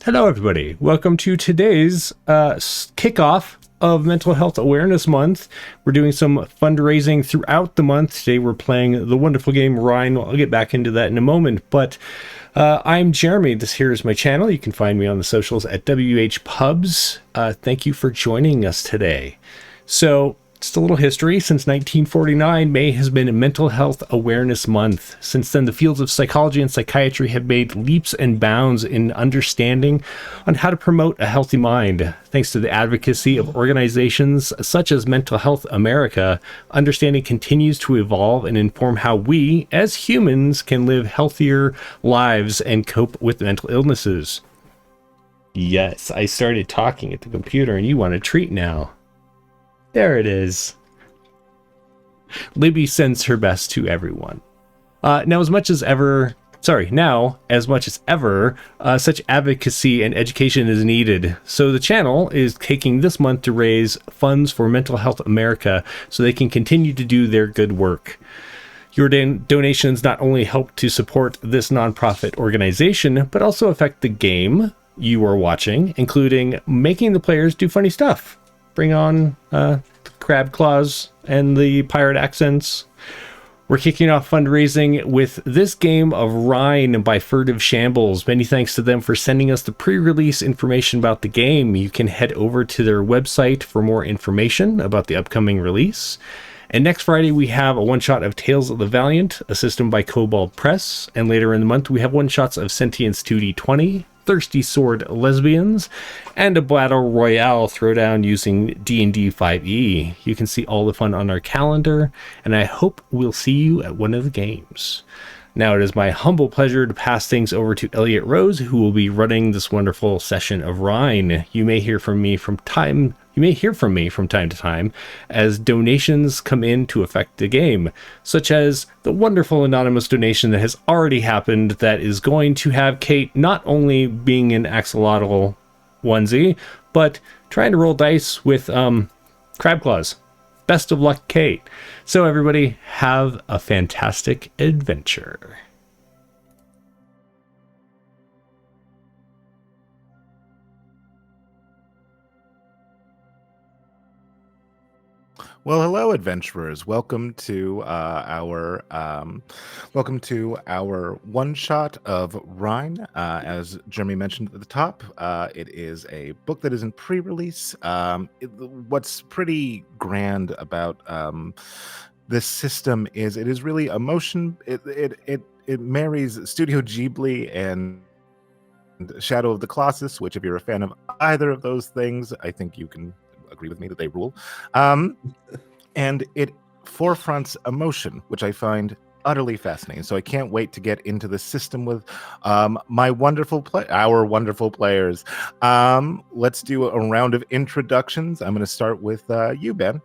Hello, everybody. Welcome to today's kickoff of Mental Health Awareness Month. We're doing some fundraising throughout the month. Today, we're playing the wonderful game Ryne. I'll get back into that in a moment, but I'm Jeremy. This here is my channel. You can find me on the socials at WHPubs. Thank you for joining us today. So, just a little history. Since 1949, May has been Mental Health Awareness Month. Since then, the fields of psychology and psychiatry have made leaps and bounds in understanding on how to promote a healthy mind. Thanks to the advocacy of organizations such as Mental Health America, understanding continues to evolve and inform how we, as humans, can live healthier lives and cope with mental illnesses. Yes, I started talking at the computer and you want a treat now. There it is. Libby sends her best to everyone. Now, as much as ever, such advocacy and education is needed. So the channel is taking this month to raise funds for Mental Health America so they can continue to do their good work. Your donations not only help to support this nonprofit organization, but also affect the game you are watching, including making the players do funny stuff. Bring on the crab claws and the pirate accents. We're kicking off fundraising with this game of Ryne by Furtive Shambles. Many thanks to them for sending us the pre-release information about the game. You can head over to their website for more information about the upcoming release. And next Friday, we have a one-shot of Tales of the Valiant, a system by Kobold Press. And later in the month, we have one-shots of Sentience 2D20, Thirsty Sword Lesbians, and a Battle Royale throwdown using D&D 5e. You can see all the fun on our calendar, and I hope we'll see you at one of the games. Now it is my humble pleasure to pass things over to Elliot Rose, who will be running this wonderful session of Ryne. You may hear from me from time to time as donations come in to affect the game, such as the wonderful anonymous donation that has already happened that is going to have Kate not only being an axolotl onesie, but trying to roll dice with crab claws. Best of luck, Kate. So everybody, have a fantastic adventure. Well, hello, adventurers. Welcome to our one shot of Ryne. As Jeremy mentioned at the top, it is a book that is in pre-release. What's pretty grand about this system is it is really a motion. It marries Studio Ghibli and Shadow of the Colossus, which if you're a fan of either of those things, I think you can agree with me that they rule. And it forefronts emotion, which I find utterly fascinating. So I can't wait to get into the system with our wonderful players. Let's do a round of introductions. I'm going to start with you, Ben.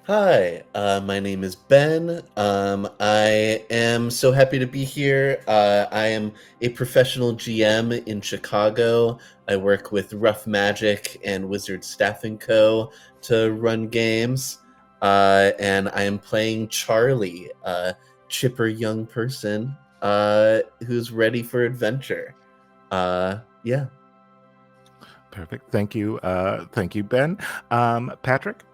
Hi, my name is Ben. I am so happy to be here. I am a professional GM in Chicago. I work with Rough Magic and Wizard Staff & Co. to run games. And I am playing Charlie, a chipper young person who's ready for adventure. Yeah. Perfect. Thank you. Thank you, Ben. Patrick?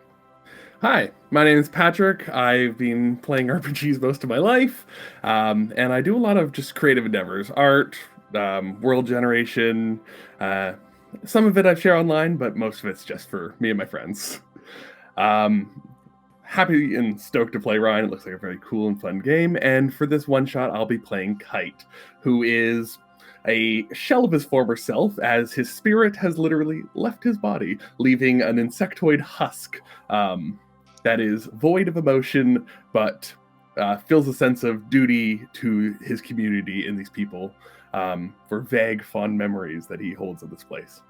Hi, my name is Patrick. I've been playing RPGs most of my life, and I do a lot of just creative endeavors, art, world generation. Some of it I share online, but most of it's just for me and my friends. Happy and stoked to play Ryne. It looks like a very cool and fun game, and for this one-shot, I'll be playing Kite, who is a shell of his former self, as his spirit has literally left his body, leaving an insectoid husk that is void of emotion, but feels a sense of duty to his community and these people for vague, fond memories that he holds of this place.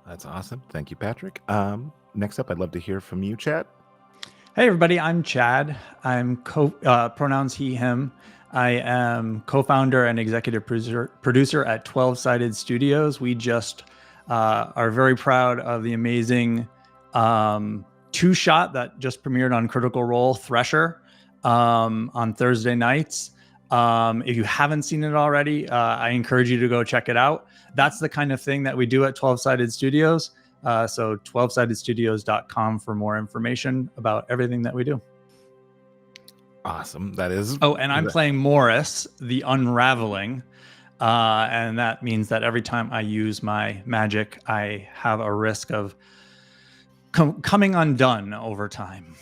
That's awesome. Thank you, Patrick. Next up, I'd love to hear from you, Chad. Hey, everybody. I'm Chad. I'm pronouns he, him. I am co-founder and executive producer at 12 Sided Studios. We just are very proud of the amazing two-shot that just premiered on Critical Role, Thresher, on Thursday nights. If you haven't seen it already, I encourage you to go check it out. That's the kind of thing that we do at 12-Sided Studios. So 12sidedstudios.com for more information about everything that we do. Awesome. That is. Oh, and I'm playing Morris, the Unraveling. And that means that every time I use my magic, I have a risk of coming undone over time.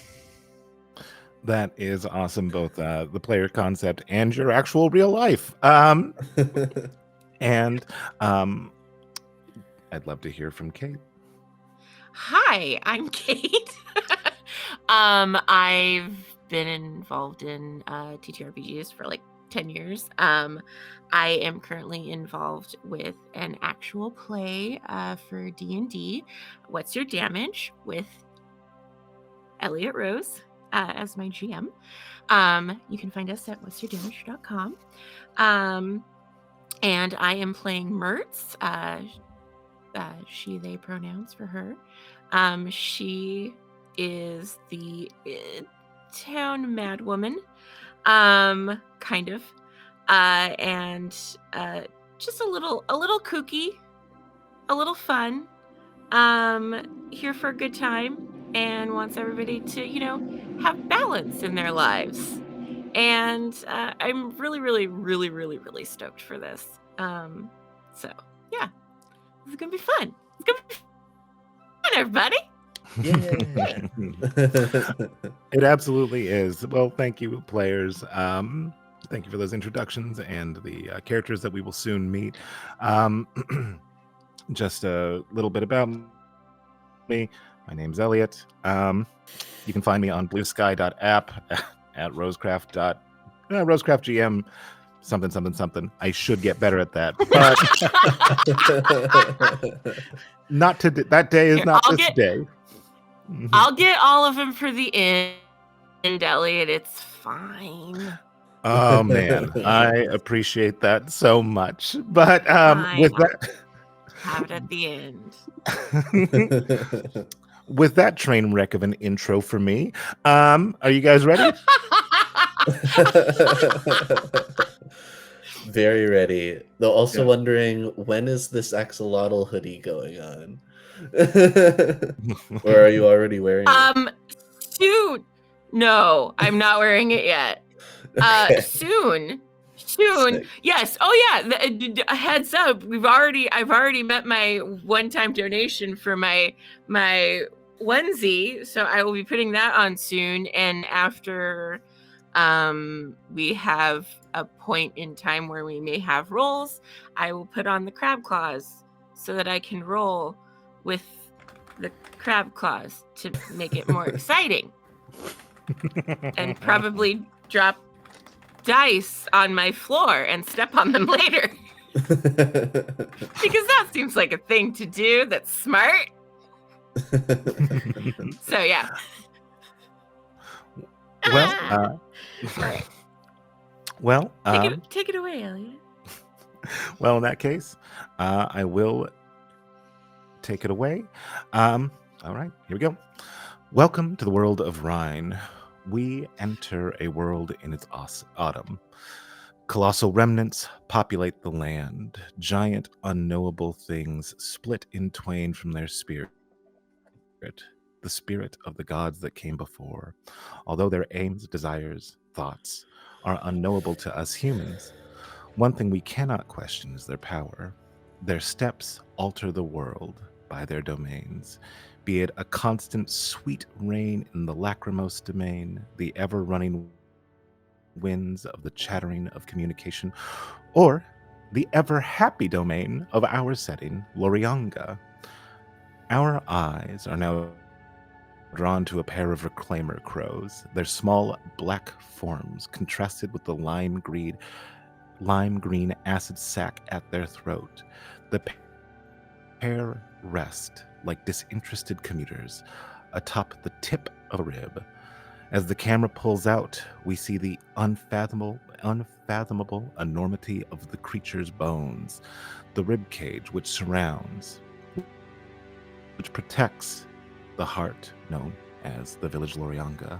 That is awesome, both the player concept and your actual real life. And I'd love to hear from Kate. Hi, I'm Kate. I've been involved in TTRPGs for like 10 years. I am currently involved with an actual play for D&D, What's Your Damage, with Elliot Rose as my GM. You can find us at whatsyourdamage.com. And I am playing Mertz, she, they pronouns for her. She is the town madwoman, kind of, and just a little kooky, a little fun, here for a good time, and wants everybody to, have balance in their lives. And I'm really, really, really, really, really stoked for this. So yeah, this is gonna be fun. It's gonna be fun, everybody. It absolutely is. Well, thank you, players. Thank you for those introductions and the characters that we will soon meet. Just a little bit about me. My name's Elliot. You can find me on bluesky.app at rosecraft.rosecraftgm something. I should get better at that, but not today. That day is not this day. I'll get all of them for the end, Elliot. It's fine. Oh man, I appreciate that so much. But with that, have it at the end. With that train wreck of an intro for me, are you guys ready? Very ready. Though also wondering, when is this axolotl hoodie going on? Or are you already wearing it? Soon. No, I'm not wearing it yet. Okay. Soon. Sick. Yes. Oh yeah. A heads up. I've already met my one-time donation for my onesie, so I will be putting that on soon. And after we have a point in time where we may have rolls, I will put on the crab claws so that I can roll with the crab claws to make it more exciting. And probably drop dice on my floor and step on them later. Because that seems like a thing to do that's smart. So yeah. Well, all right. Well, take it away, Elliot. Well, in that case, I will take it away. All right, here we go. Welcome to the world of Ryne. We enter a world in its autumn. Colossal remnants populate the land. Giant, unknowable things split in twain from their spirit. The spirit of the gods that came before. Although their aims, desires, thoughts are unknowable to us humans, one thing we cannot question is their power. Their steps alter the world by their domains, be it a constant sweet rain in the lachrymose domain, the ever-running winds of the chattering of communication, or the ever-happy domain of our setting, Lorianga. Our eyes are now drawn to a pair of reclaimer crows, their small black forms contrasted with the lime green acid sac at their throat. The pair rest like disinterested commuters atop the tip of a rib. As the camera pulls out, we see the unfathomable enormity of the creature's bones, the rib cage which surrounds, which protects the heart known as the village Lorianga.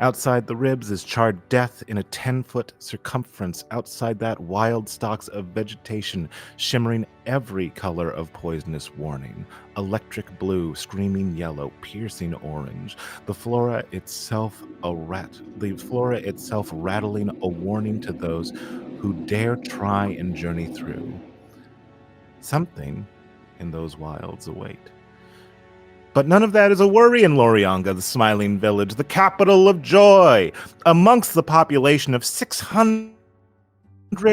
Outside the ribs is charred death in a 10-foot circumference. Outside that, wild stalks of vegetation shimmering every color of poisonous warning. Electric blue, screaming yellow, piercing orange. The flora itself rattling a warning to those who dare try and journey through. Something in those wilds await. But none of that is a worry in Lorianga, the smiling village, the capital of joy. Amongst the population of 600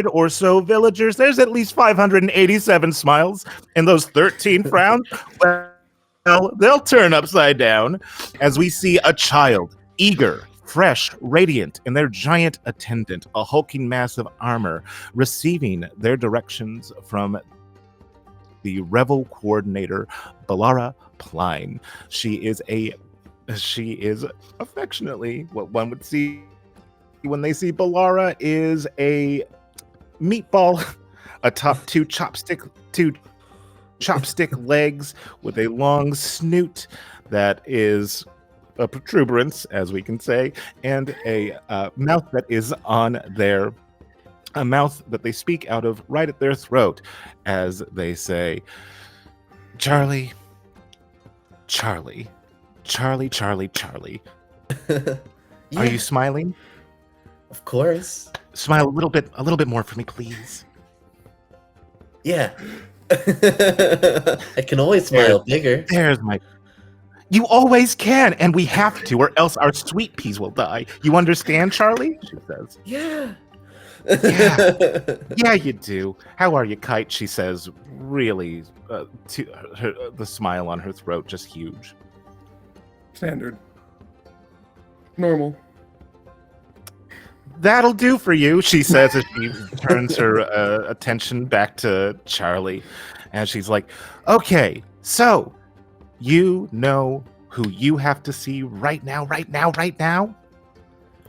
or so villagers, there's at least 587 smiles, and those 13 frowns, well, they'll turn upside down as we see a child, eager, fresh, radiant, and their giant attendant, a hulking mass of armor, receiving their directions from the revel coordinator, Balara Pline. She is affectionately what one would see when they see Balara is a meatball atop two chopstick legs with a long snoot that is a protuberance, as we can say, and a mouth that is on their a mouth that they speak out of right at their throat as they say, Charlie, Charlie, Charlie, Charlie, Charlie. Yeah, Are you smiling? of course. Smile a little bit more for me, please. Yeah. I can always smile bigger. There's my... You always can, and we have to, or else our sweet peas will die. You understand, Charlie? She says. Yeah. Yeah, you do. How are you, Kite? She says, really, the smile on her throat just huge. Standard. Normal. That'll do for you, she says as she turns her attention back to Charlie. And she's like, okay, so you know who you have to see right now?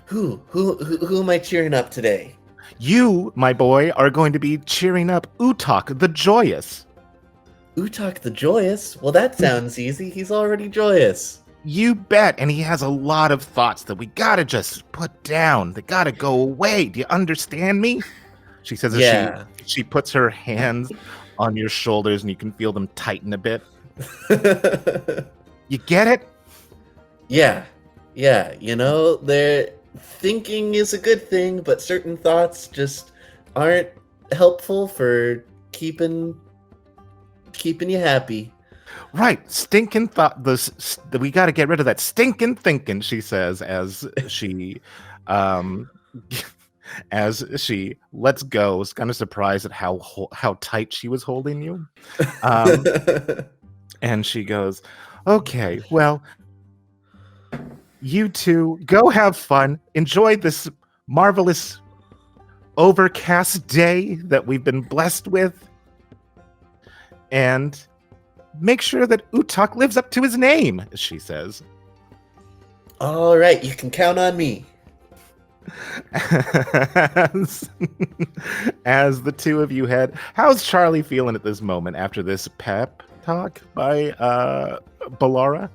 Who am I cheering up today? You, my boy, are going to be cheering up Utak the Joyous. Utak the Joyous? Well, that sounds easy. He's already joyous. You bet, and he has a lot of thoughts that we gotta just put down. They gotta go away. Do you understand me? She says as she puts her hands on your shoulders and you can feel them tighten a bit. You get it? Yeah. You know, thinking is a good thing, but certain thoughts just aren't helpful for keeping you happy. Right, stinking thought. We got to get rid of that stinking thinking. She says as she lets go. Was kind of surprised at how tight she was holding you, and she goes, "Okay, well, you two go have fun. Enjoy this marvelous overcast day that we've been blessed with, and." Make sure that Utak lives up to his name, she says. All right, you can count on me. As the two of you head, how's Charlie feeling at this moment after this pep talk by Balara?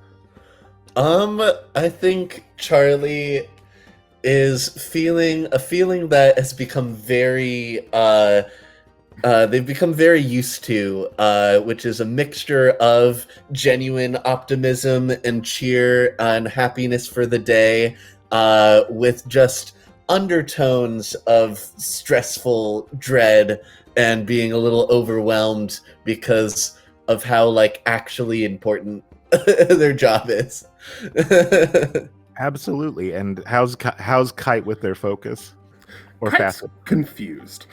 I think Charlie is feeling a feeling that has become very they've become very used to, which is a mixture of genuine optimism and cheer and happiness for the day, with just undertones of stressful dread and being a little overwhelmed because of how actually important their job is. Absolutely. And how's Kite with their focus? Or Kite's facet? confused.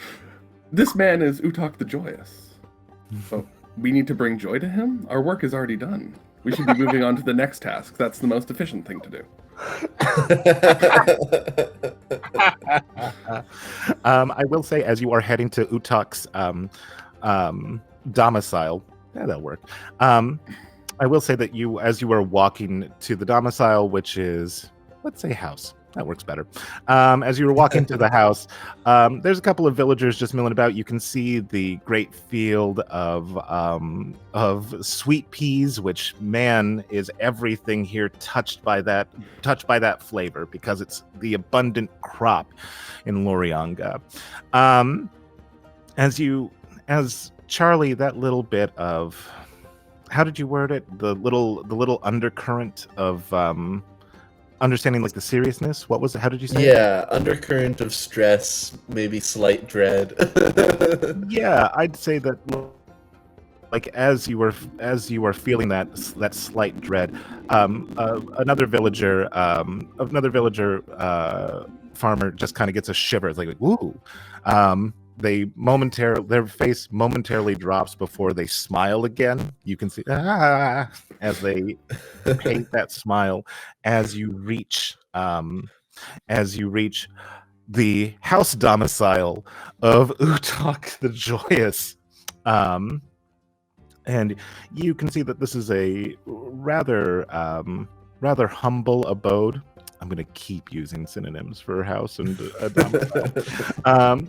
This man is Utak the Joyous. So we need to bring joy to him? Our work is already done. We should be moving on to the next task. That's the most efficient thing to do. I will say, as you are heading to Utak's domicile, that'll work. I will say that as you are walking to the domicile, which is, let's say, house. That works better. As you were walking to the house, there's a couple of villagers just milling about. You can see the great field of sweet peas, which, man, is everything here touched by that flavor, because it's the abundant crop in Lorianga. As Charlie, that little bit of, how did you word it? The little undercurrent of understanding, like, the seriousness. What was it? How did you say it? Yeah, undercurrent of stress, maybe slight dread. Yeah, I'd say that, like, as you were feeling that slight dread, another villager farmer just kind of gets a shiver. It's like, woo. Their face momentarily drops before they smile again. You can see as they paint that smile as you reach the house domicile of Utak the Joyous. And you can see that this is a rather humble abode. I'm going to keep using synonyms for house and domicile.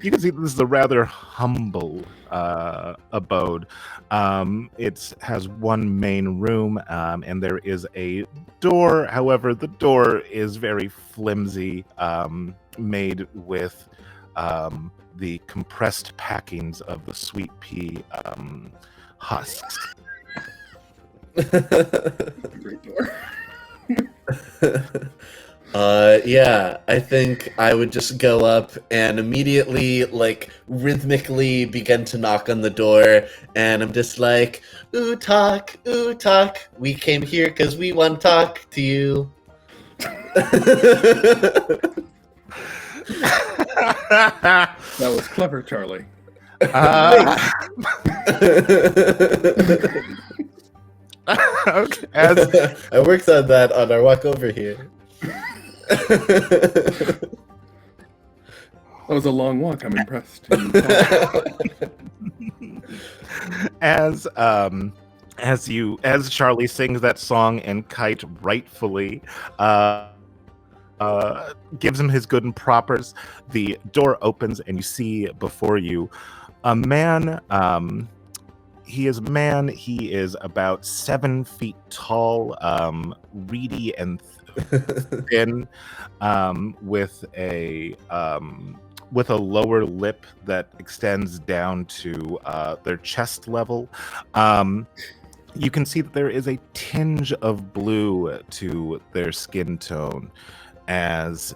You can see this is a rather humble abode. It has one main room, and there is a door. However, the door is very flimsy, made with the compressed packings of the sweet pea husks. Great door. Yeah, I think I would just go up and immediately, like, rhythmically begin to knock on the door, and I'm just like, Utak, we came here because we want to talk to you. That was clever, Charlie. Okay. I worked on that on our walk over here. That was a long walk. I'm impressed. As Charlie sings that song and Kite rightfully gives him his good and propers, the door opens and you see before you a man. He is about 7 feet tall, reedy and thin, with a lower lip that extends down to their chest level. You can see that there is a tinge of blue to their skin tone as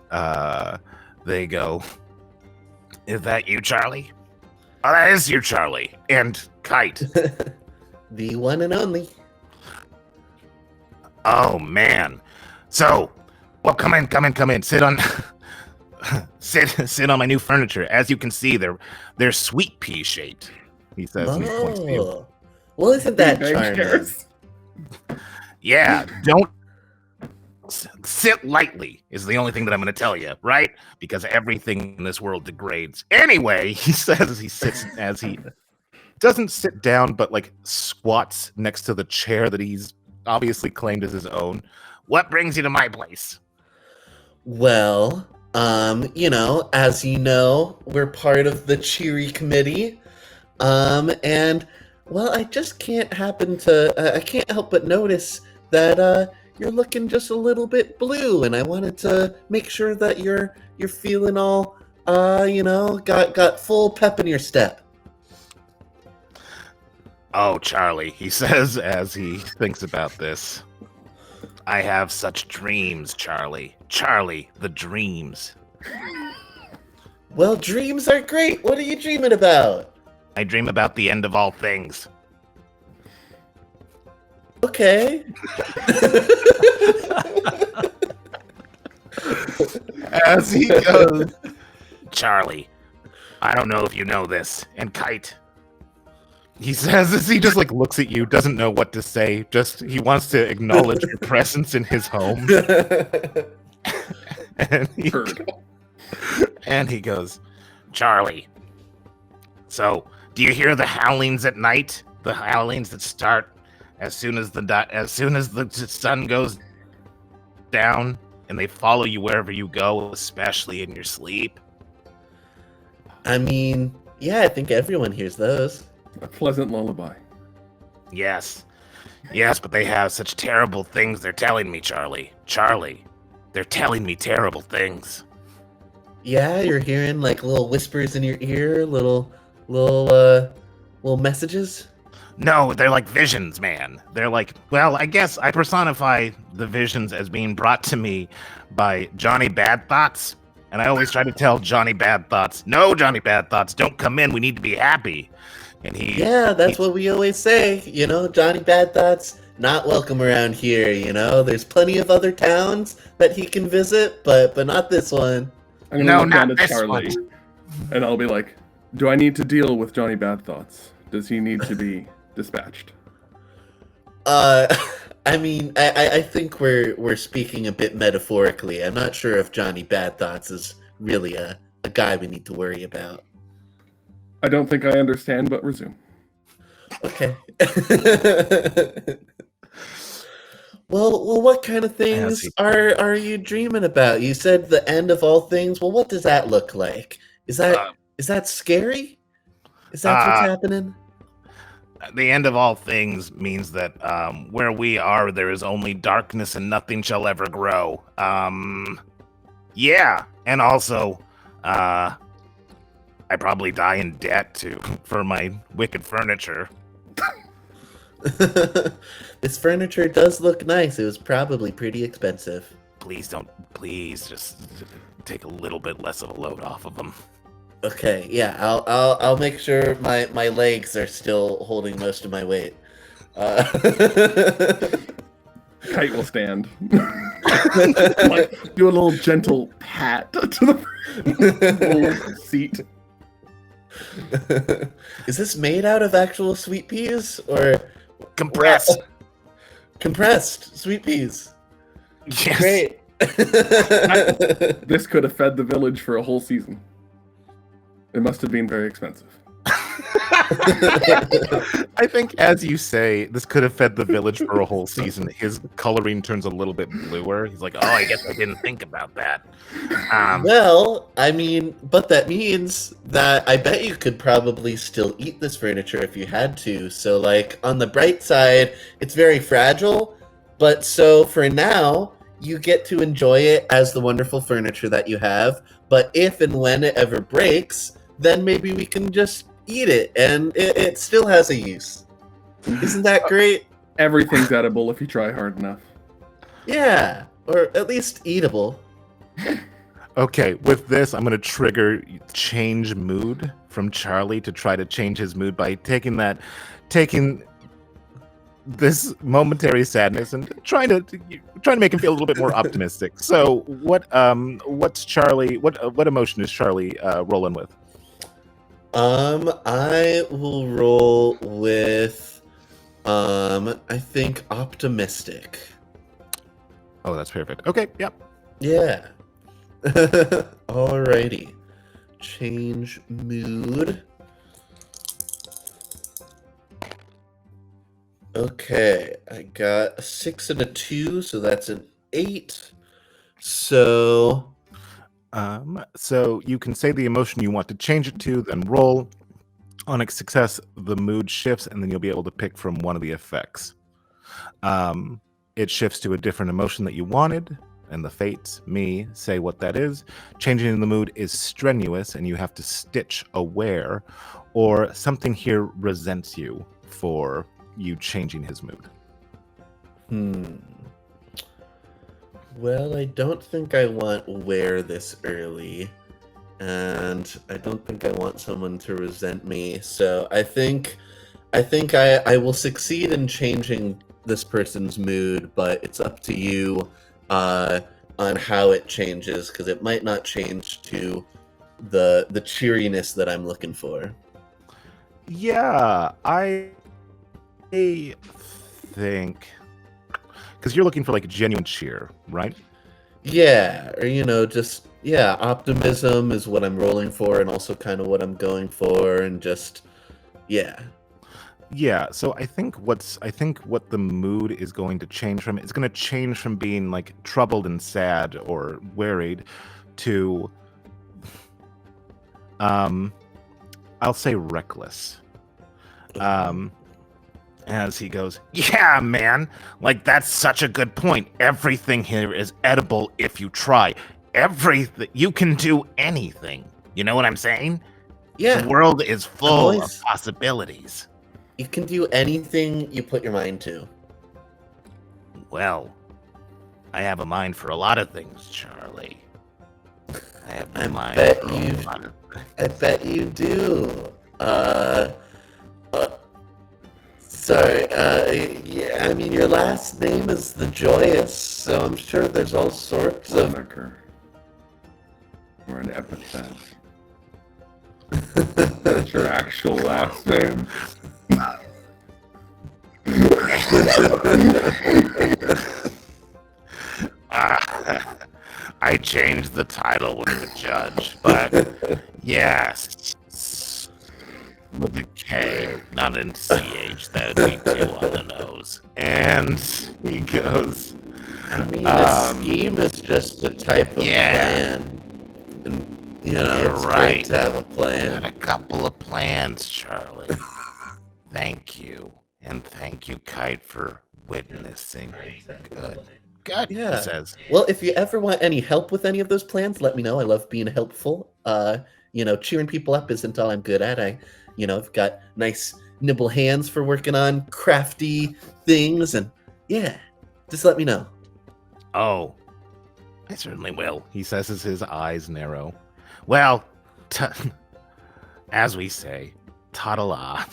they go, "Is that you, Charlie?" "Oh, that is you, Charlie. And Kite." The one and only. "Oh, man. So, well, come in. Sit on sit on my new furniture. As you can see, they're sweet pea shaped," he says. And he points to you. Oh, well, isn't that charming? Chairs. "Yeah, don't sit lightly is the only thing that I'm going to tell you, right? Because everything in this world degrades." Anyway, he says, as he doesn't sit down, but, like, squats next to the chair that he's obviously claimed as his own. "What brings you to my place?" Well, as you know, we're part of the Cheery Committee. And, well, I just can't help but notice that, you're looking just a little bit blue, and I wanted to make sure that you're feeling all, got full pep in your step. "Oh, Charlie," he says as he thinks about this. "I have such dreams, Charlie. Charlie, the dreams." Well, dreams are great. What are you dreaming about? "I dream about the end of all things." Okay. As he goes, "Charlie, I don't know if you know this, and Kite," he says, as he just, like, looks at you, doesn't know what to say, just he wants to acknowledge your presence in his home. And he goes, "Charlie, so do you hear the howlings at night? The howlings that start as soon as the sun goes down?" and they follow you wherever you go, especially in your sleep? I mean, yeah, I think everyone hears those. A pleasant lullaby. Yes. Yes, but they have such terrible things they're telling me, Charlie. Charlie, they're telling me terrible things. Yeah, you're hearing like little whispers in your ear, little messages. No, they're like visions, man. They're like, well, I guess I personify the visions as being brought to me by Johnny Bad Thoughts. And I always try to tell Johnny Bad Thoughts, no, Johnny Bad Thoughts, don't come in. We need to be happy. And Yeah, that's what we always say. You know, Johnny Bad Thoughts, not welcome around here. You know, there's plenty of other towns that he can visit, but not this one. I'm gonna look down at Charlie, and I'll be like, do I need to deal with Johnny Bad Thoughts? Does he need to be dispatched? I mean, I think we're speaking a bit metaphorically. I'm not sure if Johnny Bad Thoughts is really a guy we need to worry about. I don't think I understand, but resume. Okay. Well, what kind of things are you dreaming about? You said the end of all things. Well, what does that look like? Is that scary? Is that what's happening? The end of all things means that where we are, there is only darkness and nothing shall ever grow. Yeah, and also, I probably die in debt for my wicked furniture. This furniture does look nice. It was probably pretty expensive. Please just take a little bit less of a load off of them. Okay, yeah, I'll make sure my legs are still holding most of my weight. Kite will stand. Like, do a little gentle pat to the seat. Is this made out of actual sweet peas or compressed? Compressed sweet peas. Yes. Great. This could have fed the village for a whole season. It must have been very expensive. I think, as you say, this could have fed the village for a whole season. His coloring turns a little bit bluer. He's like, oh, I guess I didn't think about that. Well, I mean, but that means that I bet you could probably still eat this furniture if you had to. So, like, on the bright side, it's very fragile. But so for now, you get to enjoy it as the wonderful furniture that you have. But if and when it ever breaks, then maybe we can just eat it, and it still has a use. Isn't that great? Everything's edible if you try hard enough. Yeah, or at least eatable. Okay, with this, I'm going to trigger change mood from Charlie to try to change his mood by taking this momentary sadness and trying to make him feel a little bit more optimistic. So, what's Charlie? What emotion is Charlie rolling with? I will roll with, I think optimistic. Oh, that's perfect. Okay, yep. Yeah. Alrighty. Change mood. Okay, I got a 6 and a 2, so that's an 8. So you can say the emotion you want to change it to, then roll. On a success, the mood shifts, and then you'll be able to pick from one of the effects. It shifts to a different emotion that you wanted, and the fates, me, say what that is. Changing the mood is strenuous, and you have to stitch aware, or something here resents you for you changing his mood. Well, I don't think I want wear this early, and I don't think I want someone to resent me. So I think I will succeed in changing this person's mood, but it's up to you on how it changes, because it might not change to the cheeriness that I'm looking for. Yeah, I think, because you're looking for like genuine cheer, right? Yeah, or just optimism is what I'm rolling for, and also kind of what I'm going for, and just Yeah, so I think what the mood is going to change from, it's going to change from being like troubled and sad or worried to I'll say reckless. As he goes, yeah, man, like that's such a good point. Everything here is edible if you try. Everything, you can do anything. You know what I'm saying? Yeah, The world is full of always- possibilities. you can do anything you put your mind to. Well, I have a mind for a lot of things, Charlie. I have a mind bet for a you- lot of I bet you do. Sorry, yeah, I mean, your last name is the Joyous, so I'm sure there's all sorts of... Moniker. Or an epithet. That's your actual last name. I changed the title with the judge, but yes, with a K, not in CH. That would be too on the nose. And he goes, I mean, a scheme is just a type of yeah. plan. And, you know, You're it's right. great to have a Got plan. a couple of plans, Charlie. Thank you. And thank you, Kite, for witnessing. Good. Good, Yeah. he says. Well, if you ever want any help with any of those plans, let me know. I love being helpful. Cheering people up isn't all I'm good at. I've got nice nimble hands for working on crafty things, and yeah, just let me know. Oh, I certainly will, he says as his eyes narrow. Well, as we say, ta-da-la,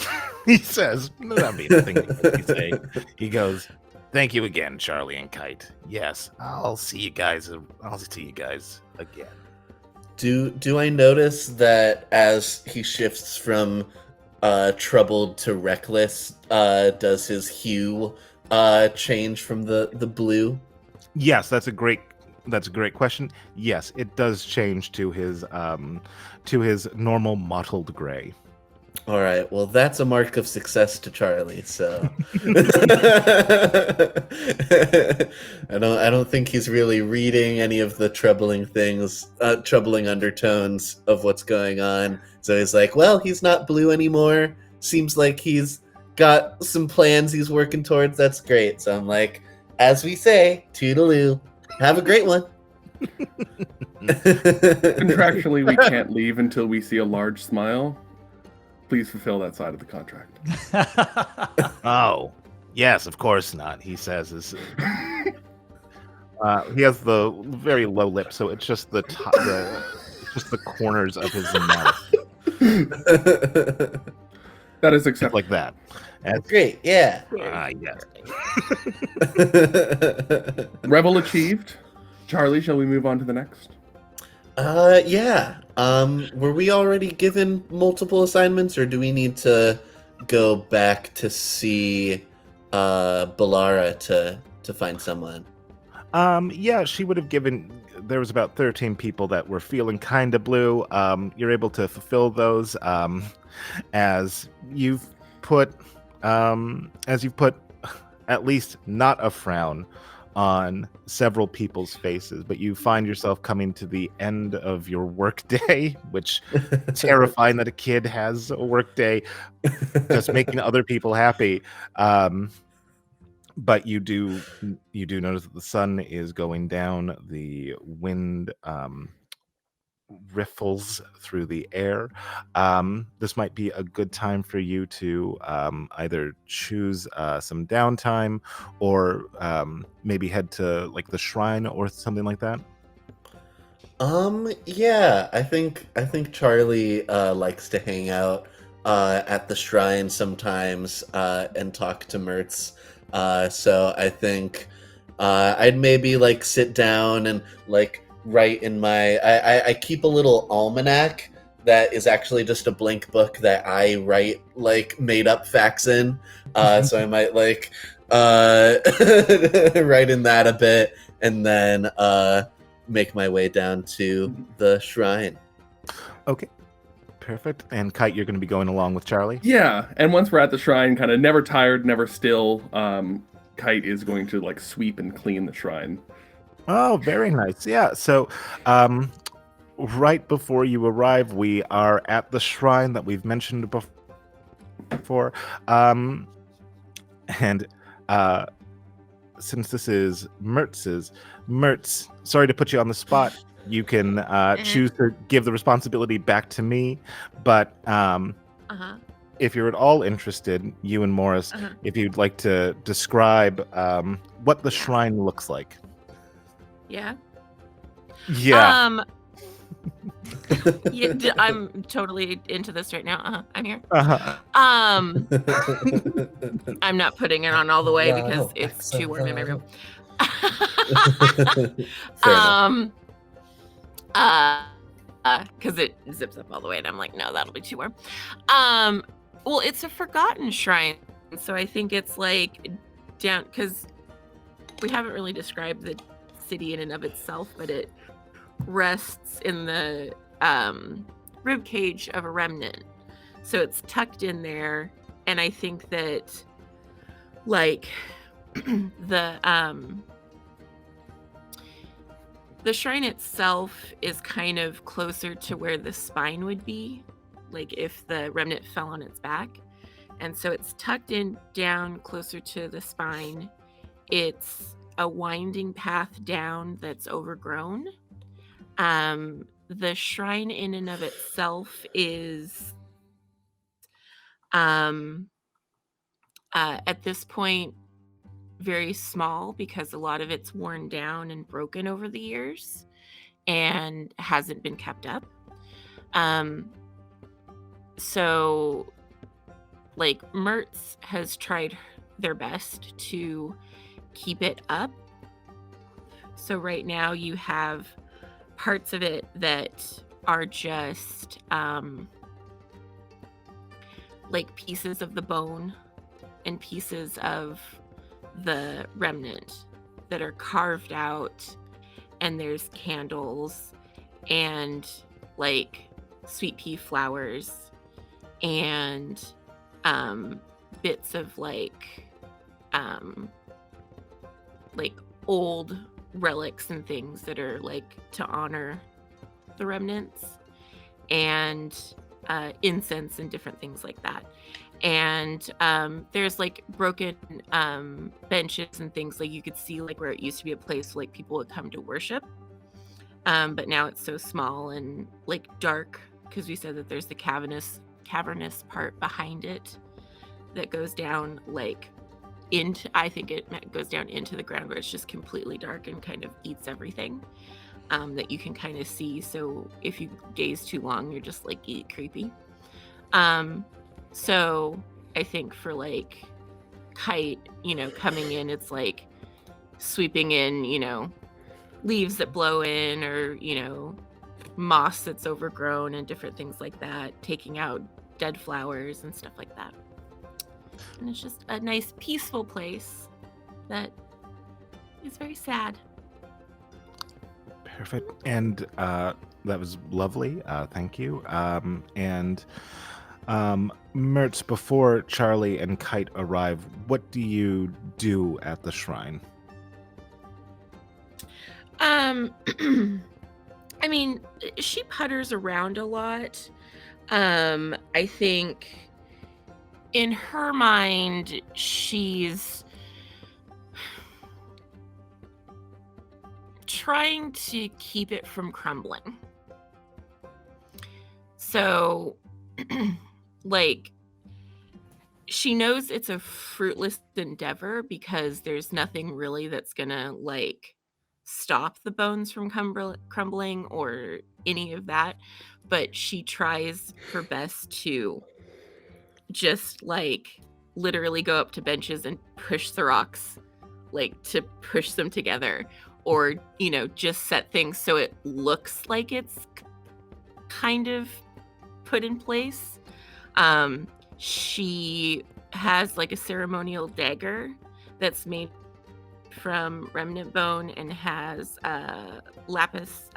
he says. That'd be the thing that we say. He goes, thank you again, Charlie and Kite. Yes, I'll see you guys again. Do I notice that as he shifts from troubled to reckless, does his hue change from the blue? Yes, that's a great question. Yes, it does change to his normal mottled gray. All right, well, that's a mark of success to Charlie. So I don't think he's really reading any of the troubling undertones of what's going on. So he's like, well, he's not blue anymore. Seems like he's got some plans he's working towards. That's great. So I'm like, as we say, toodaloo. Have a great one. Contractually, we can't leave until we see a large smile. Please fulfill that side of the contract. Oh, yes, of course not, he says. He has the very low lip, so it's just the corners of his mouth. That is Just acceptable. like that. Great, yeah. Yes. Rebel achieved. Charlie, shall we move on to the next? Yeah. Were we already given multiple assignments, or do we need to go back to see Balara to find someone? Yeah, she would have given. There was about 13 people that were feeling kind of blue. You're able to fulfill those as you've put at least not a frown on several people's faces, but you find yourself coming to the end of your work day, which terrifying that a kid has a work day, just making other people happy. But you do notice that the sun is going down, the wind riffles through the air. This might be a good time for you to either choose some downtime or maybe head to like the shrine or something like that. Yeah, I think Charlie likes to hang out at the shrine sometimes and talk to Mertz. So I think I'd maybe like sit down and like write in my I keep a little almanac that is actually just a blank book that I write like made up facts in. So I might like write in that a bit and then make my way down to the shrine. Okay. Perfect. And Kite, you're going to be going along with Charlie? Yeah, and once we're at the shrine, kind of never tired, never still, Kite is going to like sweep and clean the shrine. Oh, very nice. Yeah. So, right before you arrive, we are at the shrine that we've mentioned before. And since this is Mertz's, Mertz, sorry to put you on the spot. You can choose to give the responsibility back to me, but if you're at all interested, you and Morris, if you'd like to describe what the shrine looks like. Yeah. Yeah. Yeah, I'm totally into this right now. I'm here. Uh-huh. I'm not putting it on all the way because it's too warm in my room. Because it zips up all the way, and I'm like, no, that'll be too warm. Well, it's a forgotten shrine, so I think it's like down, because we haven't really described the city in and of itself, but it rests in the rib cage of a remnant, so it's tucked in there. And I think that like the shrine itself is kind of closer to where the spine would be, like if the remnant fell on its back. And so it's tucked in down closer to the spine. It's a winding path down that's overgrown. The shrine in and of itself is at this point very small because a lot of it's worn down and broken over the years and hasn't been kept up. So like Mertz has tried their best to keep it up. So right now you have parts of it that are just like pieces of the bone and pieces of the remnant that are carved out, and there's candles and like sweet pea flowers and bits of like old relics and things that are like to honor the remnants, and incense and different things like that. And there's like broken benches and things, like you could see like where it used to be a place like people would come to worship, but now it's so small and like dark because we said that there's the cavernous part behind it that goes down like into, I think it goes down into the ground where it's just completely dark and kind of eats everything that you can kind of see. So if you gaze too long, you're just like creepy. So I think for like Kite, coming in, it's like sweeping in, leaves that blow in, or, moss that's overgrown and different things like that, taking out dead flowers and stuff like that. And it's just a nice, peaceful place that is very sad. Perfect. And that was lovely. Thank you. And Mertz, before Charlie and Kite arrive, what do you do at the shrine? I mean, she putters around a lot. I think in her mind, she's trying to keep it from crumbling. So, like, she knows it's a fruitless endeavor because there's nothing really that's gonna, like, stop the bones from crumbling or any of that. But she tries her best to just, like, literally go up to benches and push the rocks, like, to push them together, or, just set things so it looks like it's kind of put in place. She has like a ceremonial dagger that's made from remnant bone and has lapis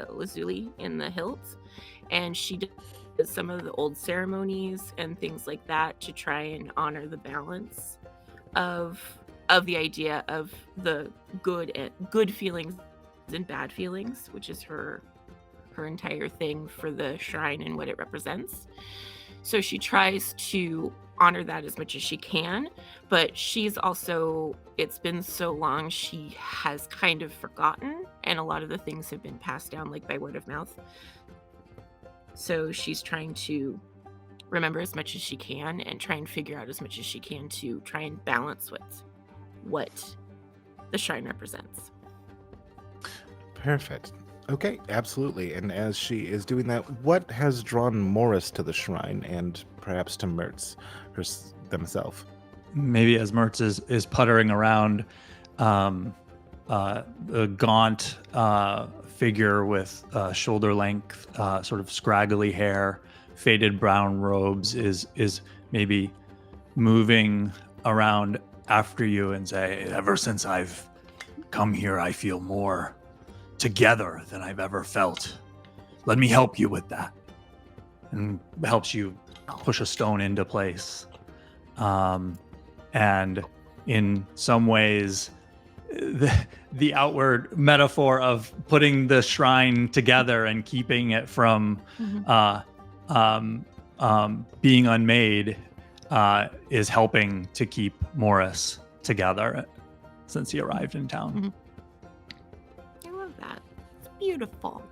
lazuli in the hilt, and she some of the old ceremonies and things like that to try and honor the balance of the idea of the good feelings and bad feelings, which is her entire thing for the shrine and what it represents. So she tries to honor that as much as she can, but she's also, it's been so long, she has kind of forgotten, and a lot of the things have been passed down like by word of mouth. So she's trying to remember as much as she can and try and figure out as much as she can to try and balance what the shrine represents. Perfect. Okay, absolutely. And as she is doing that, what has drawn Morris to the shrine and perhaps to Mertz themselves? Maybe as Mertz is puttering around, a gaunt figure with shoulder length, sort of scraggly hair, faded brown robes is maybe moving around after you and say, ever since I've come here, I feel more together than I've ever felt. Let me help you with that. And helps you push a stone into place. And in some ways, the outward metaphor of putting the shrine together and keeping it from being unmade is helping to keep Morris together since he arrived in town. I love that. It's beautiful.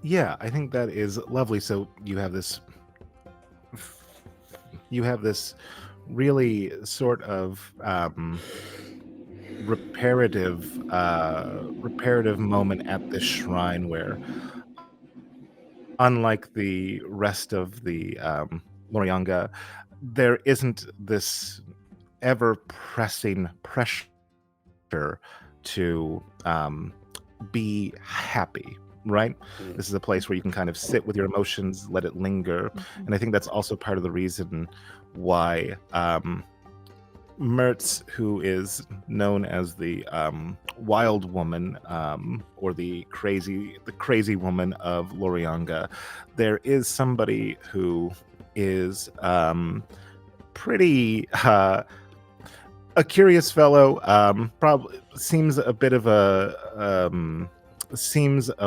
Yeah, I think that is lovely. So you have this really sort of reparative moment at this shrine where, unlike the rest of the Lorianga, there isn't this ever-pressing pressure to be happy, right? This is a place where you can kind of sit with your emotions, let it linger. And I think that's also part of the reason why Mertz, who is known as the wild woman, or the crazy woman of Lorianga, there is somebody who is pretty a curious fellow. Probably seems a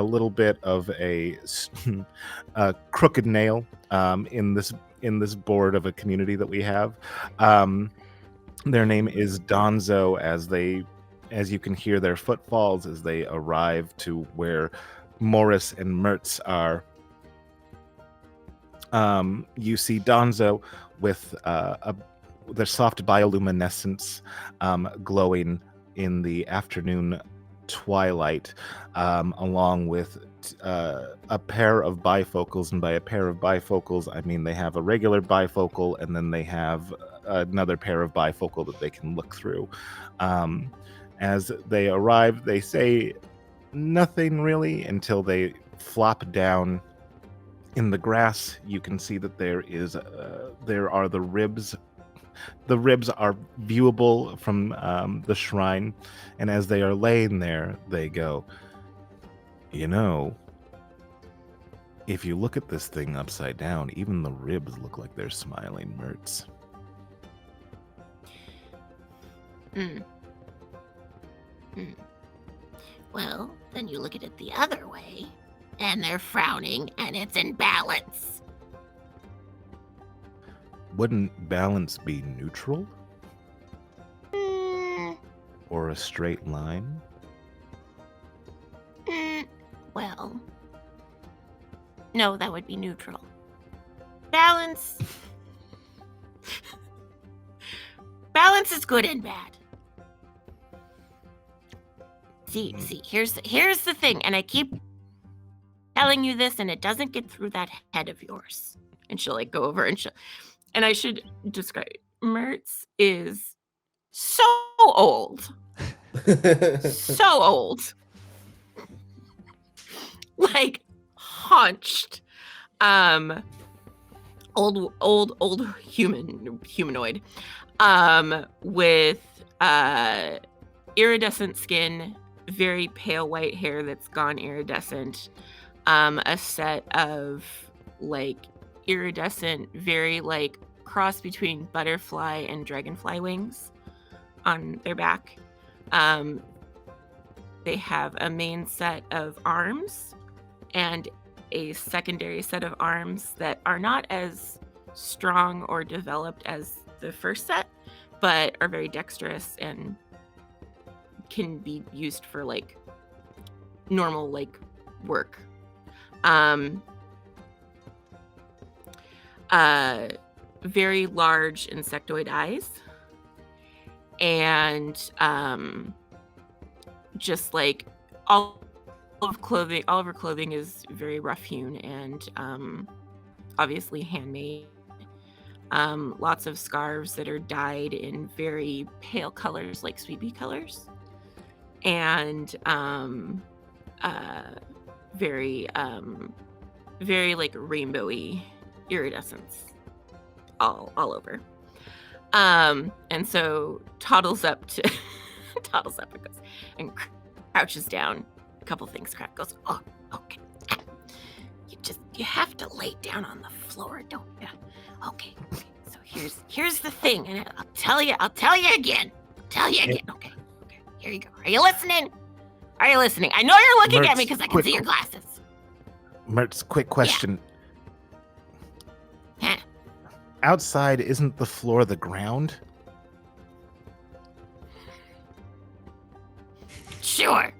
little bit of a crooked nail in this board of a community that we have. Their name is Donzo, as you can hear their footfalls as they arrive to where Morris and Mertz are. You see Donzo with their soft bioluminescence glowing in the afternoon twilight, along with a pair of bifocals, and by a pair of bifocals I mean they have a regular bifocal and then they have another pair of bifocal that they can look through. As they arrive, they say nothing really until they flop down in the grass. You can see that there are the ribs. The ribs are viewable from the shrine, and as they are laying there, they go, you know, if you look at this thing upside down, even the ribs look like they're smiling, Mertz. Well, then you look at it the other way, and they're frowning, and it's in balance. Wouldn't balance be neutral? Or a straight line? Well, no, that would be neutral. Balance. Balance is good and bad. See, here's the thing, and I keep telling you this, and it doesn't get through that head of yours. And she'll like go over and I should describe, Mertz is so old. So old. Like hunched. Old humanoid. With iridescent skin, very pale white hair that's gone iridescent. a set of like iridescent, very like cross between butterfly and dragonfly wings on their back. They have a main set of arms and a secondary set of arms that are not as strong or developed as the first set, but are very dexterous and can be used for like normal like work. Very large insectoid eyes, and just like all of her clothing is very rough hewn and obviously handmade. Lots of scarves that are dyed in very pale colors like sweet pea colors, and very like rainbowy iridescence all over. And so toddles up and goes and crouches down. A couple things crack. Goes, oh, okay. You have to lay down on the floor, don't you? Okay. So here's the thing, and I'll tell you again. Okay. Here you go. Are you listening? I know you're looking at me because I can see your glasses. Mertz, quick question. Huh? Outside, isn't the floor the ground? Sure.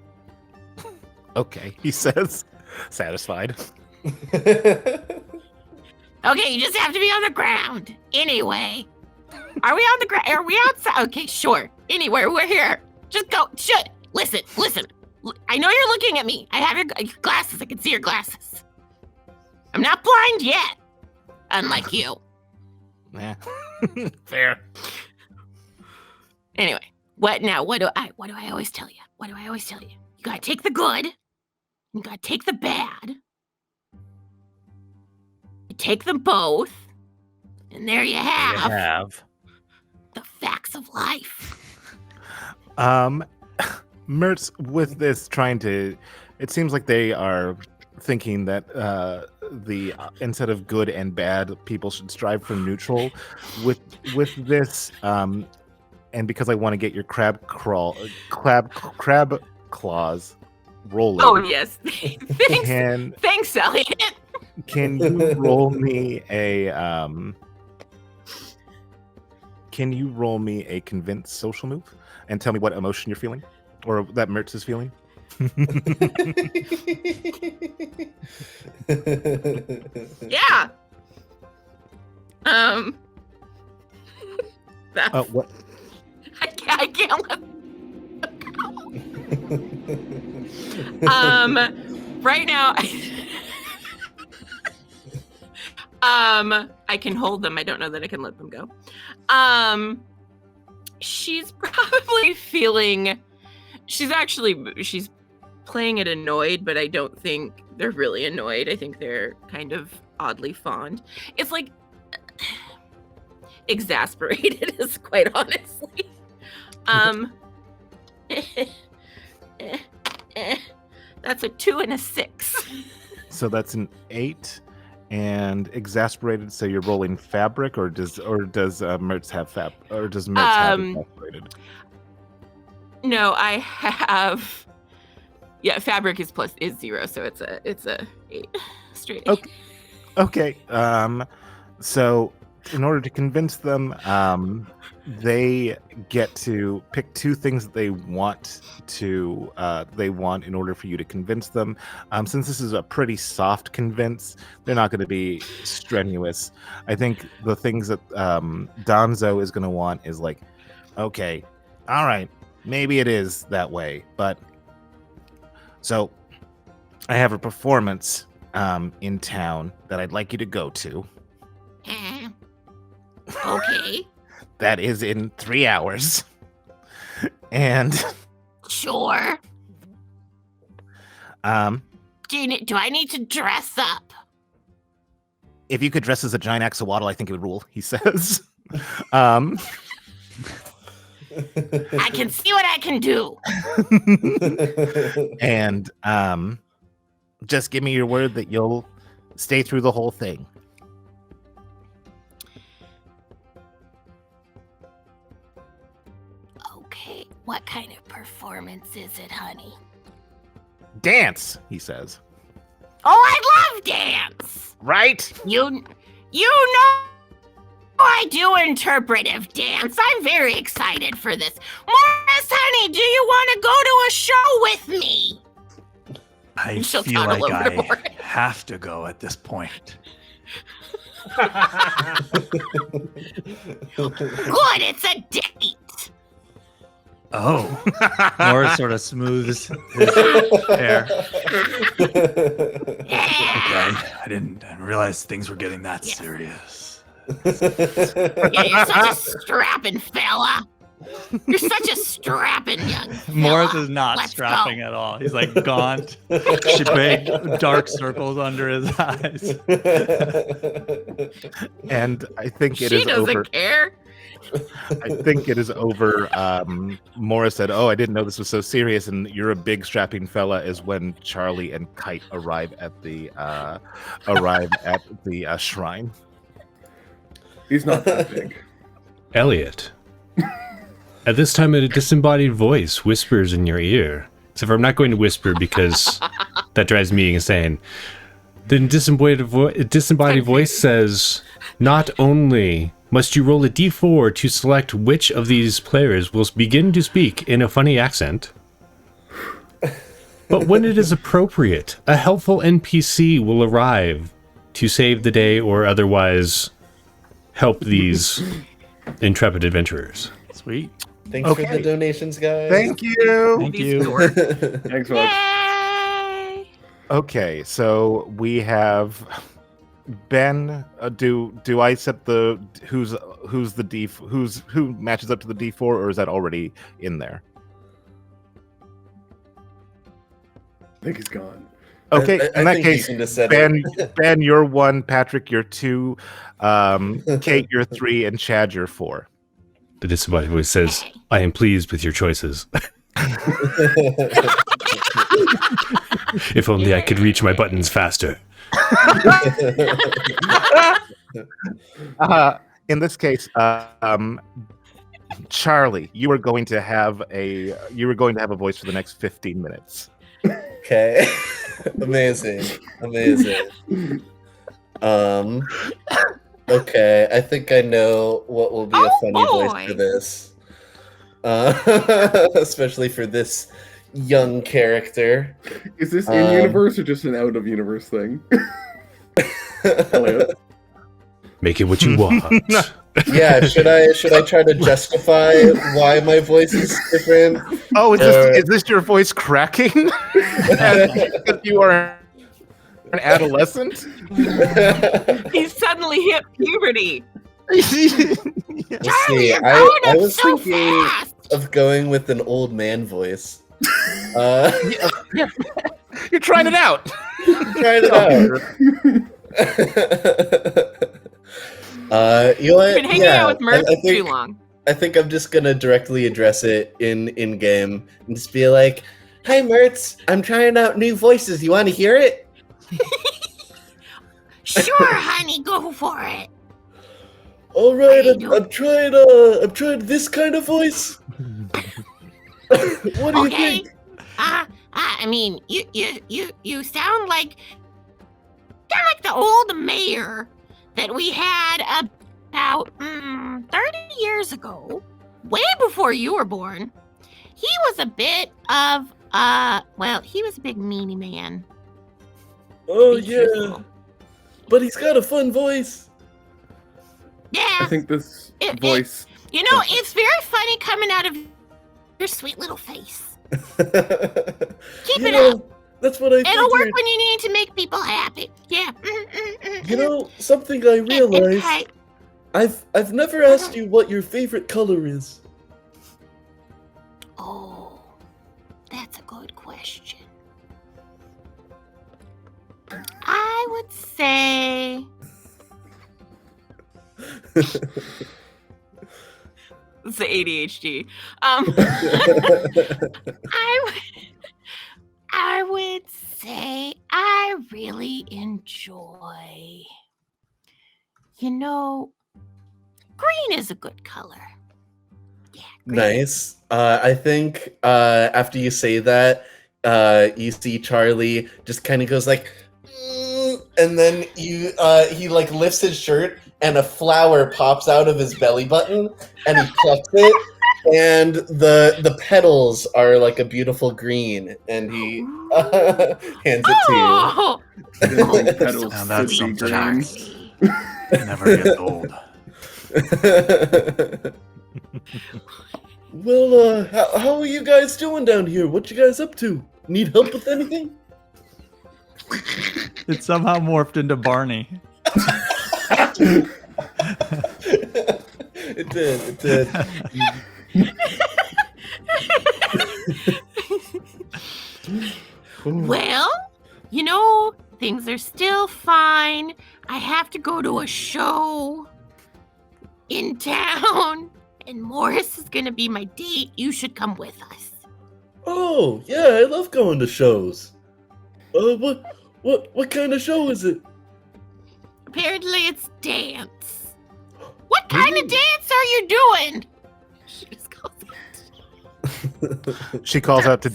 Okay, he says, satisfied. Okay, you just have to be on the ground. Anyway. Are we on the ground? Are we outside? Okay, sure. Anywhere, we're here. Just go. Shut. Listen. I know you're looking at me. I have your glasses. I can see your glasses. I'm not blind yet. Unlike you. Yeah. Fair. Anyway, what now? What do I always tell you? You gotta take the good. You gotta take the bad. You take them both. And there you have the facts of life. Mertz, with this it seems like they are thinking that instead of good and bad, people should strive for neutral. With this, and because I want to get your crab claws rolling. Oh yes, thanks. Thanks, Elliot. Can you roll me a convince social move and tell me what emotion you're feeling, or that Mertz is feeling? Yeah. What? I can't let right now I can hold them. I don't know that I can let them go. She's probably feeling she's playing it annoyed, but I don't think they're really annoyed. I think they're kind of oddly fond. It's like exasperated is quite honestly. That's a 2 and a 6. So that's an 8. And exasperated. So you're rolling fabric, or does Mertz have have exasperated? No, I have. Yeah, fabric is 0, so it's a 8 straight. 8. Okay. So in order to convince them, they get to pick 2 things that they want in order for you to convince them. Since this is a pretty soft convince, they're not going to be strenuous. I think the things that Donzo is going to want is like, okay, all right, maybe it is that way, but so I have a performance in town that I'd like you to go to. Okay. That is in 3 hours. And sure. Do I need to dress up? If you could dress as a giant axolotl, I think it would rule, he says. I can see what I can do. And Just give me your word that you'll stay through the whole thing. Okay, what kind of performance is it, honey? Dance, he says. Oh, I love dance! Right? You know I do interpretive dance. I'm very excited for this. Morris, honey, do you want to go to a show with me? I She'll feel toddle like over to I Morris. have to go at this point. Good, it's a date. Oh. Morris sort of smooths his hair. Okay. I didn't realize things were getting that Yes. serious. Yeah, you're such a strapping fella. You're such a strapping young fella. Morris is not Let's strapping go. at all. He's like gaunt, big dark circles under his eyes. And I think it She is doesn't over. care. I think it is over. Morris said, "Oh, I didn't know this was so serious." And you're a big strapping fella. Is when Charlie and Kite arrive at the shrine. He's not that big. Elliot. At this time, a disembodied voice whispers in your ear. Except for I'm not going to whisper because that drives me insane. The disembodied voice says, "Not only must you roll a d4 to select which of these players will begin to speak in a funny accent, but when it is appropriate, a helpful NPC will arrive to save the day or otherwise help these intrepid adventurers." Sweet. Thanks for the donations, guys. Thank you. Thank These you. dorks. Thanks, folks. Yay! Okay, so we have Ben. Do I set the who matches up to the D4, or is that already in there? I think he's gone. Okay, I in that think case, you can just set Ben, you're 1, Patrick, you're 2, Kate, you're 3, and Chad, you're 4. The disembodied voice says, "I am pleased with your choices. If only I could reach my buttons faster." In this case, Charlie, you are going to have a voice for the next 15 minutes. Okay. Amazing. Okay, I think I know what will be a Oh, funny voice boy. for this. Especially for this young character. Is this in universe or just an out of universe thing? Elliot. Make it what you want. Yeah, should I try to justify why my voice is different? Oh, is this your voice cracking? Because you are an adolescent? He suddenly hit puberty. Let's Charlie, see, you're growing I up was so thinking fast. of going with an old man voice. You're trying it out. Tried it out. You know what? You've been hanging out with Mert too long. I think I'm just gonna directly address it in game and just be like, "Hi, Mertz, I'm trying out new voices. You want to hear it?" Sure, honey, go for it. All right, I I'm trying this kind of voice. What do you Okay. think? I mean, you sound like the old mayor that we had about 30 years ago, way before you were born. He was a bit of he was a big meanie man. Oh Be truthful. but he's got a fun voice. Yeah, I think this voice. it's very funny coming out of your sweet little face. Keep it up. That's what I It'll work when you need to make people happy. Yeah. Something I realized. Okay. I've never asked you what your favorite color is. Oh, that's a good question. I would say It's the ADHD. I would say I really enjoy. You know, green is a good color. Yeah. Green. Nice. I think after you say that, you see Charlie just kind of goes like, and then he like lifts his shirt and a flower pops out of his belly button and he plucks it and the petals are like a beautiful green and he hands it to Oh, Petals Now that's should be something. green. Never gets old. you. Well, how are you guys doing down here? What you guys up to? Need help with anything? It somehow morphed into Barney. It did. well, you know, things are still fine. I have to go to a show in town, and Morris is gonna be my date. You should come with us. Oh, yeah, I love going to shows. What kind of show is it? Apparently, it's dance. What kind of dance are you doing? She just calls it. She calls out to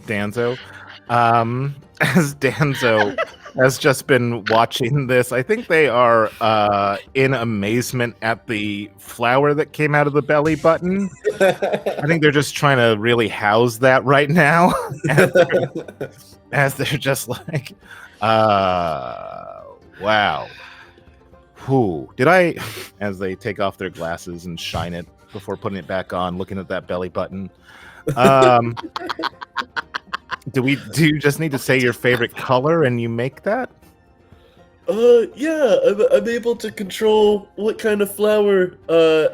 Danzo. As Danzo has just been watching this, I think they are in amazement at the flower that came out of the belly button. I think they're just trying to really house that right now. As they're just like, wow. Whew. Did I, as they take off their glasses and shine it before putting it back on, looking at that belly button. Do you just need to say your favorite color and you make that? Yeah, I'm able to control what kind of flower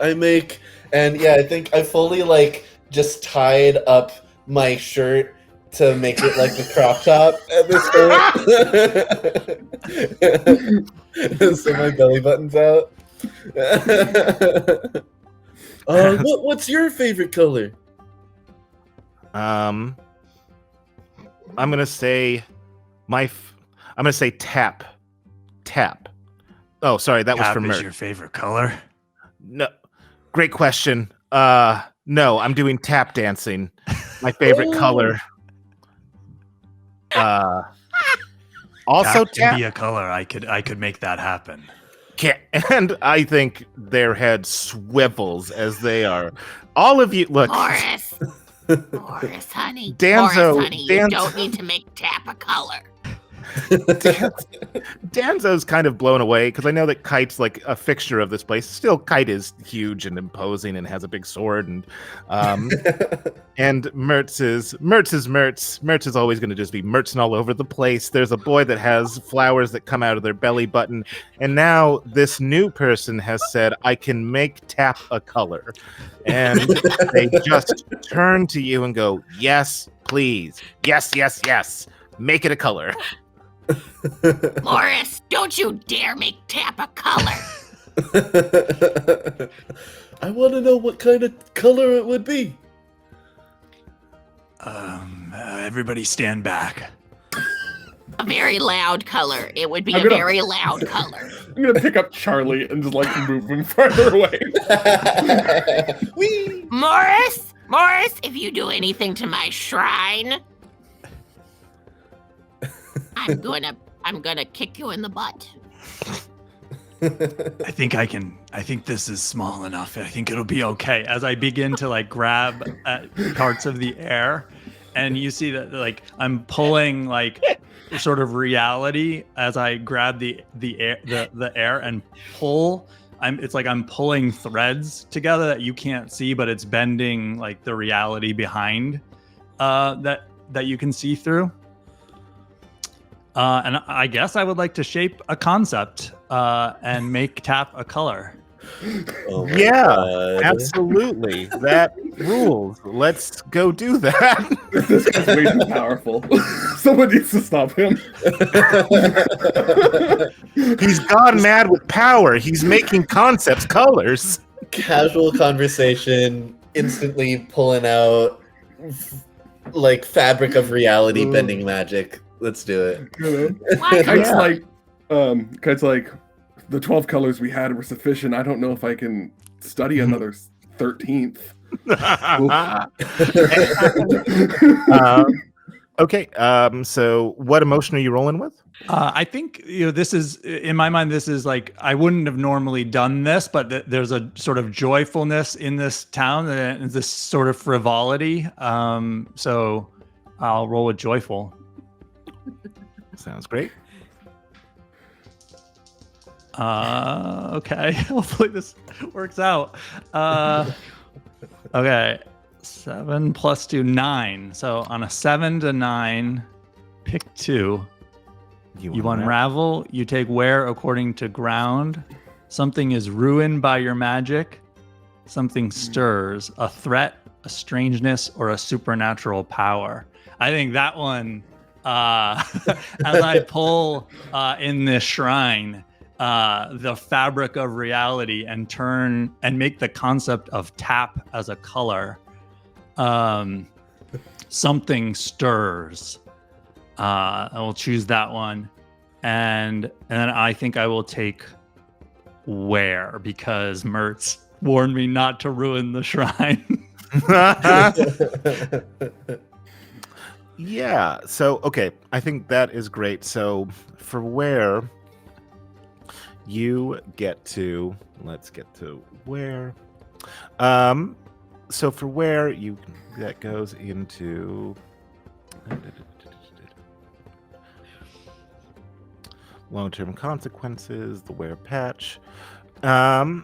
I make, and yeah, I think I fully like just tied up my shirt to make it like a crop top at this point. So my belly button's out. What's your favorite color? I'm gonna say I'm gonna say tap. Oh, sorry, that was Cap for is Mert. your favorite color? No, great question. No, I'm doing tap dancing. My favorite color. Also Cap can tap. be a color. I could make that happen. And I think their head swivels as they are. All of you, look. Morris, honey. Danzo, Morris, honey, you don't need to make tap a color. Danzo's kind of blown away because I know that Kite's like a fixture of this place. Still, Kite is huge and imposing and has a big sword, and Mertz is Mertz. Mertz is always going to just be Mertzing all over the place. There's a boy that has flowers that come out of their belly button, and now this new person has said, "I can make tap a color," and they just turn to you and go, "Yes, please, yes, make it a color." Morris, don't you dare make tap a color. I want to know what kind of color it would be. Everybody stand back. A very loud color. It would be I'm a gonna- very loud color. I'm gonna pick up Charlie and just like move him farther away. Whee! Morris, if you do anything to my shrine, I'm gonna kick you in the butt. I think this is small enough. I think it'll be okay. As I begin to like grab at parts of the air, and you see that like I'm pulling like sort of reality as I grab the air and pull. It's like I'm pulling threads together that you can't see, but it's bending like the reality behind that you can see through. And I guess I would like to shape a concept and make tap a color. Oh my Yeah, God. absolutely. That rules. Let's go do that. This guy's way too powerful. Someone needs to stop him. He's gone mad with power. He's making concepts colors. Casual conversation, instantly pulling out like fabric of reality bending magic. Let's do it. Why? Kite's like, the 12 colors we had were sufficient. I don't know if I can study another 13th. Okay. So what emotion are you rolling with? I think this is in my mind. This is like I wouldn't have normally done this, but there's a sort of joyfulness in this town and this sort of frivolity. So I'll roll with joyful. Sounds great. Okay. Hopefully this works out. Okay. 7 plus 2, 9. So on a 7 to 9, pick 2. You unravel. You take where according to ground. Something is ruined by your magic. Something stirs. A threat, a strangeness, or a supernatural power. I think that one, as I pull in this shrine, the fabric of reality and turn and make the concept of tap as a color. Something stirs. I will choose that one, and then I think I will take where, because Mertz warned me not to ruin the shrine. Yeah. So okay, I think that is great. So for where. You get to, let's get to where. So for where that goes into long-term consequences, the where patch. So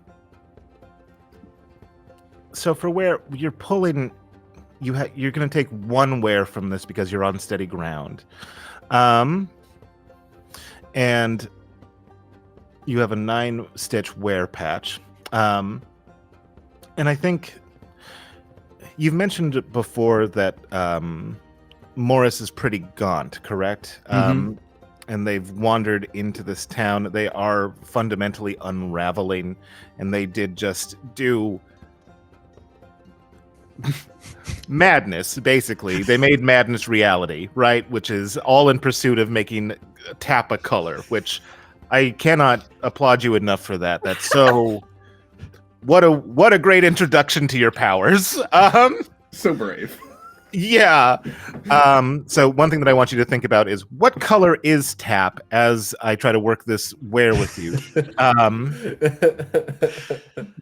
for where you're pulling, you're going to take one where from this because you're on steady ground. And you have a 9-stitch wear patch. And I think you've mentioned before that Morris is pretty gaunt, correct? And they've wandered into this town. They are fundamentally unraveling, and they did just do madness, basically. They made madness reality, right? Which is all in pursuit of making tap a color, which I cannot applaud you enough for that. That's so... What a great introduction to your powers. So brave. Yeah. So one thing that I want you to think about is what color is tap as I try to work this where with you.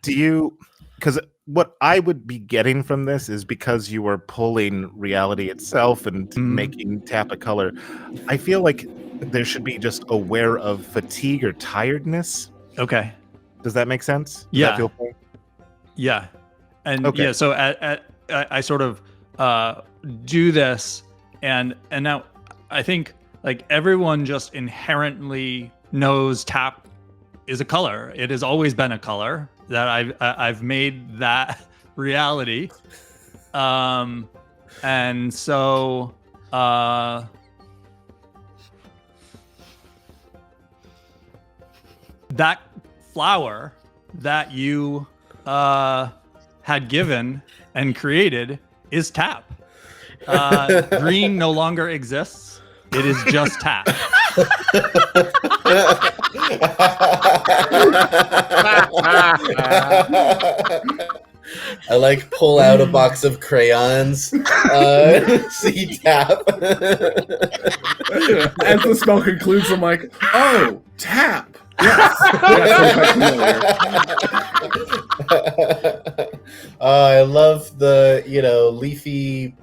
Do you... Because what I would be getting from this is because you are pulling reality itself and making tap a color, I feel like there should be just aware of fatigue or tiredness. Okay. Does that make sense? Does Yeah. that feel fair? Yeah. And Okay. yeah, so I sort of do this and now I think like everyone just inherently knows tap is a color. It has always been a color that I've made that reality. And so that flower that you had given and created is tap. Green no longer exists. It is just tap. I like pull out a box of crayons. See tap. As the spell concludes, I'm like, oh, tap. Yes. I love the leafy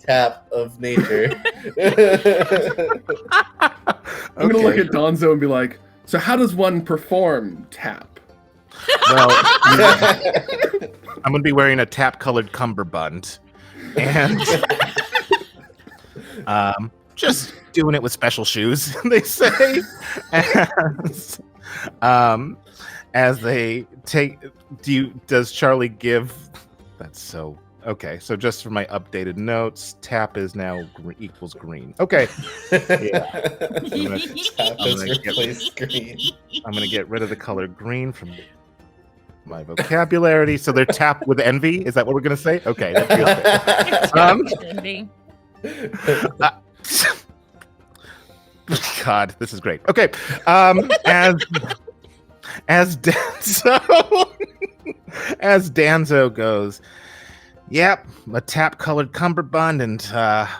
tap of nature. I'm gonna look at Donzo and be like, so how does one perform tap? Well, I'm going to be wearing a tap-colored cummerbund. And just doing it with special shoes, they say. As they take... Does Charlie give... That's so... Okay, so just for my updated notes, tap is now equals green. Okay. Yeah. Tap has replaced green. I'm going to get rid of the color green from my vocabulary. So they're tapped with envy? Is that what we're going to say? Okay. That feels good. God, this is great. Okay, as Danzo as Danzo goes, yep, a tap-colored cummerbund, and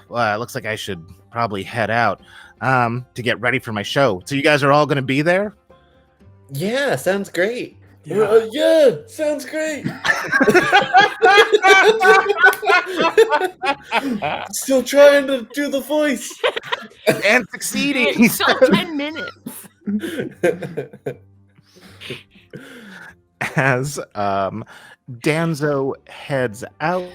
well, it looks like I should probably head out to get ready for my show. So you guys are all going to be there? Yeah, sounds great. Yeah. Yeah, sounds great. Still trying to do the voice. And succeeding. It's still 10 minutes. As Danzo heads out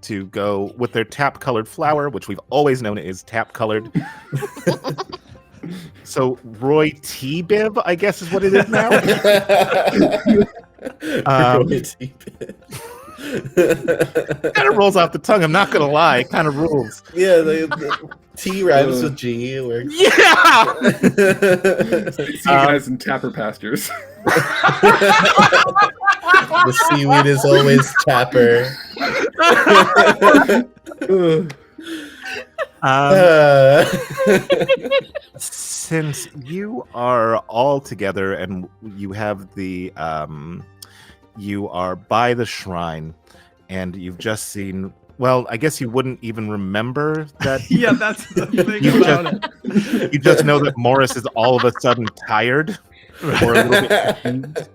to go with their tap-colored flower, which we've always known is tap-colored. So Roy T. Biv, I guess is what it is now. Kind of rolls off the tongue. I'm not gonna lie, it kind of rules. Yeah, the T rhymes with G. It works. Yeah. See you guys in Tapper Pastures. The seaweed is always tapper. Since you are all together and you have the you are by the shrine and you've just seen, well, I guess you wouldn't even remember that. Yeah, that's the thing You about it. You just know that Morris is all of a sudden tired or a little bit confused.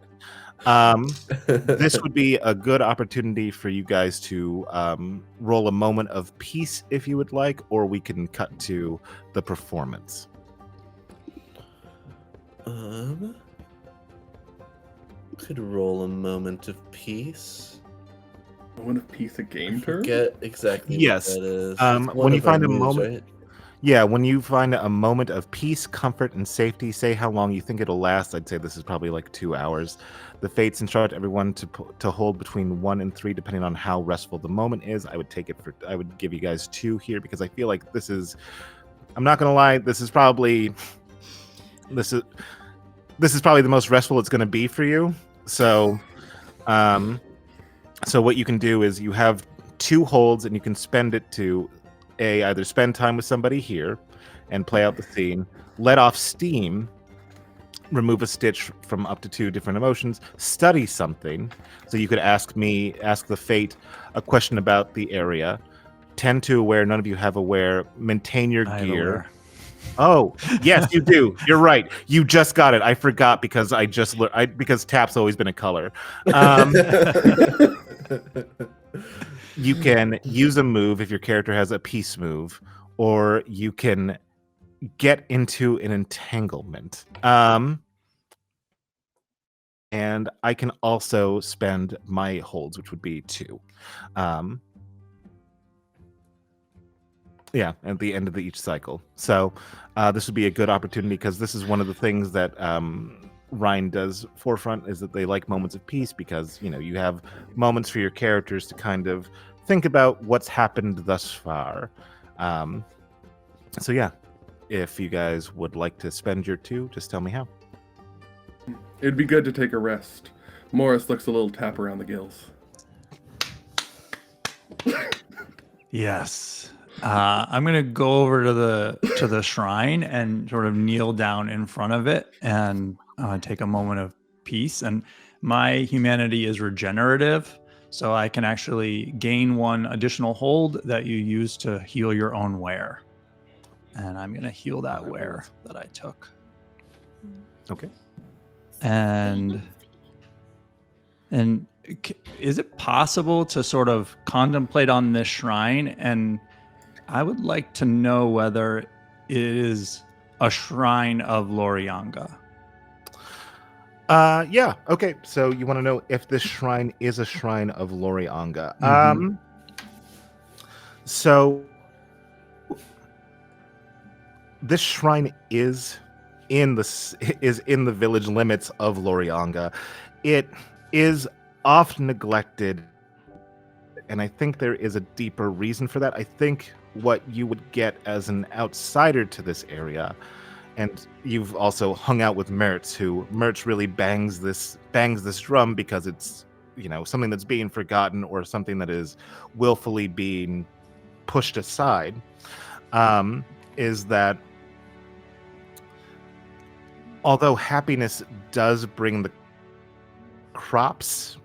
This would be a good opportunity for you guys to roll a moment of peace if you would like, or we can cut to the performance. Could roll a moment of peace. Moment of peace, a game term? Get exactly Yes. what that is. It's When one you of our find a moves, moment- right? Yeah, when you find a moment of peace, comfort, and safety, say how long you think it'll last. I'd say this is probably like 2 hours. The fates instruct everyone to hold between 1 and 3, depending on how restful the moment is. I would give you guys 2 here because I feel like this is. I'm not gonna lie. This is probably the most restful it's gonna be for you. So, so what you can do is you have 2 holds, and you can spend it to either spend time with somebody here and play out the scene, let off steam, remove a stitch from up to 2 different emotions, study something. So you could ask the fate a question about the area, tend to aware, none of you have aware, maintain your gear. Aware. Oh, yes, you do. You're right. You just got it. I forgot because because tap's always been a color. You can use a move if your character has a peace move, or you can get into an entanglement. And I can also spend my holds, which would be 2. Yeah, at the end of each cycle. So this would be a good opportunity because this is one of the things that Ryne does forefront is that they like moments of peace because, you have moments for your characters to kind of think about what's happened thus far. So yeah, if you guys would like to spend your 2, just tell me how. It'd be good to take a rest. Morris looks a little tap around the gills. Yes. I'm gonna go over to the shrine and sort of kneel down in front of it and take a moment of peace. And my humanity is regenerative, so I can actually gain 1 additional hold that you use to heal your own wear. And I'm gonna heal that wear that I took. Okay. And is it possible to sort of contemplate on this shrine? And I would like to know whether it is a shrine of Lorianga. Yeah. Okay. So you want to know if this shrine is a shrine of Lorianga. Mhm. So this shrine is in the village limits of Lorianga. It is often neglected, and I think there is a deeper reason for that. I think what you would get as an outsider to this area, and you've also hung out with Mertz, who Mertz really bangs this drum because it's something that's being forgotten or something that is willfully being pushed aside, is that although happiness does bring the crops,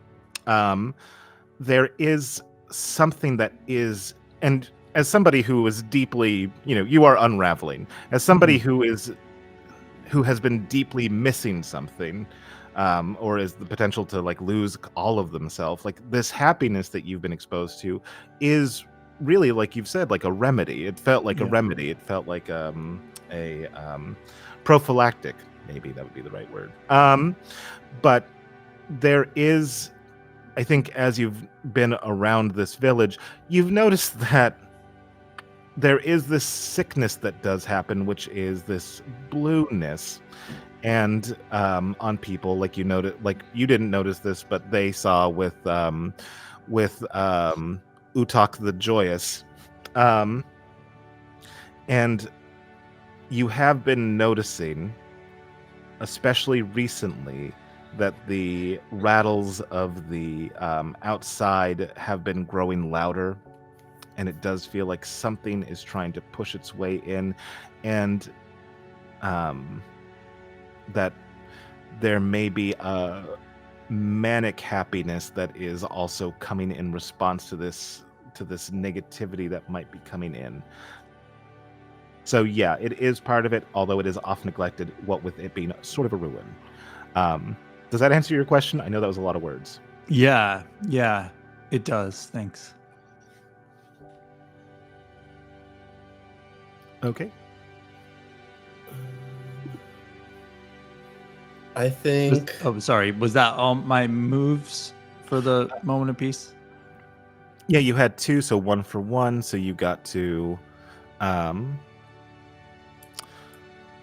there is something that is, and as somebody who is deeply, you are unraveling, as somebody who has been deeply missing something, or is the potential to like lose all of themselves, like this happiness that you've been exposed to is really, like you've said, like a remedy. It felt like a remedy. It felt like a prophylactic, maybe that would be the right word. But there is, I think, as you've been around this village, you've noticed that there is this sickness that does happen, which is this blueness, and on people, like you didn't notice this, but they saw with Utak the Joyous, and you have been noticing, especially recently, that the rattles of the outside have been growing louder, and it does feel like something is trying to push its way in, and that there may be a manic happiness that is also coming in response to this negativity that might be coming in. So yeah, it is part of it, although it is often neglected, what with it being sort of a ruin. Does that answer your question? I know that was a lot of words. Yeah, it does. Thanks. Okay. I think. Sorry. Was that all my moves for the moment of peace? Yeah, you had 2, so 1 for 1. So you got to.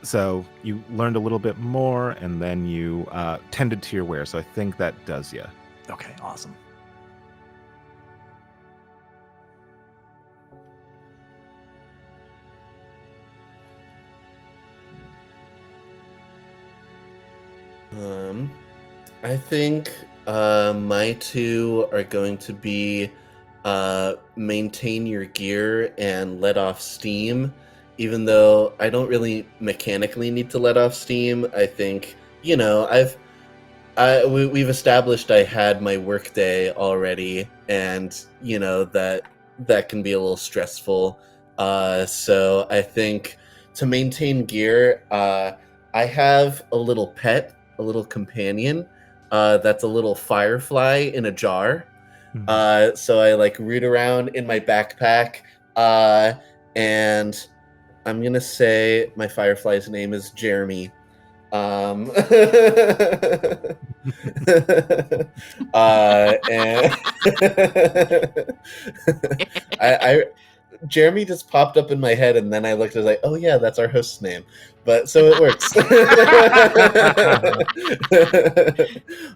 So you learned a little bit more, and then you tended to your wear. So I think that does you. Okay, awesome. I think my 2 are going to be maintain your gear and let off steam. Even though I don't really mechanically need to let off steam, I think, we've established I had my work day already, and that can be a little stressful. So I think to maintain gear, I have a little pet, a little companion, that's a little firefly in a jar. So I root around in my backpack, and I'm gonna say my firefly's name is Jeremy. And Jeremy just popped up in my head, and then I looked, I was like, oh yeah, that's our host's name. But so it works.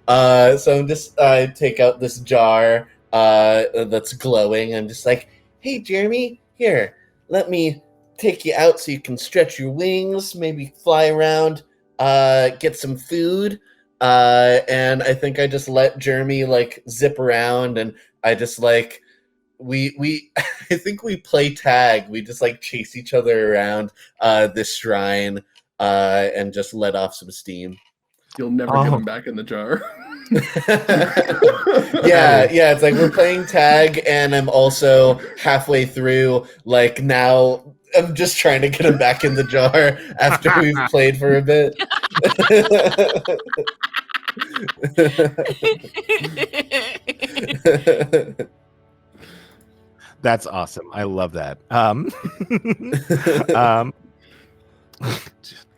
So I'm just take out this jar that's glowing. I'm just like, hey Jeremy, here, let me take you out so you can stretch your wings, maybe fly around, get some food. And I think I just let Jeremy zip around, and I just we I think we play tag. We just chase each other around this shrine, and just let off some steam. You'll never get him back in the jar. yeah, it's we're playing tag, and I'm also halfway through. Now I'm just trying to get him back in the jar after we've played for a bit. That's awesome. I love that.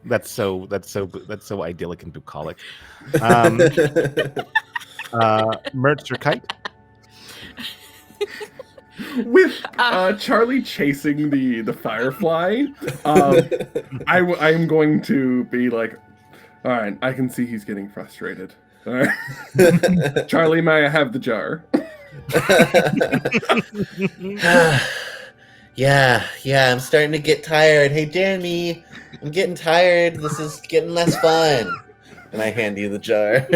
That's so idyllic and bucolic. Mertz or Kite? With Charlie chasing the firefly, I'm going to be like, all right, I can see he's getting frustrated. All right. Charlie, may I have the jar? Yeah, I'm starting to get tired. Hey, Jeremy, I'm getting tired. This is getting less fun. And I hand you the jar.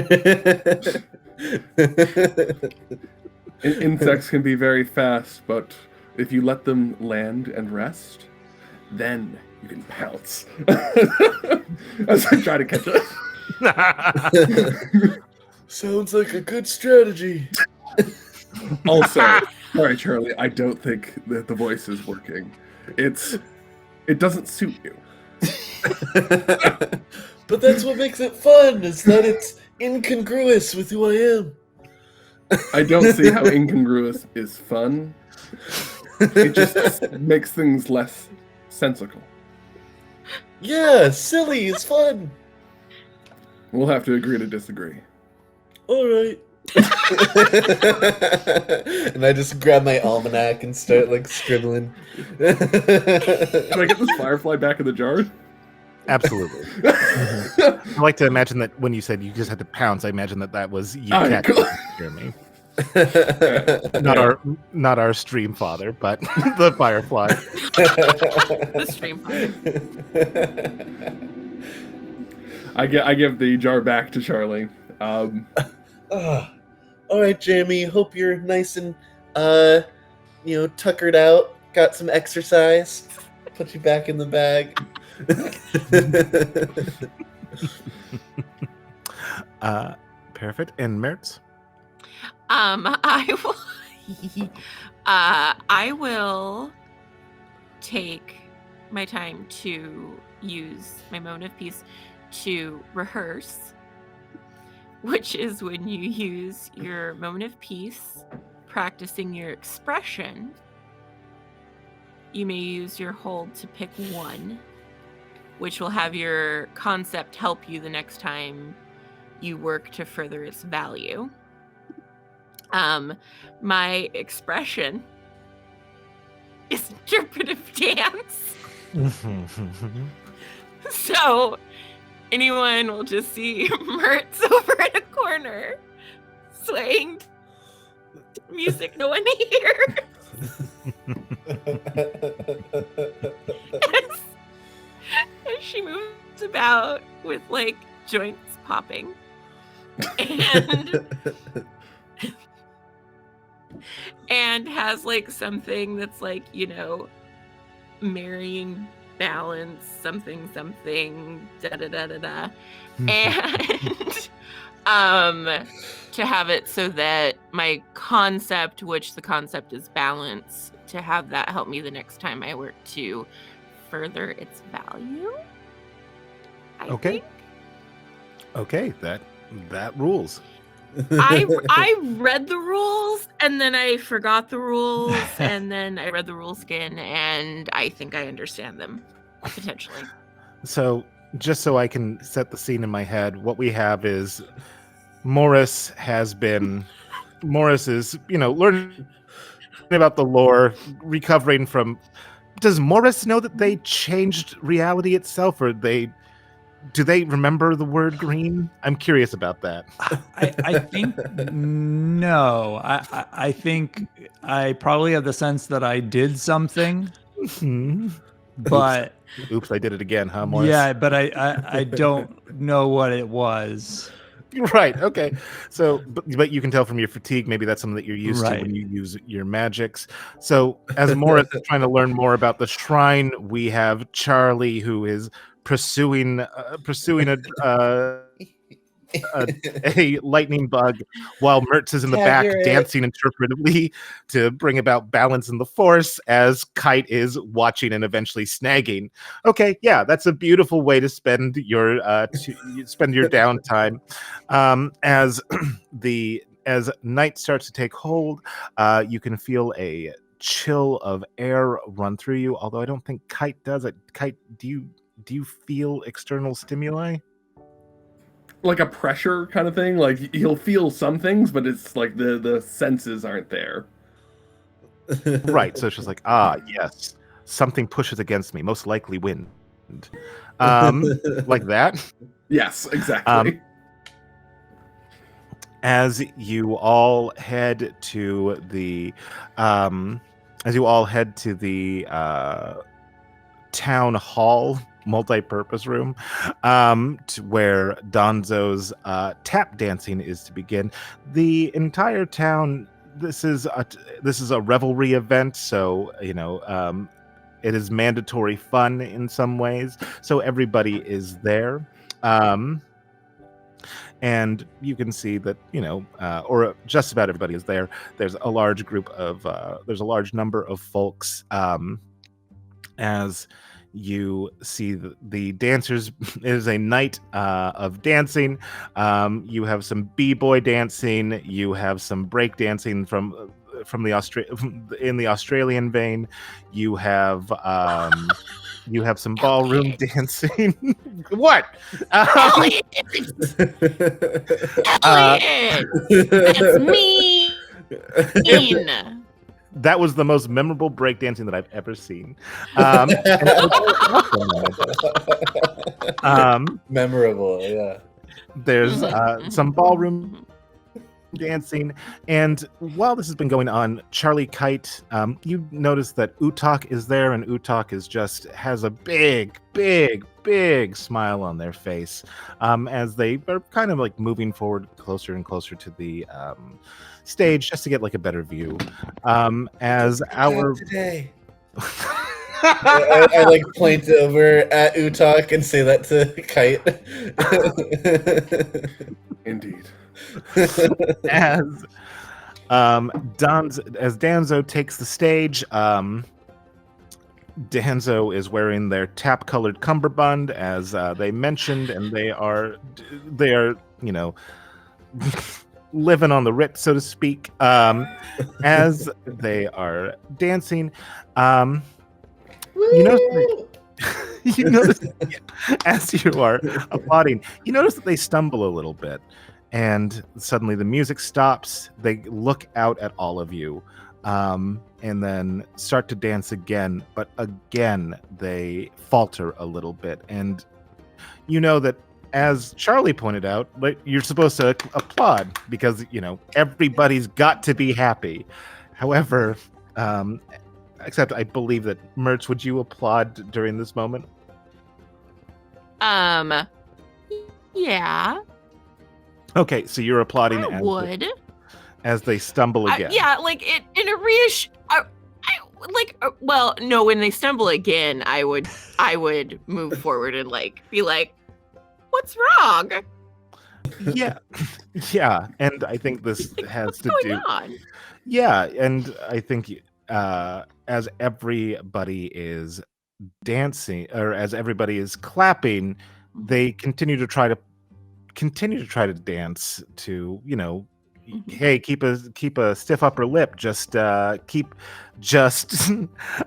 Insects can be very fast, but if you let them land and rest, then You can pounce. As I try to catch it. Sounds like a good strategy. Also, sorry, Charlie, I don't think that the voice is working. It doesn't suit you. But that's what makes it fun, is that it's incongruous with who I am. I don't see how incongruous is fun. It just makes things less sensical. Yeah, silly is fun. We'll have to agree to disagree. All right. And I just grab my almanac and start like scribbling. Can I get this firefly back in the jar? Absolutely. I like to imagine that when you said you just had to pounce, I imagine that was you catching Jeremy. Not our stream father, but the firefly. The stream father. I give the jar back to Charlie. All right, Jeremy. Hope you're nice and tuckered out. Got some exercise. Put you back in the bag. Perfect. And Mertz? I will take my time to use my moment of peace to rehearse, which is when you use your moment of peace practicing your expression. You may use your hold to pick one, which will have your concept help you the next time you work to further its value. My expression is interpretive dance. So anyone will just see Mertz over in a corner swaying music no one hears. As she moves about with like joints popping and has like something that's like, marrying balance, something, da da da da da. And to have it so that my concept, which the concept is balance, to have that help me the next time I work to further its value. I think. Okay, that rules. I read the rules and then I forgot the rules and then I read the rules again and I think I understand them potentially. So just so I can set the scene in my head, what we have is Morris is, learning about the lore, recovering from. Does Morris know that they changed reality itself, or do they remember the word green? I'm curious about that. I think no. I think I probably have the sense that I did something, but oops, I did it again, huh, Morris? Yeah, but I don't know what it was. Right. Okay. So, but you can tell from your fatigue, maybe that's something that you're used to when you use your magics. So, as Morris is trying to learn more about the shrine, we have Charlie, who is pursuing a lightning bug, while Mertz is in the back dancing interpretively to bring about balance in the force, as Kite is watching and eventually snagging. Okay, yeah, that's a beautiful way to spend your downtime. As night starts to take hold, you can feel a chill of air run through you. Although I don't think Kite does it. Kite, do you feel external stimuli? Like a pressure kind of thing. Like he'll feel some things, but it's like the senses aren't there. Right. So it's just like, yes, something pushes against me, most likely wind. Like that. Yes, exactly. As you all head to the town hall multi-purpose room, to where Donzo's tap dancing is to begin. The entire town. This is a revelry event, so it is mandatory fun in some ways. So everybody is there. And you can see that, or just about everybody is there. There's a large number of folks, as you see the dancers. It is a night of dancing. You have some b-boy dancing. You have some break dancing from in the Australian vein. You have some ballroom dancing. What? Hell yes! Hell yes! That's me. That was the most memorable breakdancing that I've ever seen. And it was awesome. Memorable, yeah. There's some ballroom dancing, and while this has been going on, Charlie Kite, you notice that Utak is there, and Utak has a big smile on their face, as they are kind of like moving forward closer and closer to the stage, just to get like a better view. As our today. I like point over at Utak and say that to Kite. Indeed. as Danzo takes the stage, Danzo is wearing their tap-colored cummerbund, as they mentioned, and they are living on the Ritz, so to speak, as they are dancing. You notice as you are applauding, you notice that they stumble a little bit, and suddenly the music stops. They look out at all of you, and then start to dance again, but again they falter a little bit. And you know that, as Charlie pointed out, you're supposed to applaud because everybody's got to be happy. However, except I believe that Mertz, would you applaud during this moment? Yeah. Okay, so you're applauding I would. As they stumble again. Yeah, like in a well, no, when they stumble again, I would move forward and be like, what's wrong? Yeah. Yeah, and I think this has to do. On? Yeah, and I think as everybody is dancing, or as everybody is clapping, they continue to try to dance to, hey, keep a stiff upper lip, just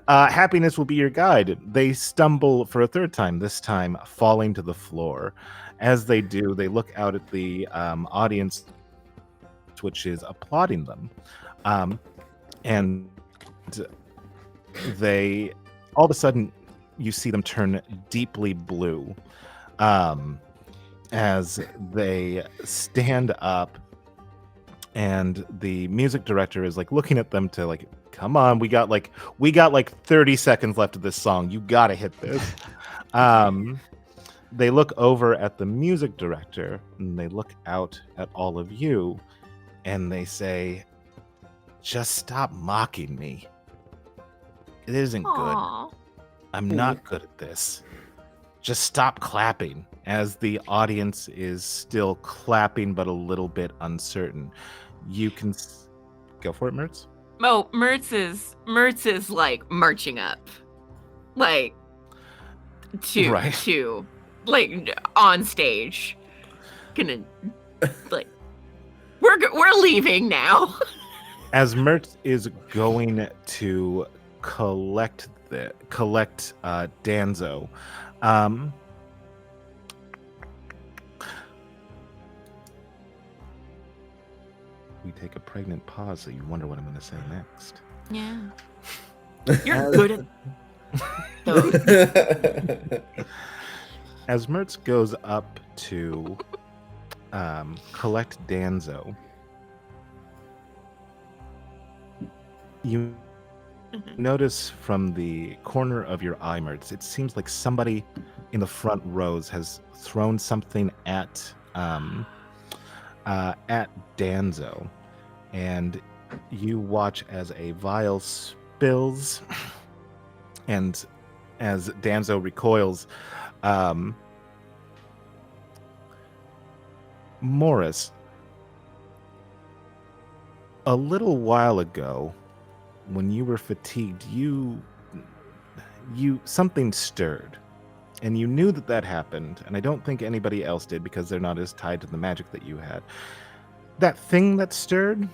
happiness will be your guide. They stumble for a third time, this time falling to the floor. As they do, they look out at the audience, which is applauding them, and they all of a sudden you see them turn deeply blue, as they stand up, and the music director is looking at them to come on, we got 30 seconds left of this song, you gotta hit this. They look over at the music director, and they look out at all of you, and they say, just stop mocking me. It isn't good. I'm not good at this. Just stop clapping. As the audience is still clapping, but a little bit uncertain. You can go for it, Mertz. Oh, Mertz is marching up, to on stage. Gonna we're leaving now. As Mertz is going to collect Danzo, we take a pregnant pause, so you wonder what I'm going to say next. Yeah. You're good at those. As Mertz goes up to collect Danzo, you notice from the corner of your eye, Mertz, it seems like somebody in the front rows has thrown something at Danzo, and you watch as a vial spills And as Danzo recoils, Morris, a little while ago, when you were fatigued, something stirred. And you knew that happened, and I don't think anybody else did because they're not as tied to the magic that you had. That thing that stirred,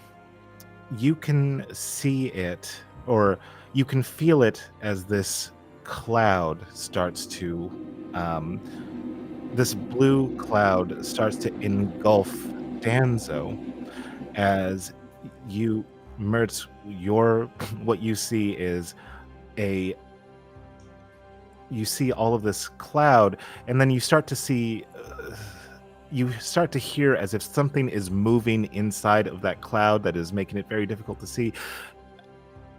you can see it, or you can feel it as this cloud starts to, this blue cloud starts to engulf Danzo as you, Mertz, what you see is you see all of this cloud, and then you start to see, you start to hear as if something is moving inside of that cloud that is making it very difficult to see.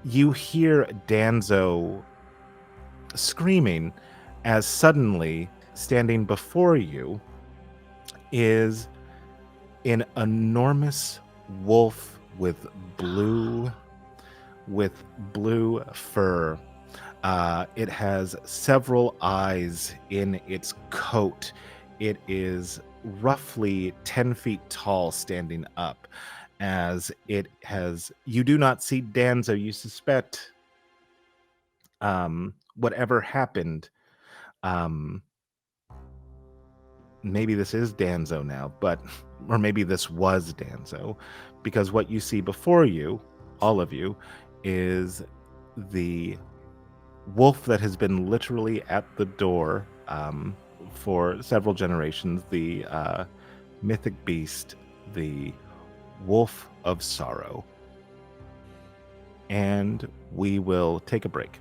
You hear Danzo screaming as suddenly, standing before you, is an enormous wolf with blue fur. It has several eyes in its coat. It is roughly 10 feet tall, standing up. As it has, you do not see Danzo. You suspect whatever happened. Maybe this is Danzo now, or maybe this was Danzo, because what you see before you, all of you, is the wolf that has been literally at the door for several generations, the mythic beast, the Wolf of Sorrow. And we will take a break.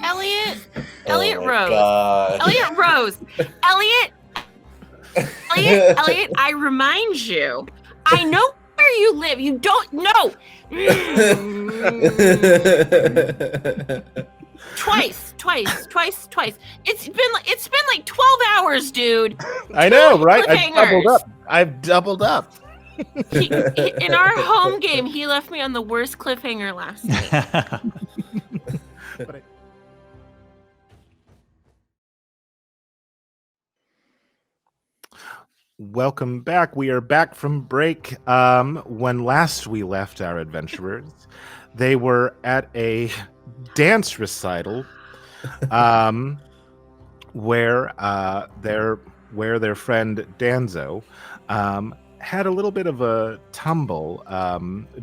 Elliot Oh my Rose. God. Elliot Rose. Elliot, I remind you, I know where you live. You don't know. Twice. It's been like 12 hours, dude. I know, right? Cliffhangers. I've doubled up. In our home game, he left me on the worst cliffhanger last night. Welcome back. We are back from break. When last we left our adventurers, they were at a dance recital, where their friend Danzo had a little bit of a tumble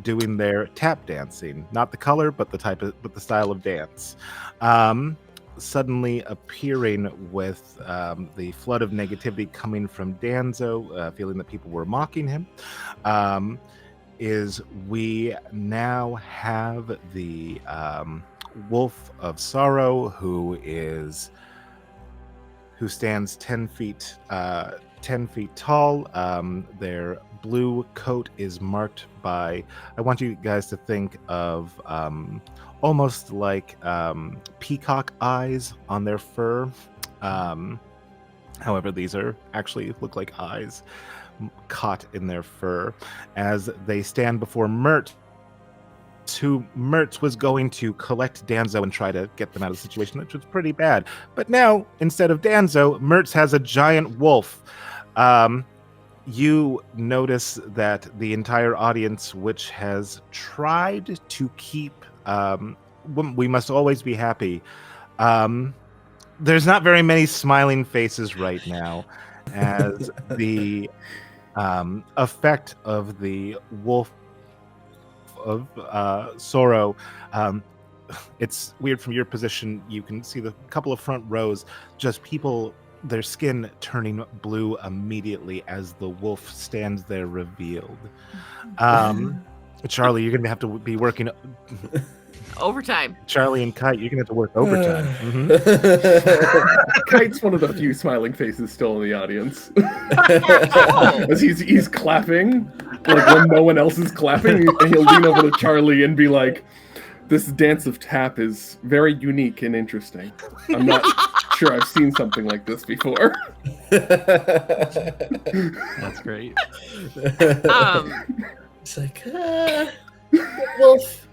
doing their tap dancing. Not the color, but the style of dance. Suddenly appearing with the flood of negativity coming from Danzo, feeling that people were mocking him, is we now have the Wolf of Sorrow, who stands 10 feet tall. Their blue coat is marked by, I want you guys to think of almost like peacock eyes on their fur. However, these actually look like eyes caught in their fur as they stand before Mertz, who Mertz was going to collect Danzo and try to get them out of the situation, which was pretty bad. But now, instead of Danzo, Mertz has a giant wolf. You notice that the entire audience, which has tried to keep we must always be happy, there's not very many smiling faces right now, as the effect of the Wolf of Sorrow. It's weird from your position. You can see the couple of front rows, just people, their skin turning blue immediately as the wolf stands there revealed. Charlie, you're going to have to be working Overtime. Charlie and Kite, you're going to have to work overtime. Kite's one of the few smiling faces still in the audience. As he's clapping, like when no one else is clapping, and he'll lean over to Charlie and be like, "This dance of tap is very unique and interesting. I'm not sure I've seen something like this before." That's great. It's like, wolf.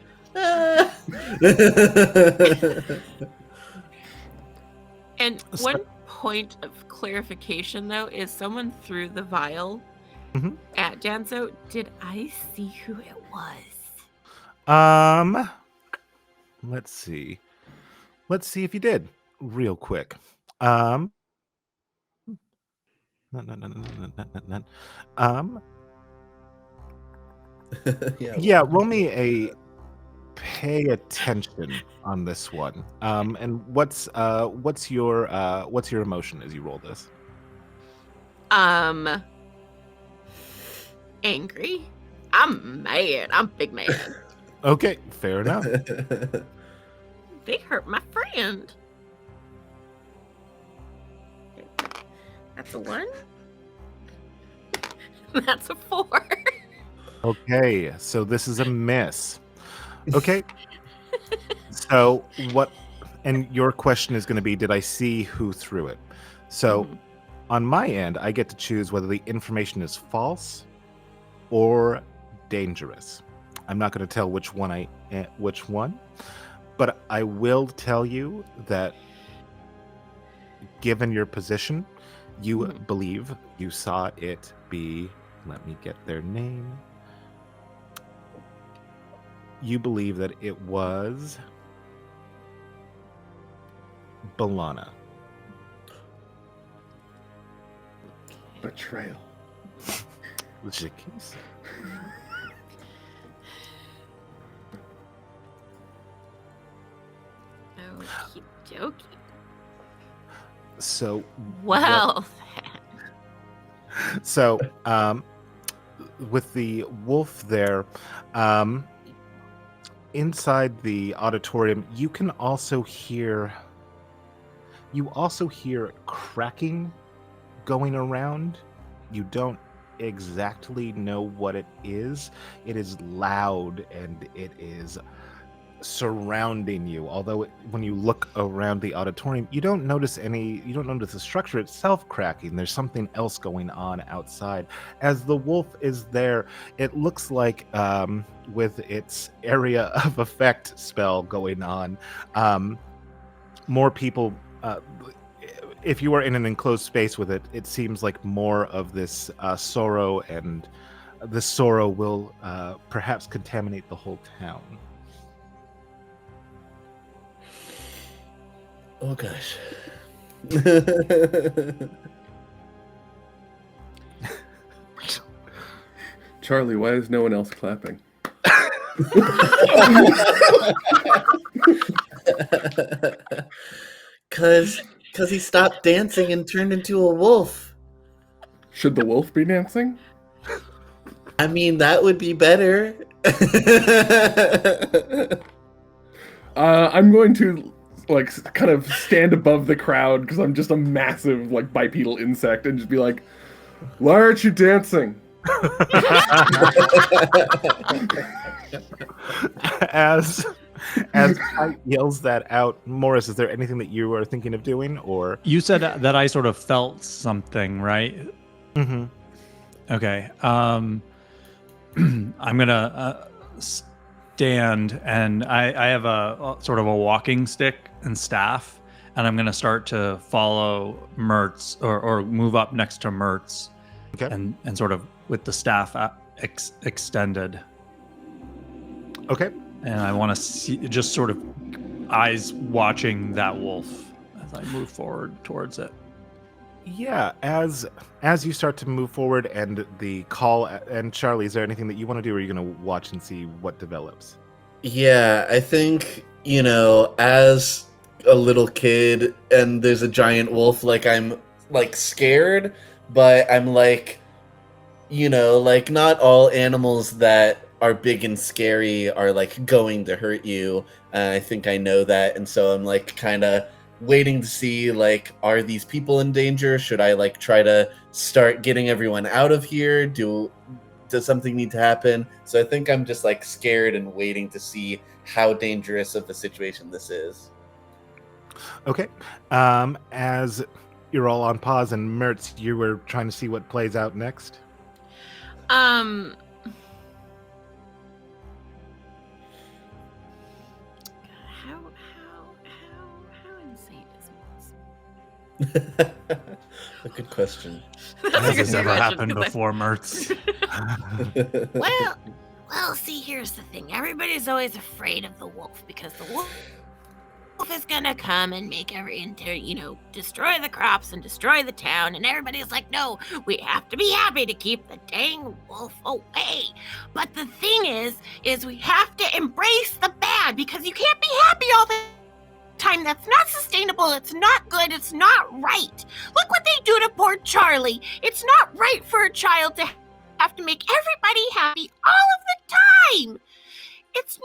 And one point of clarification, though, is someone threw the vial Mhm. at Danzo. Did I see who it was? Let's see. Let's see if you did, real quick. No, no, no, no, no, no, no, no, no. Yeah, roll me a pay attention on this one. And what's your emotion as you roll this? Angry. I'm mad. I'm big mad. Okay, fair enough. They hurt my friend. That's a 1. That's a 4. Okay, so this is a miss. Okay. So what, and your question is going to be, did I see who threw it? So on my end, I get to choose whether the information is false or dangerous. I'm not going to tell which one, but I will tell you that given your position, you believe you saw it be, let me get their name. You believe that it was Balana. Betrayal. Jickies. Okie dokie. So Well, so with the wolf there, inside the auditorium, you also hear cracking going around. You don't exactly know what it is. It is loud and it is surrounding you. Although when you look around the auditorium, you don't notice the structure itself cracking. There's something else going on outside. As the wolf is there, it looks like with its area of effect spell going on, more people, if you are in an enclosed space with it, it seems like more of this sorrow, and this sorrow will perhaps contaminate the whole town. Oh gosh. Charlie, why is no one else clapping? Cause he stopped dancing and turned into a wolf. Should the wolf be dancing? I mean, that would be better. I'm going to kind of stand above the crowd because I'm just a massive bipedal insect, and just be like, "Why aren't you dancing?" As Kite yells that out, Morris, is there anything that you are thinking of doing, or You said that I sort of felt something, right? Mm-hmm. Okay. I'm gonna stand, and I have a sort of a walking stick and staff, and I'm gonna start to follow Mertz or move up next to Mertz, Okay. and sort of with the staff extended. Okay. And I want to see, just sort of eyes watching that wolf as I move forward towards it. Yeah, as you start to move forward, and the call, and Charlie, is there anything that you want to do, or are you going to watch and see what develops? Yeah, I think, as a little kid and there's a giant wolf, I'm scared, but I'm not all animals that are big and scary are going to hurt you. I think I know that, and so I'm kind of waiting to see are these people in danger? Should I try to start getting everyone out of here? Does something need to happen? So I think I'm just scared and waiting to see how dangerous of a situation this is. Okay. As you're all on pause, and Mertz, you were trying to see what plays out next. A good question. That's a Has good this ever question, happened 'cause I- before, Mertz? Well, see, here's the thing. Everybody's always afraid of the wolf because the wolf is gonna come and destroy the crops and destroy the town, and everybody's like, no, we have to be happy to keep the dang wolf away. But the thing is we have to embrace the bad because you can't be happy all the time. That's not sustainable. It's not good. It's not right. Look what they do to poor Charlie. It's not right for a child to have to make everybody happy all of the time. It's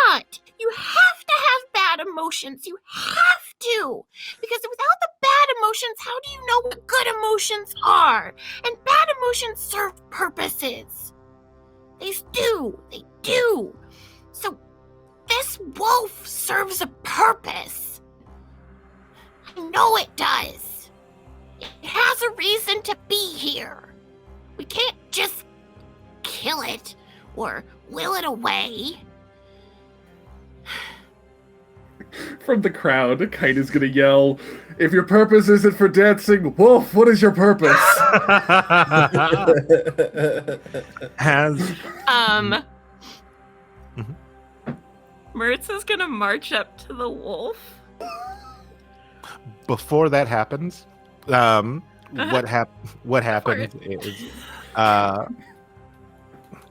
not. You have to have bad emotions. You have to. Because without the bad emotions, how do you know what good emotions are? And bad emotions serve purposes. They do. They do. So this wolf serves a purpose. I know it does. It has a reason to be here. We can't just kill it or will it away. From the crowd, Kite is gonna yell, "If your purpose isn't for dancing, Wolf, what is your purpose?" Has Mertz is gonna march up to the wolf. before that happens, what happens is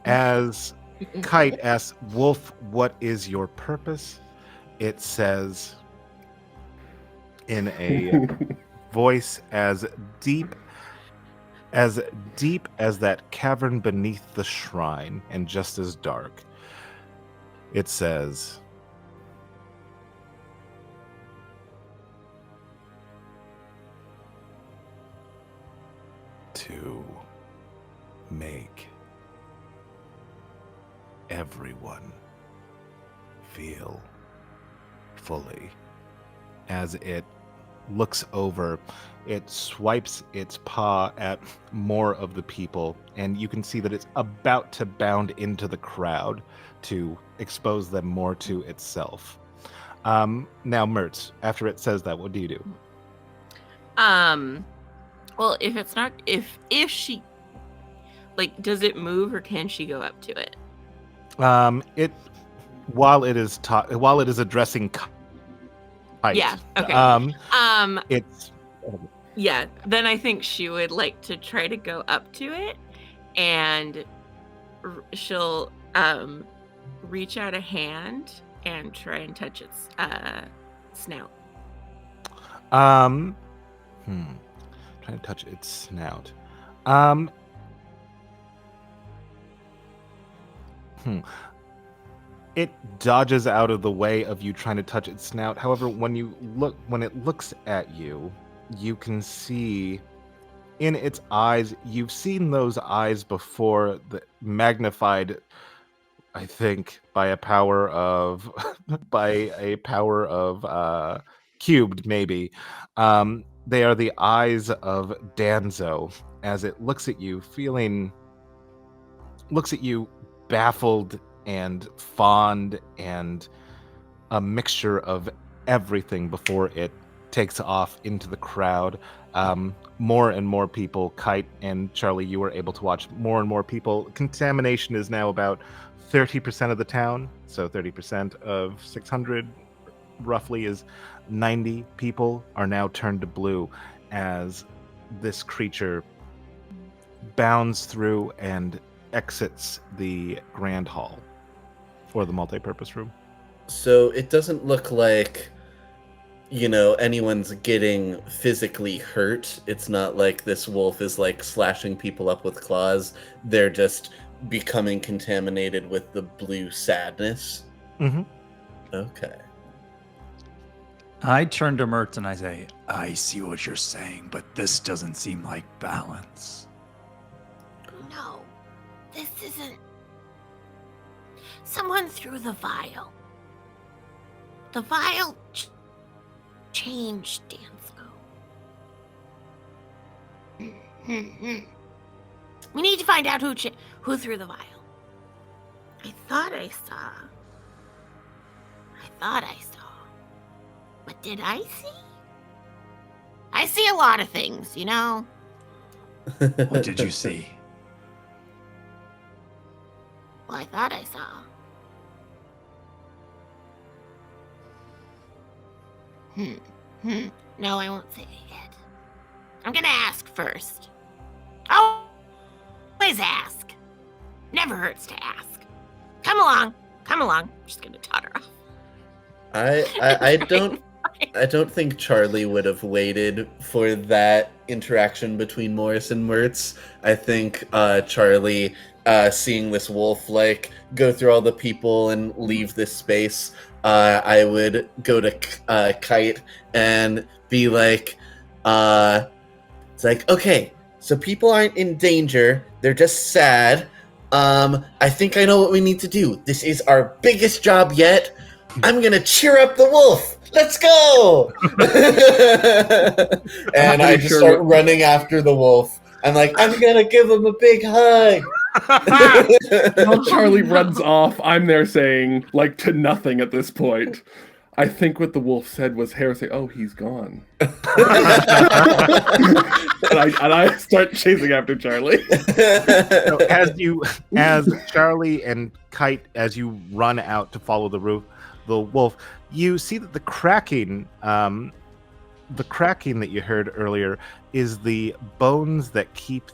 as Kite asks Wolf, "What is your purpose?" It says in a voice as deep as that cavern beneath the shrine and just as dark. It says, "To make everyone feel fully." As it looks over, it swipes its paw at more of the people, and you can see that it's about to bound into the crowd to expose them more to itself. Now, Mertz, after it says that, what do you do? Well, if it's not, if she, like, does it move or can she go up to it? It while it is addressing Kite. Yeah. Okay. It's Yeah. Then I think she would like to try to go up to it, and she'll reach out a hand and try and touch its snout. Trying to touch its snout. It dodges out of the way of you trying to touch its snout. However, when it looks at you, you can see in its eyes. You've seen those eyes before, magnified, I think, by a power of cubed, maybe. They are the eyes of Danzo as it looks at you, baffled and fond and a mixture of everything before it takes off into the crowd. More and more people, Kite and Charlie, you were able to watch more and more people. Contamination is now about 30% of the town, so 30% of 600 roughly is 90 people are now turned to blue as this creature bounds through and exits the grand hall for the multi-purpose room. So it doesn't look like, anyone's getting physically hurt. It's not like this wolf is like slashing people up with claws. They're just becoming contaminated with the blue sadness. Mm-hmm. Okay. I turn to Mertz and I say, I see what you're saying, but this doesn't seem like balance. No, this isn't. Someone threw the vial. The vial changed Dansko. We need to find out who threw the vial. I thought I saw. But did I see? I see a lot of things, you know? What did you see? Well, I thought I saw. No, I won't say it yet. I'm gonna ask first. Always ask. Never hurts to ask. Come along. I'm just gonna totter off. I don't think Charlie would have waited for that interaction between Morris and Mertz. I think Charlie, seeing this wolf like go through all the people and leave this space, I would go to Kite and be like, it's like, okay, so people aren't in danger, they're just sad. I think I know what we need to do. This is our biggest job yet. I'm gonna cheer up the wolf. Let's go! And I just start running after the wolf. I'm like, I'm gonna give him a big hug. While Charlie runs off, I'm there saying, like, to nothing at this point. I think what the wolf said was Harris say, "Oh, he's gone." and I start chasing after Charlie. So as Charlie and Kite, as you run out to follow the wolf, you see that the cracking that you heard earlier is the bones that keep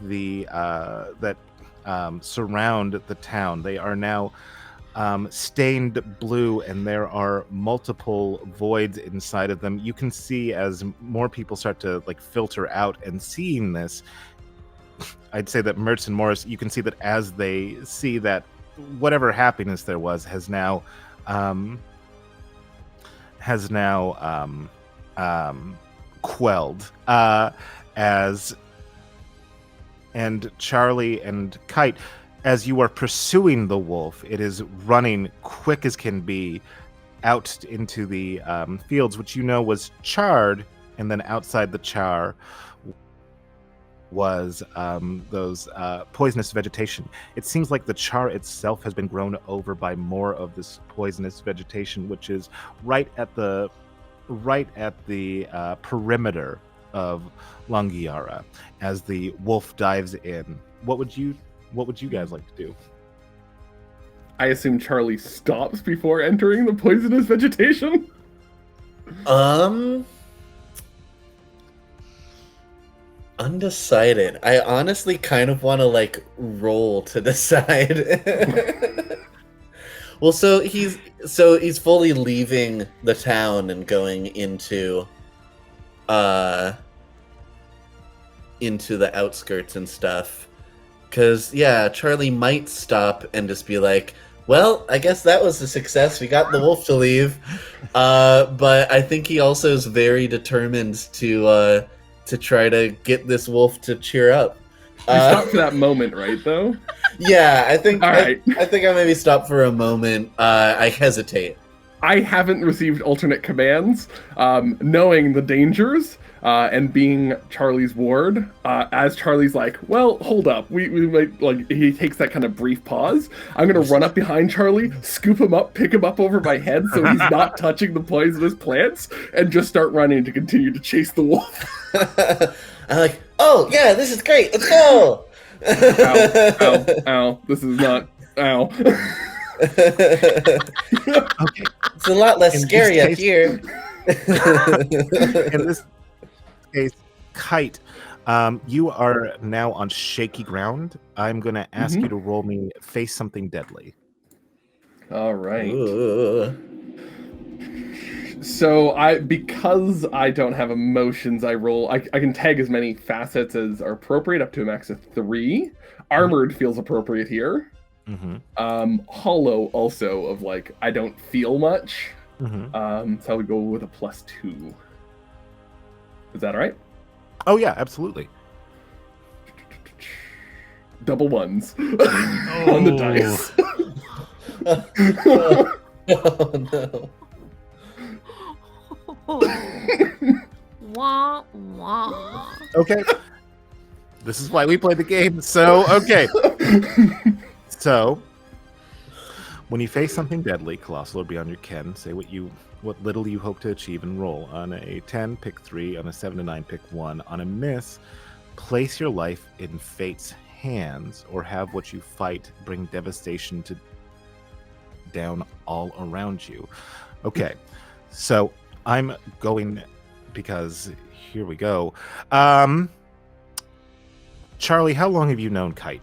surround the town. They are now stained blue, and there are multiple voids inside of them. You can see as more people start to like filter out and seeing this, I'd say that Mertz and Morris, you can see that as they see that whatever happiness there was has now quelled, and Charlie and Kite, as you are pursuing the wolf, it is running quick as can be out into the fields, which you know was charred, and then outside the char was those poisonous vegetation. It seems like the char itself has been grown over by more of this poisonous vegetation, which is right at the perimeter of Langiara. As the wolf dives in, what would you guys like to do? I assume Charlie stops before entering the poisonous vegetation. Undecided. I honestly kind of want to like roll to decide. Well, so he's fully leaving the town and going into the outskirts and stuff. 'Cause yeah, Charlie might stop and just be like, well, I guess that was a success. We got the wolf to leave. But I think he also is very determined to try to get this wolf to cheer up. You stop for that moment, right, though? Yeah, I think All right. I think I maybe stop for a moment. I hesitate. I haven't received alternate commands. Knowing the dangers and being Charlie's ward, as Charlie's like, well, hold up. We might, like, he takes that kind of brief pause. I'm going to run up behind Charlie, scoop him up, pick him up over my head so he's not touching the poisonous plants, and just start running to continue to chase the wolf. I'm like, oh, yeah, this is great. Let's go. Ow. This is not, ow. Okay. It's a lot less scary up here. In this case, Kite, you are now on shaky ground. I'm going to ask you to roll me face something deadly. All right. Ooh. So because I don't have emotions, I can tag as many facets as are appropriate, up to a max of 3. Armored feels appropriate here. Hollow also, of like, I don't feel much. So I would go with a +2. Is that all right? Oh yeah, absolutely. Double ones on the dice. Oh no. Wah, wah. Okay. This is why we play the game. So, okay. So, When you face something deadly, colossal or beyond your ken, say what little you hope to achieve and roll. On a 10, pick 3. On a 7 to 9, pick 1. On a miss, place your life in fate's hands, or have what you fight bring devastation to down all around you. Okay, so I'm going, because here we go. Charlie, how long have you known Kite?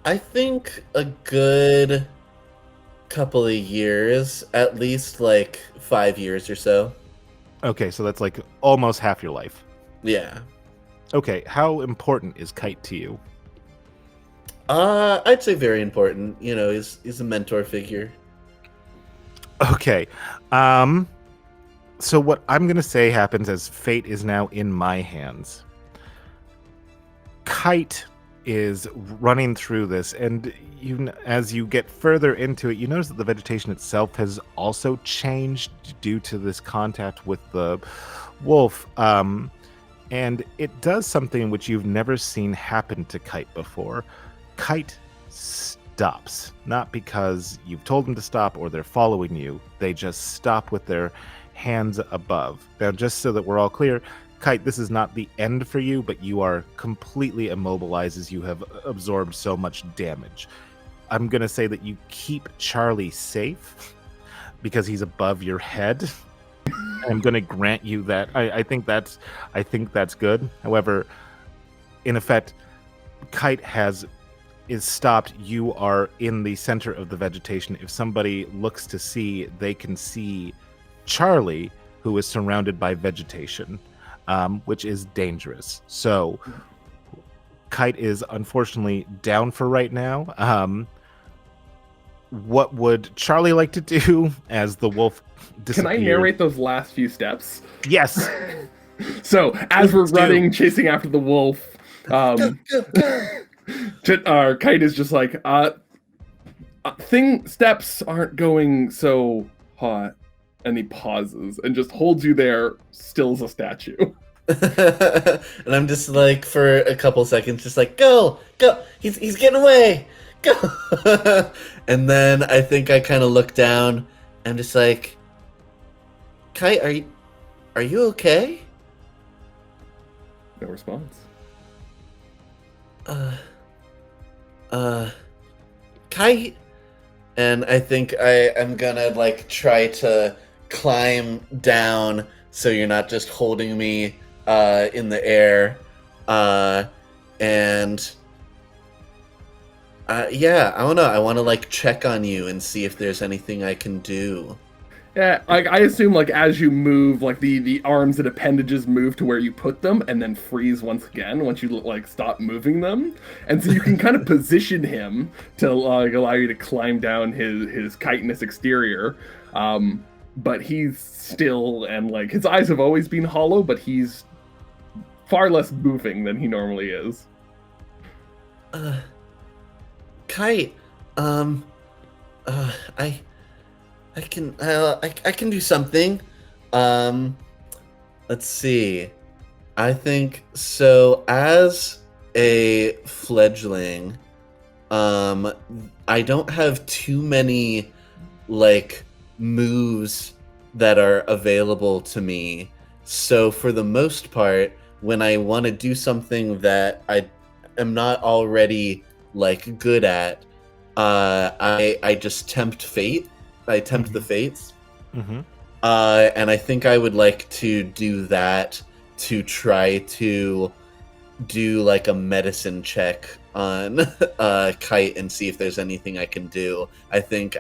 I think a good couple of years, at least like 5 years or so. Okay, so that's like almost half your life. Yeah. Okay, how important is Kite to you? I'd say very important. You know, he's a mentor figure. Okay. So what I'm going to say happens as fate is now in my hands. Kite is running through this, and as you get further into it, you notice that the vegetation itself has also changed due to this contact with the wolf. And it does something which you've never seen happen to Kite before. Kite stops, not because you've told them to stop or they're following you. They just stop with their hands above. Now, just so that we're all clear, Kite, this is not the end for you, but you are completely immobilized as you have absorbed so much damage. I'm going to say that you keep Charlie safe because he's above your head. I'm going to grant you that. I think that's good. However, in effect, Kite is stopped. You are in the center of the vegetation. If somebody looks to see, they can see Charlie, who is surrounded by vegetation, which is dangerous. So Kite is unfortunately down for right now. What would Charlie like to do as the wolf disappears? Can I narrate those last few steps? Yes. So as we're running, chasing after the wolf, Kite is just like, steps aren't going so hot, and he pauses and just holds you there, still as a statue. And I'm just like, for a couple seconds, just like, go, he's getting away, go. And then I think I kind of look down and just like, Kite, are you okay? No response. Kite? And I think I am gonna like try to climb down so you're not just holding me in the air. Yeah, I don't know. I want to like check on you and see if there's anything I can do. Yeah, like I assume like as you move, like the arms and appendages move to where you put them and then freeze once again once you like stop moving them. And so you can kind of position him to like allow you to climb down his chitinous exterior. But he's still, and like his eyes have always been hollow, but he's far less moving than he normally is. Kite, I can do something. Let's see. I think so. As a fledgling, I don't have too many like moves that are available to me. So for the most part, when I want to do something that I am not already like good at, I just tempt fate. I tempt the fates. Mm-hmm. And I think I would like to do that to try to do like a medicine check on Kite and see if there's anything I can do. I think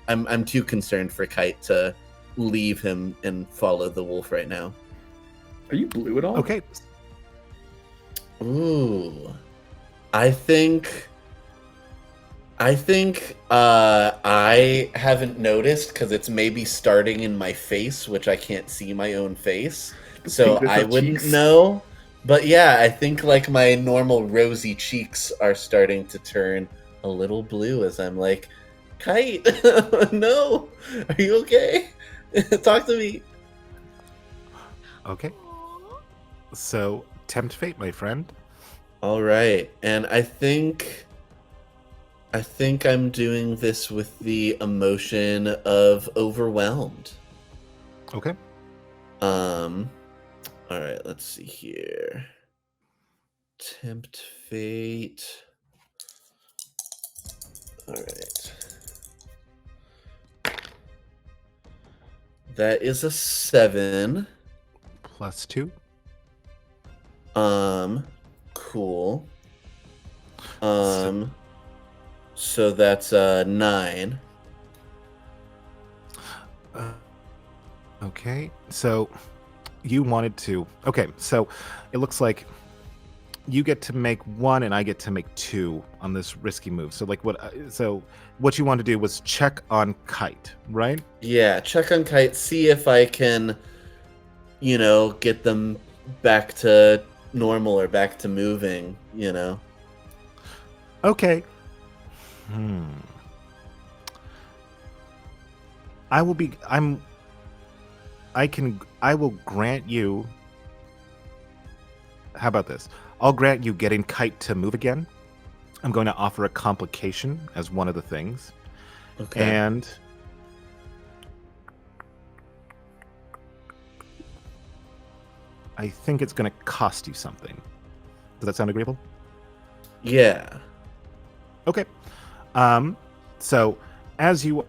I'm too concerned for Kite to leave him and follow the wolf right now. Are you blue at all? Okay. Ooh. I think I haven't noticed because it's maybe starting in my face, which I can't see my own face, so I wouldn't know. But yeah, I think like my normal rosy cheeks are starting to turn a little blue as I'm like, Kite, no, are you okay? Talk to me. Okay. So tempt fate, my friend. All right, and I think I'm doing this with the emotion of overwhelmed. Okay. All right, let's see here. Tempt fate. All right. That is a 7. +2. Cool. So that's 9. Okay, so you wanted to. Okay, so it looks like you get to make 1 and I get to make 2 on this risky move. So like what? So what you want to do was check on Kite, right? Yeah, check on Kite, see if I can, get them back to normal or back to moving, Okay. I will grant you. How about this? I'll grant you getting Kite to move again. I'm going to offer a complication as one of the things. Okay. And I think it's going to cost you something. Does that sound agreeable? Yeah. Okay. So as you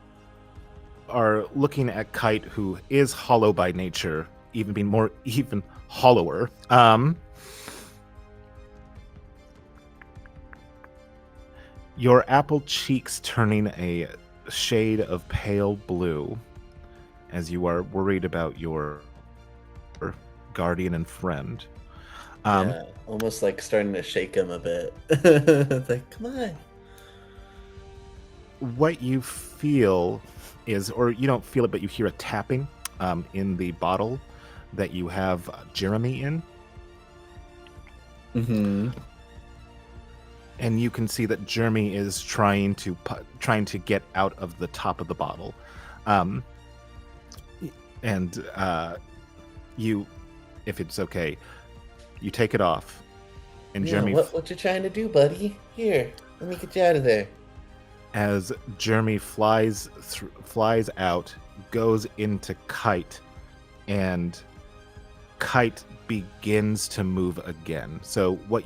are looking at Kite, who is hollow by nature, even hollower, your apple cheeks turning a shade of pale blue as you are worried about your guardian and friend. Yeah, almost like starting to shake him a bit. It's like, come on. What you feel is, or you don't feel it, but you hear a tapping in the bottle that you have Jeremy in. Mm-hmm. And you can see that Jeremy is trying to get out of the top of the bottle, you, if it's okay, you take it off, and Yeah, Jeremy. What you trying to do, buddy? Here, let me get you out of there. As Jeremy flies out, goes into Kite, and Kite begins to move again. So what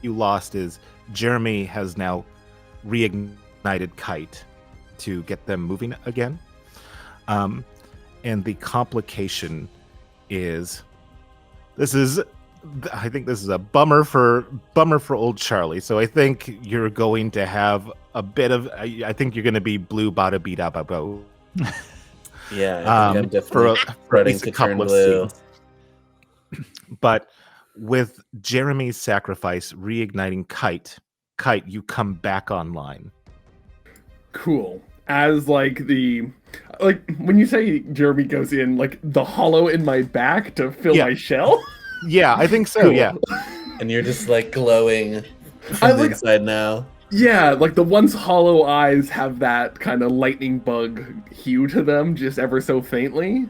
you lost is Jeremy has now reignited Kite to get them moving again. And the complication is I think this is a bummer for old Charlie. So I think you're going to have a bit of. I think you're going to be blue bada beat up about. Yeah, I think I'm definitely starting to turn blue. But with Jeremy's sacrifice reigniting Kite, you come back online. Cool. As like when you say Jeremy goes in, like the hollow in my back to fill my shell. Yeah, I think so. Cool. Yeah. And you're just like glowing from the inside now. Yeah, like the once hollow eyes have that kind of lightning bug hue to them, just ever so faintly,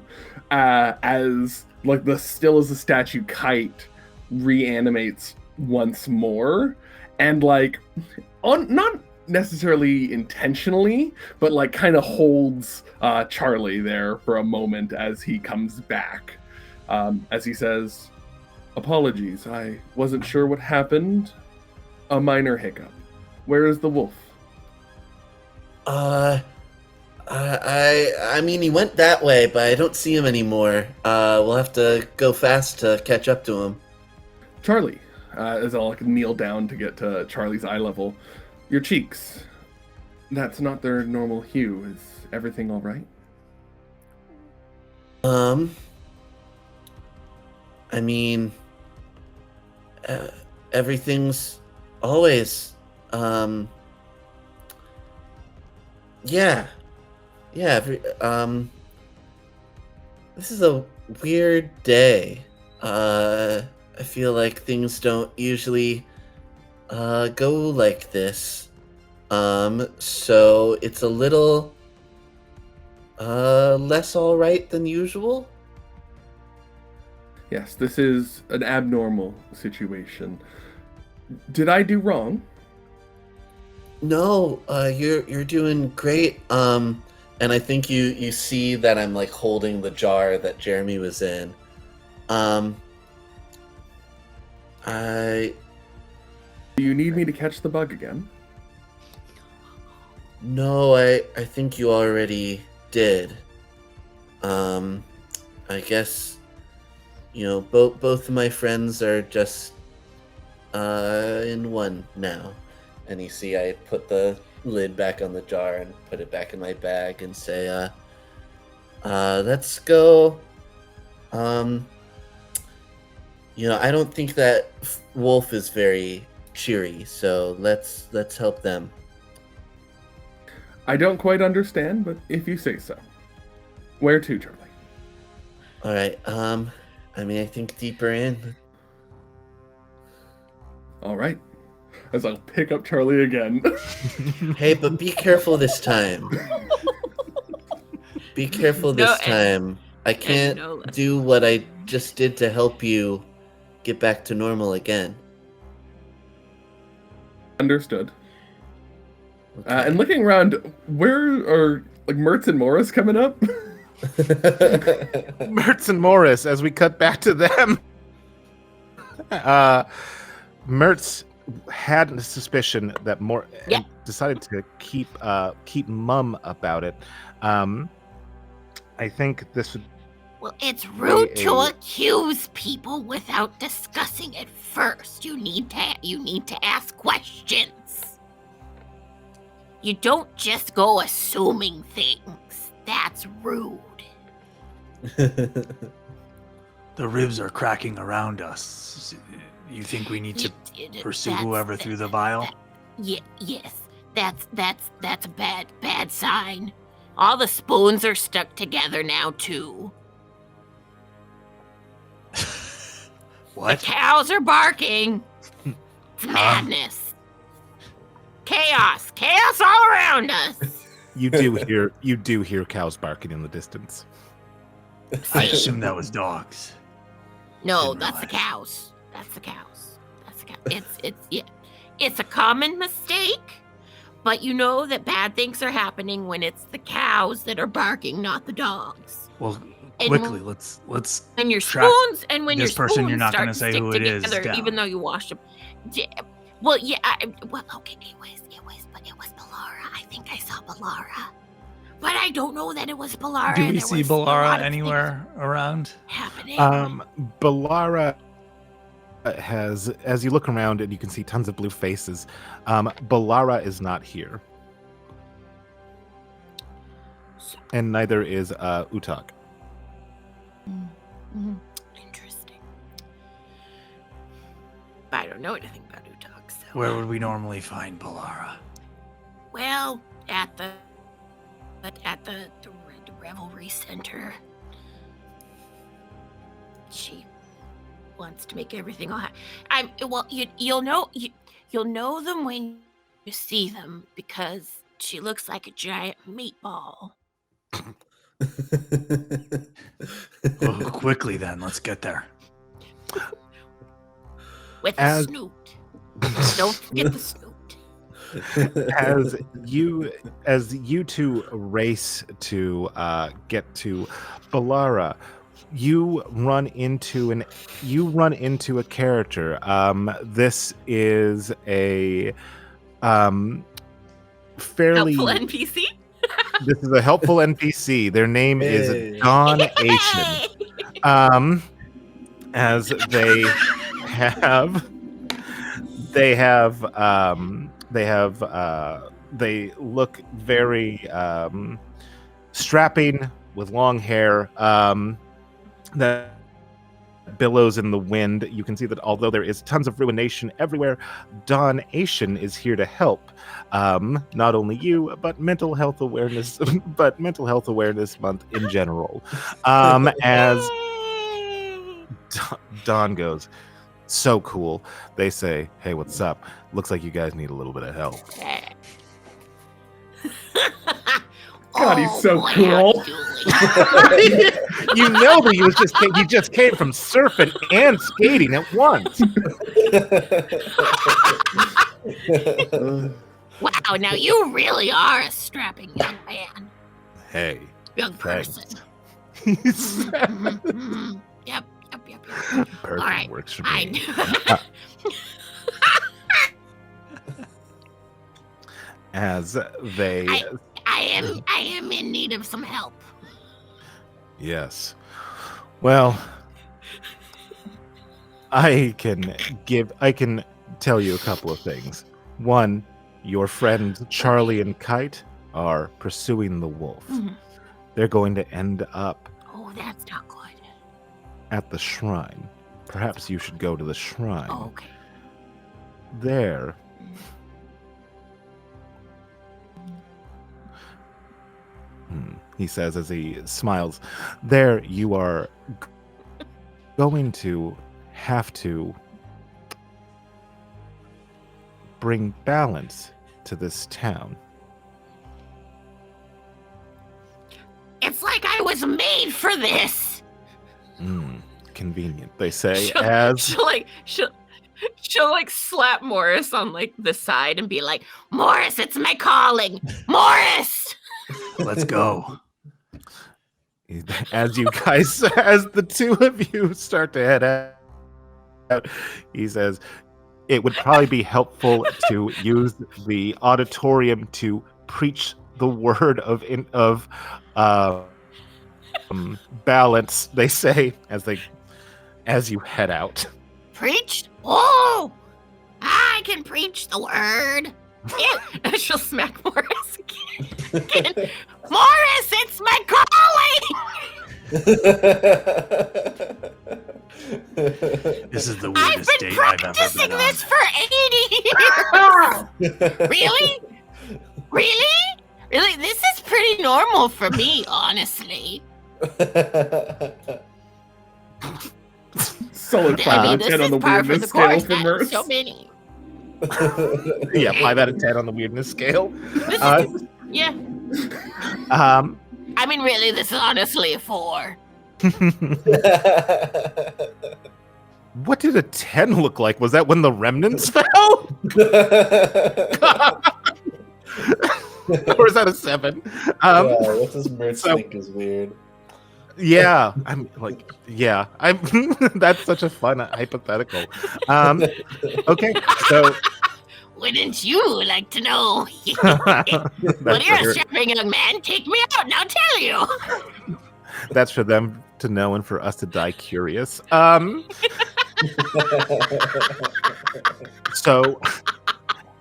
as like the still as a statue Kite reanimates once more, and like not necessarily intentionally, but like kind of holds Charlie there for a moment as he comes back, as he says, "Apologies, I wasn't sure what happened. A minor hiccup. Where is the wolf?" I mean, he went that way, but I don't see him anymore. We'll have to go fast to catch up to him. Charlie, as I'll like kneel down to get to Charlie's eye level, your cheeks. That's not their normal hue. Is everything all right? I mean, everything's always, yeah, this is a weird day. I feel like things don't usually, go like this. So it's a little, less alright than usual. Yes, this is an abnormal situation. Did I do wrong? No, you're doing great. And I think you see that I'm like holding the jar that Jeremy was in. Do you need me to catch the bug again? No, I think you already did. I guess, both of my friends are just in one now. And you see I put the lid back on the jar and put it back in my bag and say, let's go. I don't think that Wolf is very cheery, so let's help them. I don't quite understand, but if you say so. Where to, Charlie? All right. I think deeper in. All right. As I'll pick up Charlie again. Hey, but be careful this time. Be careful this time. I can't do what I just did to help you get back to normal again. Understood. Okay. And looking around, where are Mertz and Morris coming up? Mertz and Morris, as we cut back to them. Mertz had a suspicion that and decided to keep mum about it. I think this would. Well, it's rude to accuse people without discussing it first. You need to ask questions. You don't just go assuming things. That's rude. The ribs are cracking around us. You think we need to pursue whoever threw the vial? Yes. That's a bad sign. All the spoons are stuck together now too. What? The cows are barking. It's madness. Chaos all around us. You do hear cows barking in the distance. I assume that was dogs. No, Didn't that's the realize. cows. That's the cows. It's a common mistake, but you know that bad things are happening when it's the cows that are barking, not the dogs. Well, And quickly, let's. And your track spoons, and when your this person spoons you're not start gonna to say stick who it is together, down. even though you washed them. Well, yeah. Okay. But it was Balara. I think I saw Balara, but I don't know that it was Balara. Do we There see was a lot Balara of anywhere around? things happening? Balara has, as you look around and you can see tons of blue faces, Balara is not here. And neither is Utak. Interesting. But I don't know anything about Utak, so. Where would we normally find Balara? Well, at the Revelry Center. She wants to make everything all you'll know them when you see them because she looks like a giant meatball. Well, quickly then, let's get there. With a snoot. Don't forget the snoot. As you two race to get to Balara, you run into a character. This is a fairly helpful NPC. This is a helpful NPC. Their name is Don Asian. As they look very strapping with long hair that billows in the wind. You can see that although there is tons of ruination everywhere, Don Asian is here to help. Not only you, but mental health awareness month in general. As Don goes, so cool. They say, hey, what's up? Looks like you guys need a little bit of help. God, he's so boy, cool. howdy dooley. You know that he just came from surfing and skating at once. Wow, now you really are a strapping young man. Hey, Young thanks. person. He's Mhm. Yep. perfect All right. works for I me. As they I am in need of some help. Yes. Well, I can tell you a couple of things. One, your friends Charlie and Kite are pursuing the wolf. Mhm. They're going to end up Oh, that's not good. at the shrine. Perhaps you should go to the shrine. Oh, okay. There. He says as he smiles. There you are going to have to bring balance to this town. It's like I was made for this. Convenient, they say, She'll like slap Morris on like the side and be like, Morris, it's my calling. Morris! Let's go. as the two of you start to head out, he says, it would probably be helpful to use the auditorium to preach the word of balance, they say, as you head out. Preached? Oh! I can preach the word. yeah. She'll smack Morris again. Morris, it's my calling! This is the I've weirdest been date I've ever practicing been this on. for 80 years! Really? Really? Really? This is pretty normal for me, honestly. Solid I 5 out mean, of this 10 on is the par for weirdness the scale course. for That's Merce. so many. Yeah, 5 out of 10 on the weirdness scale. Yeah. I mean, really, this is honestly a 4. What did a 10 look like? Was that when the remnants fell? Or is that a 7? Yeah, what does Mertz think is weird? Yeah, I'm like, yeah, I'm. That's such a fun hypothetical. Okay, so Wouldn't you like to know? that's Well, you're a for, strapping young man. Take me out, and I'll tell you. that's for them to know and for us to die curious. So,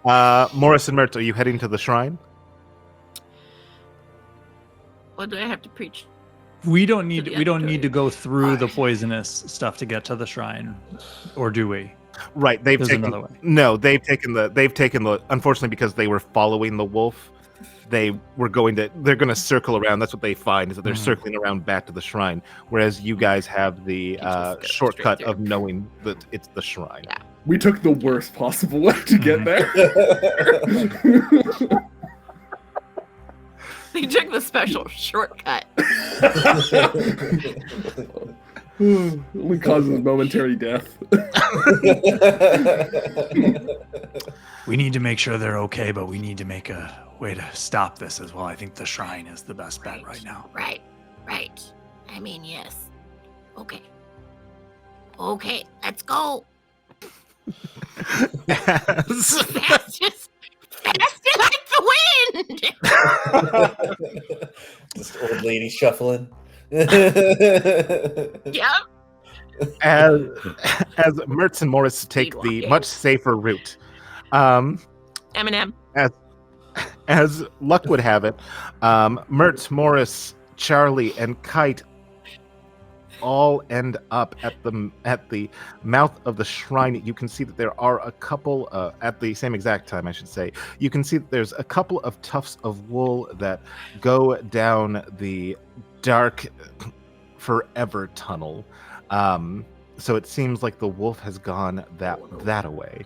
Morris and Mert, are you heading to the shrine? What do I have to preach? We don't need the we don't need to auditorium. go through the poisonous stuff to get to the shrine, or do we? Right, they've There's taken another way. no, they've taken the unfortunately because they were following the wolf, they're going to circle around. That's what they find is that they're circling around back to the shrine, whereas you guys have the just go shortcut straight of knowing that it's the shrine. Yeah. We took the worst possible way to get there. They took the special shortcut. Only causes momentary death. We need to make sure they're okay, but we need to make a way to stop this as well. I think the shrine is the best bet right now. Right. I mean, yes. Okay, let's go. Faster like the wind. Just old lady shuffling. Yep. as Mertz and Morris take the walking. much safer route. Eminem. As luck would have it, Mertz, Morris, Charlie, and Kite all end up at the mouth of the shrine. You can see that there are a couple at the same exact time, I should say. You can see that there's a couple of tufts of wool that go down the dark forever tunnel. So it seems like the wolf has gone that away.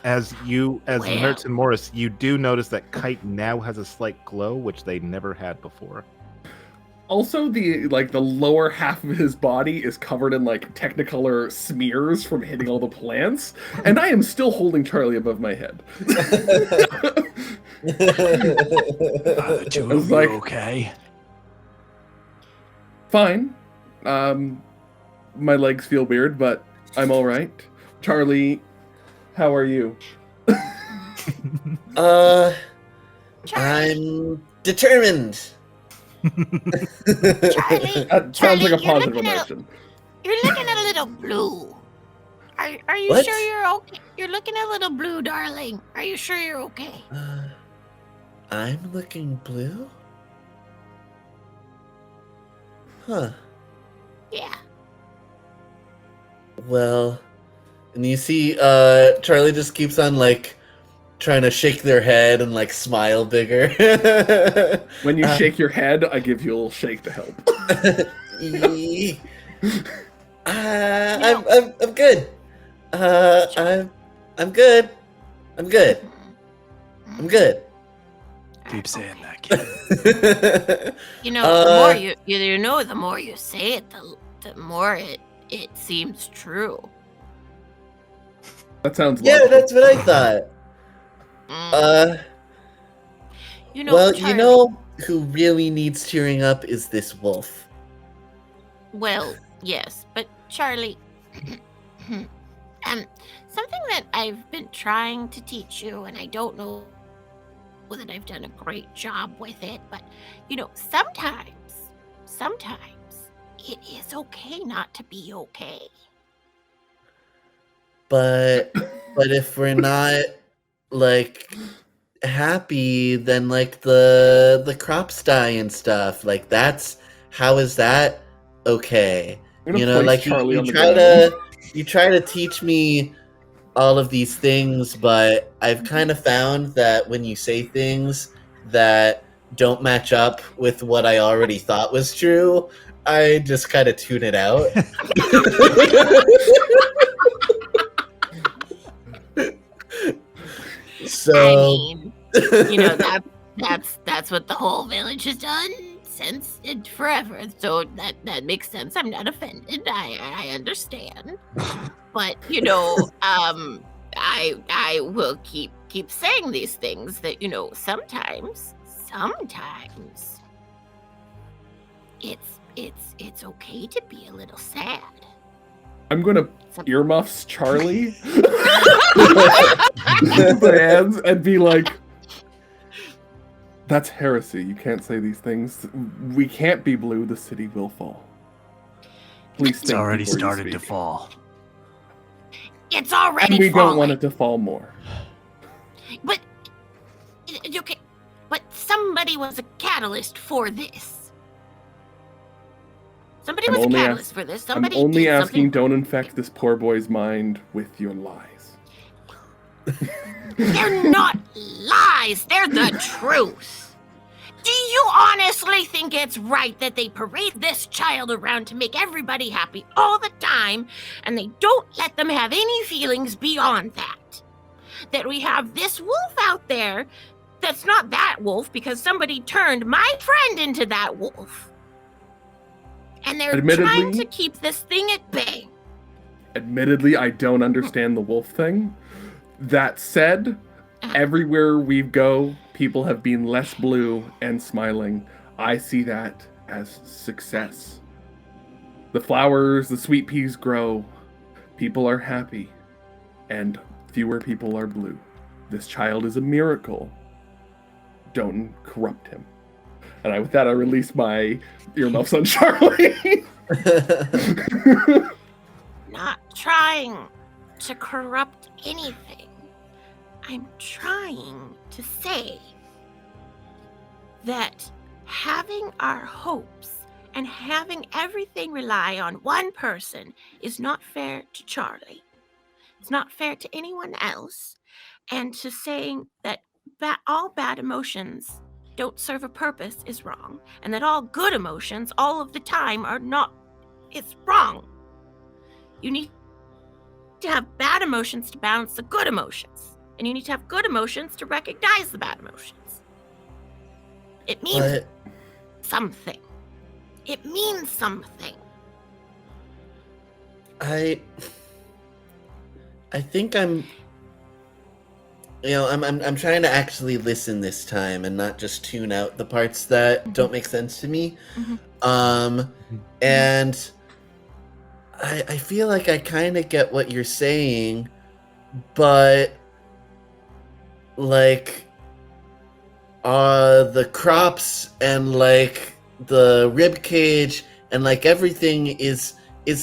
As Well. Mertz and Morris, you do notice that Kite now has a slight glow, which they never had before. Also, the lower half of his body is covered in like Technicolor smears from hitting all the plants, and I am still holding Charlie above my head. The two I was of you like- okay? Fine. My legs feel weird, but I'm all right. Charlie, how are you? I'm determined. Charlie, That sounds Charlie, like a you're positive looking at emotion. You're looking at a little blue. Are you What? sure you're okay? You're looking a little blue, darling. Are you sure you're okay? I'm looking blue? Huh. Yeah. Well, and you see, Charlie just keeps on, like, trying to shake their head and, like, smile bigger. When you shake your head, I give you a little shake to help. I'm good. I'm good. I'm good. I'm good. Keep saying that, kid. You know, the more the more you say it, the more it seems true. That sounds Yeah, logical. that's what I thought. You know, Well, Charlie, you know who really needs cheering up is this wolf. Well, yes, but Charlie, something that I've been trying to teach you, and I don't know that I've done a great job with it, but you know, sometimes it is okay not to be okay. But if we're not like happy, then like the crops die and stuff. Like how is that okay? I'm gonna You know, place like Charlie on the you try to teach me all of these things, but I've kind of found that when you say things that don't match up with what I already thought was true, I just kind of tune it out. So I mean, you know, that's what the whole village has done since forever. So that makes sense. I'm not offended. I understand. But you know, I will keep saying these things that, you know, sometimes it's okay to be a little sad. I'm gonna earmuffs Charlie with my hands and be like, that's heresy. You can't say these things. We can't be blue. The city will fall. Please It's think already before you started to speak. fall. It's already And we falling. don't want it to fall more. But okay, but somebody was a catalyst for this. Somebody I'm was a only catalyst for this. Somebody I'm only did asking, something. don't infect this poor boy's mind with your lies. They're not lies. They're the truth. Do you honestly think it's right that they parade this child around to make everybody happy all the time, and they don't let them have any feelings beyond that? That we have this wolf out there that's not that wolf because somebody turned my friend into that wolf. And they're trying Admittedly- to keep this thing at bay. Admittedly, I don't understand the wolf thing. That said, everywhere we go, people have been less blue and smiling. I see that as success. The flowers, the sweet peas grow. People are happy. And fewer people are blue. This child is a miracle. Don't corrupt him. And with that, I release my earmuffs on Charlie. Not trying to corrupt anything. I'm trying to say that having our hopes and having everything rely on one person is not fair to Charlie. It's not fair to anyone else. And to saying that all bad emotions don't serve a purpose is wrong. And that all good emotions all of the time are not, it's wrong. You need to have bad emotions to balance the good emotions. And you need to have good emotions to recognize the bad emotions. It means But something. It means something. I think I'm I'm trying to actually listen this time and not just tune out the parts that don't make sense to me. And I feel like I kind of get what you're saying, but like the crops and like the rib cage and like everything is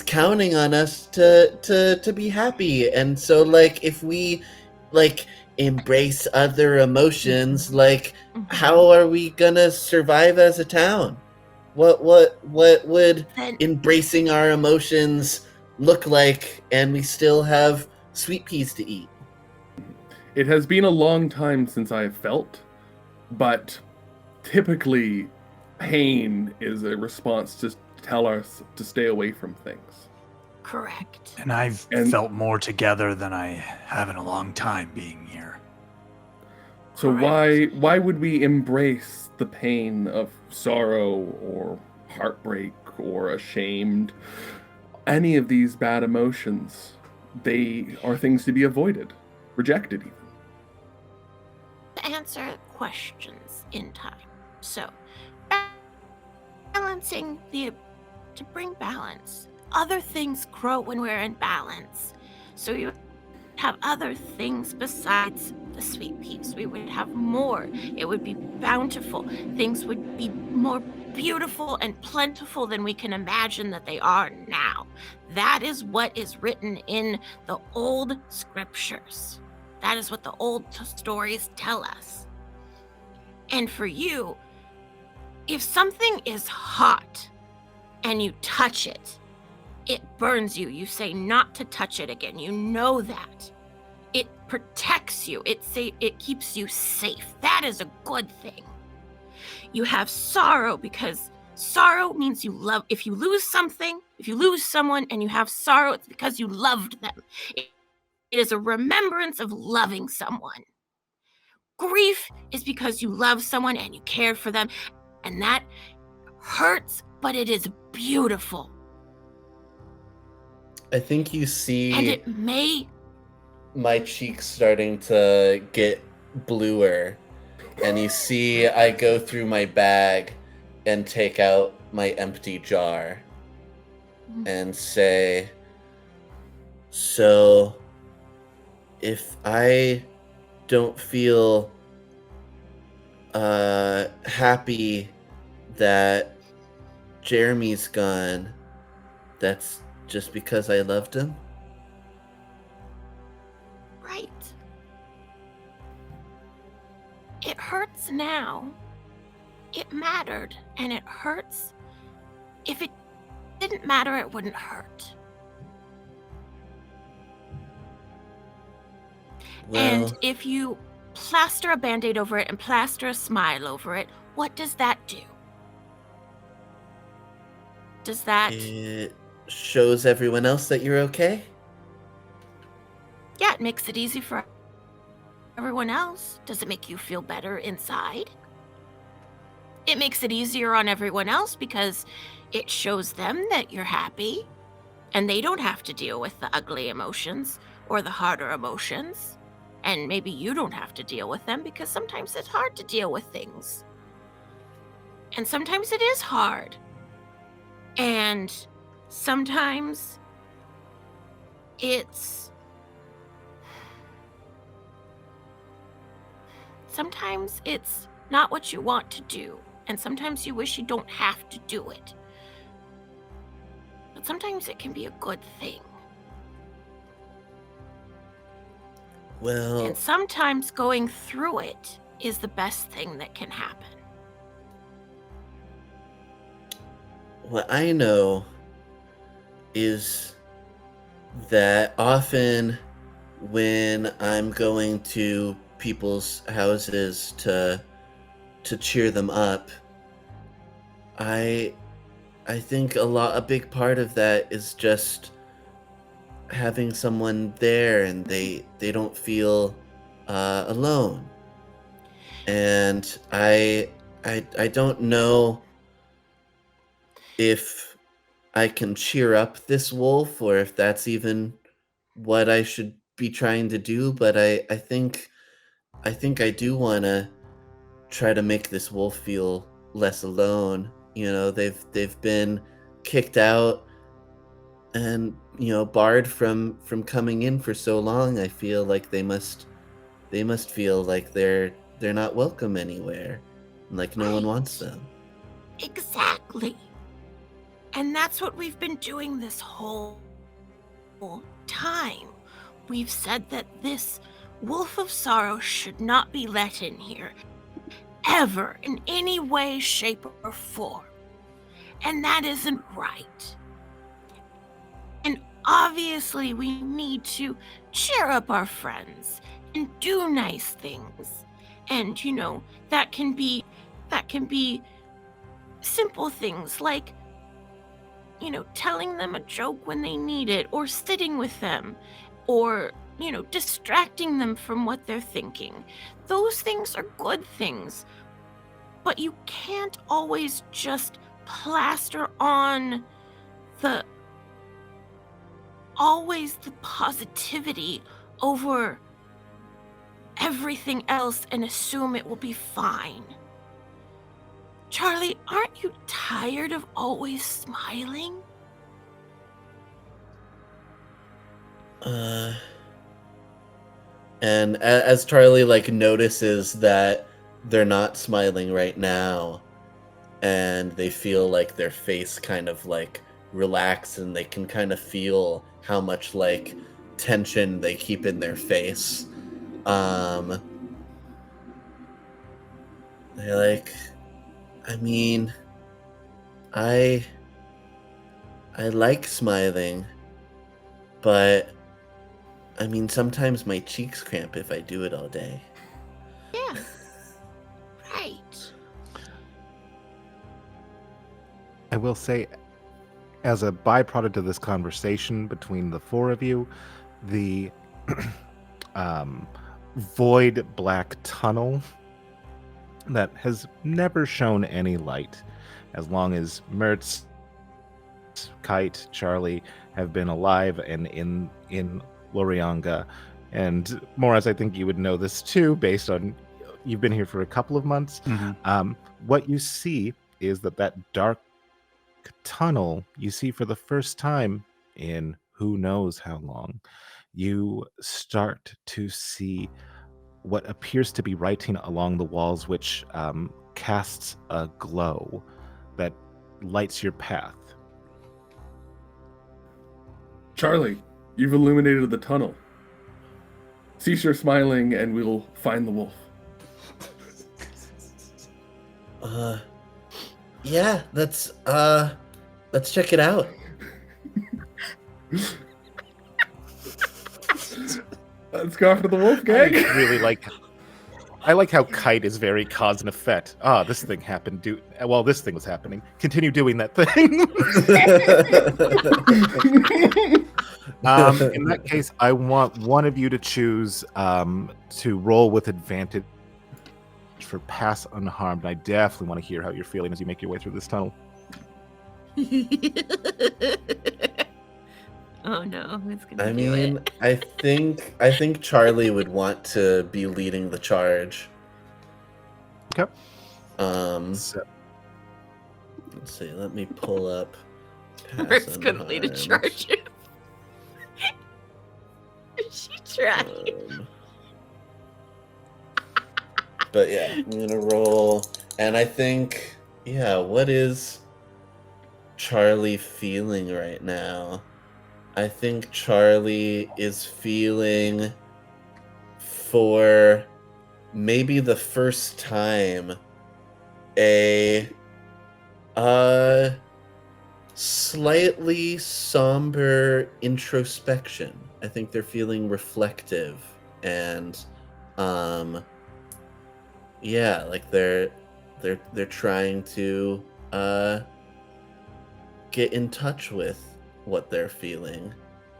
counting on us to be happy. And so like if we like embrace other emotions, like how are we gonna survive as a town? What would embracing our emotions look like, and we still have sweet peas to eat? It has been a long time since I have felt, but typically pain is a response to tell us to stay away from things. Correct. And I've felt more together than I have in a long time being here. So why would we embrace the pain of sorrow or heartbreak or ashamed? Any of these bad emotions, they are things to be avoided, rejected even. To answer questions in time. So, to bring balance. Other things grow when we're in balance. So you have other things besides the sweet peas. We would have more. It would be bountiful. Things would be more beautiful and plentiful than we can imagine that they are now. That is what is written in the old scriptures. That is what the old stories tell us. And for you, if something is hot and you touch it, it burns you. You say not to touch it again. You know that. It protects you. It keeps you safe. That is a good thing. You have sorrow because sorrow means you love. If you lose something, if you lose someone and you have sorrow, it's because you loved them. It is a remembrance of loving someone. Grief is because you love someone and you cared for them, and that hurts, but it is beautiful. I think you see And it may my cheeks starting to get bluer, and you see I go through my bag and take out my empty jar and say, so if I don't feel happy that Jeremy's gone, that's just because I loved him? right. It hurts now. It mattered, and it hurts. If it didn't matter, it wouldn't hurt. Well, And if you plaster a Band-Aid over it and plaster a smile over it, what does that do? Does that... it shows everyone else that you're okay? Yeah, it makes it easy for everyone else. Does it make you feel better inside? It makes it easier on everyone else because it shows them that you're happy and they don't have to deal with the ugly emotions or the harder emotions. And maybe you don't have to deal with them because sometimes it's hard to deal with things. And sometimes it is hard. And sometimes it's not what you want to do. And sometimes you wish you don't have to do it. But sometimes it can be a good thing. Well, And sometimes going through it is the best thing that can happen. what I know is that often when I'm going to people's houses to cheer them up, I think a big part of that is just having someone there, and they don't feel alone. And I don't know if I can cheer up this wolf or if that's even what I should be trying to do, but I think I do want to try to make this wolf feel less alone. You know, they've been kicked out and, you know, barred from coming in for so long. I feel like they must feel like they're not welcome anywhere, like no one wants them. Exactly. And that's what we've been doing this whole time. We've said that this Wolf of Sorrow should not be let in here, ever, in any way, shape, or form. And that isn't right. And obviously we need to cheer up our friends and do nice things. And, you know, that can be simple things like, you know, telling them a joke when they need it, or sitting with them, or, you know, distracting them from what they're thinking. Those things are good things, but you can't always just plaster on the positivity over everything else and assume it will be fine. Charlie, aren't you tired of always smiling? And as Charlie like notices that they're not smiling right now, and they feel like their face kind of like relax, and they can kind of feel how much like tension they keep in their face. They're like, I mean, I like smiling, but I mean, sometimes my cheeks cramp if I do it all day. Yeah. Right. I will say, as a byproduct of this conversation between the four of you, the void black tunnel that has never shown any light as long as Mertz, Kite, Charlie have been alive and in Lorianga. And Morris, I think you would know this too, based on you've been here for a couple of months. Mm-hmm. What you see is that dark tunnel you see for the first time in who knows how long. You start to see what appears to be writing along the walls, which casts a glow that lights your path. Charlie, you've illuminated the tunnel. Cease your smiling and we'll find the wolf. Yeah, let's check it out. Let's go after the wolf, gang. I like how Kite is very cause and effect. This thing happened. This thing was happening. Continue doing that thing. In that case, I want one of you to choose to roll with advantage for pass unharmed. I definitely want to hear how you're feeling as you make your way through this tunnel. Oh no, who's gonna I do mean, it? I think Charlie would want to be leading the charge. Okay. Let's see. Let me pull up. Mert's gonna lead a charge. She tried. But yeah, I'm gonna roll, and I think, yeah, what is Charlie feeling right now? I think Charlie is feeling, for maybe the first time, a slightly somber introspection. I think they're feeling reflective, and yeah, like they're trying to get in touch with what they're feeling,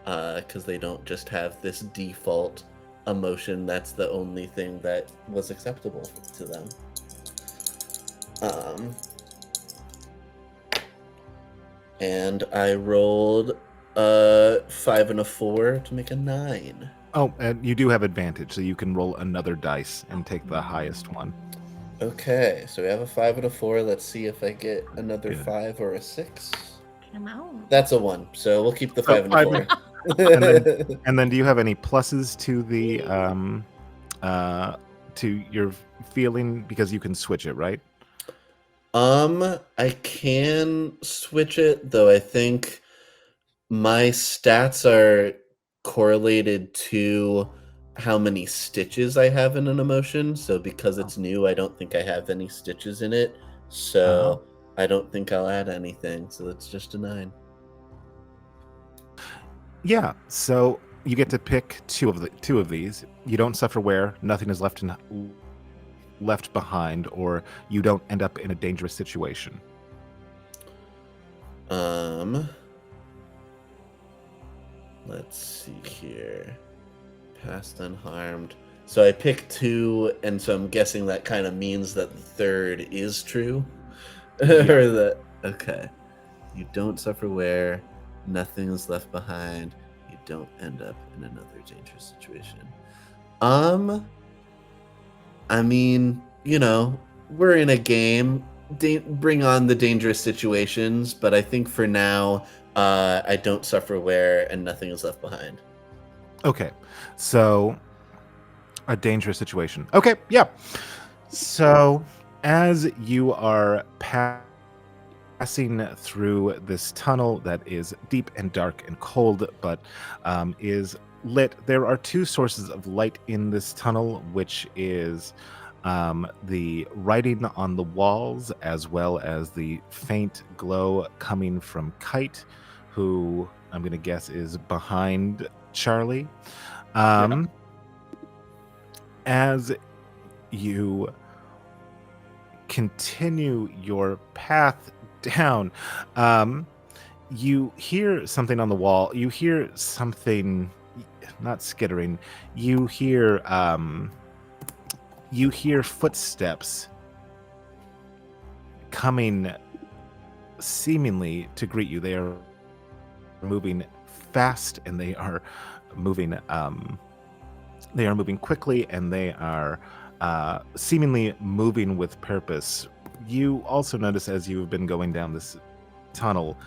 because they don't just have this default emotion. That's the only thing that was acceptable to them. And I rolled a 5 and a 4 to make a 9. Oh, and you do have advantage, so you can roll another dice and take the highest one. Okay, so we have a 5 and a 4. Let's see if I get another Good. 5 or a 6. Come on. That's a 1, so we'll keep the 5 and five a 4. And then do you have any pluses to the to your feeling, because you can switch it, right? I can switch it, though I think my stats are correlated to how many stitches I have in an emotion. So because it's new, I don't think I have any stitches in it. So I don't think I'll add anything. So it's just a 9. Yeah. So you get to pick two of these. You don't suffer wear. Nothing is left behind, or you don't end up in a dangerous situation. Let's see here. Passed unharmed. So I picked 2, and so I'm guessing that kind of means that the third is true. Or that, okay. You don't suffer wear. Nothing is left behind. You don't end up in another dangerous situation. I mean, you know, we're in a game. Bring on the dangerous situations, but I think for now, I don't suffer wear and nothing is left behind. Okay, so a dangerous situation. Okay, yeah. So as you are passing through this tunnel that is deep and dark and cold, but is lit, there are 2 sources of light in this tunnel, which is the writing on the walls, as well as the faint glow coming from Kite, who I'm going to guess is behind Charlie. As you continue your path down, you hear something on the wall. You hear something, not skittering. You hear footsteps coming seemingly to greet you. They are moving fast, and they are moving quickly, and they are seemingly moving with purpose. You also notice, as you've been going down this tunnel,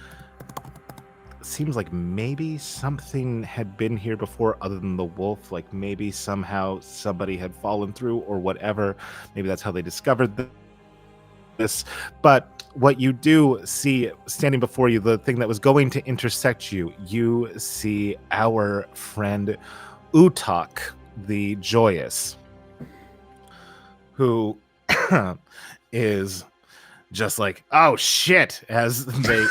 seems like maybe something had been here before other than the wolf. Like maybe somehow somebody had fallen through or whatever. Maybe that's how they discovered this. But what you do see standing before you, the thing that was going to intersect you, you see our friend Utak the Joyous, who is just like, oh shit, as they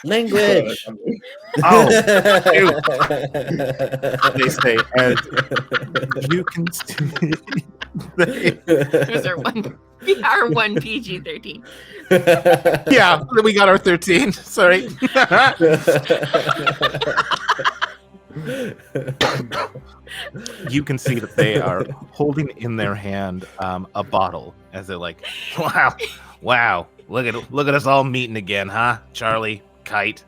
Language. oh dude. They say, as you can see, Those are our one PG-13. yeah, we got our 13. Sorry. You can see that they are holding in their hand a bottle, as they're like, wow, look at us all meeting again, huh? Charlie, Kite,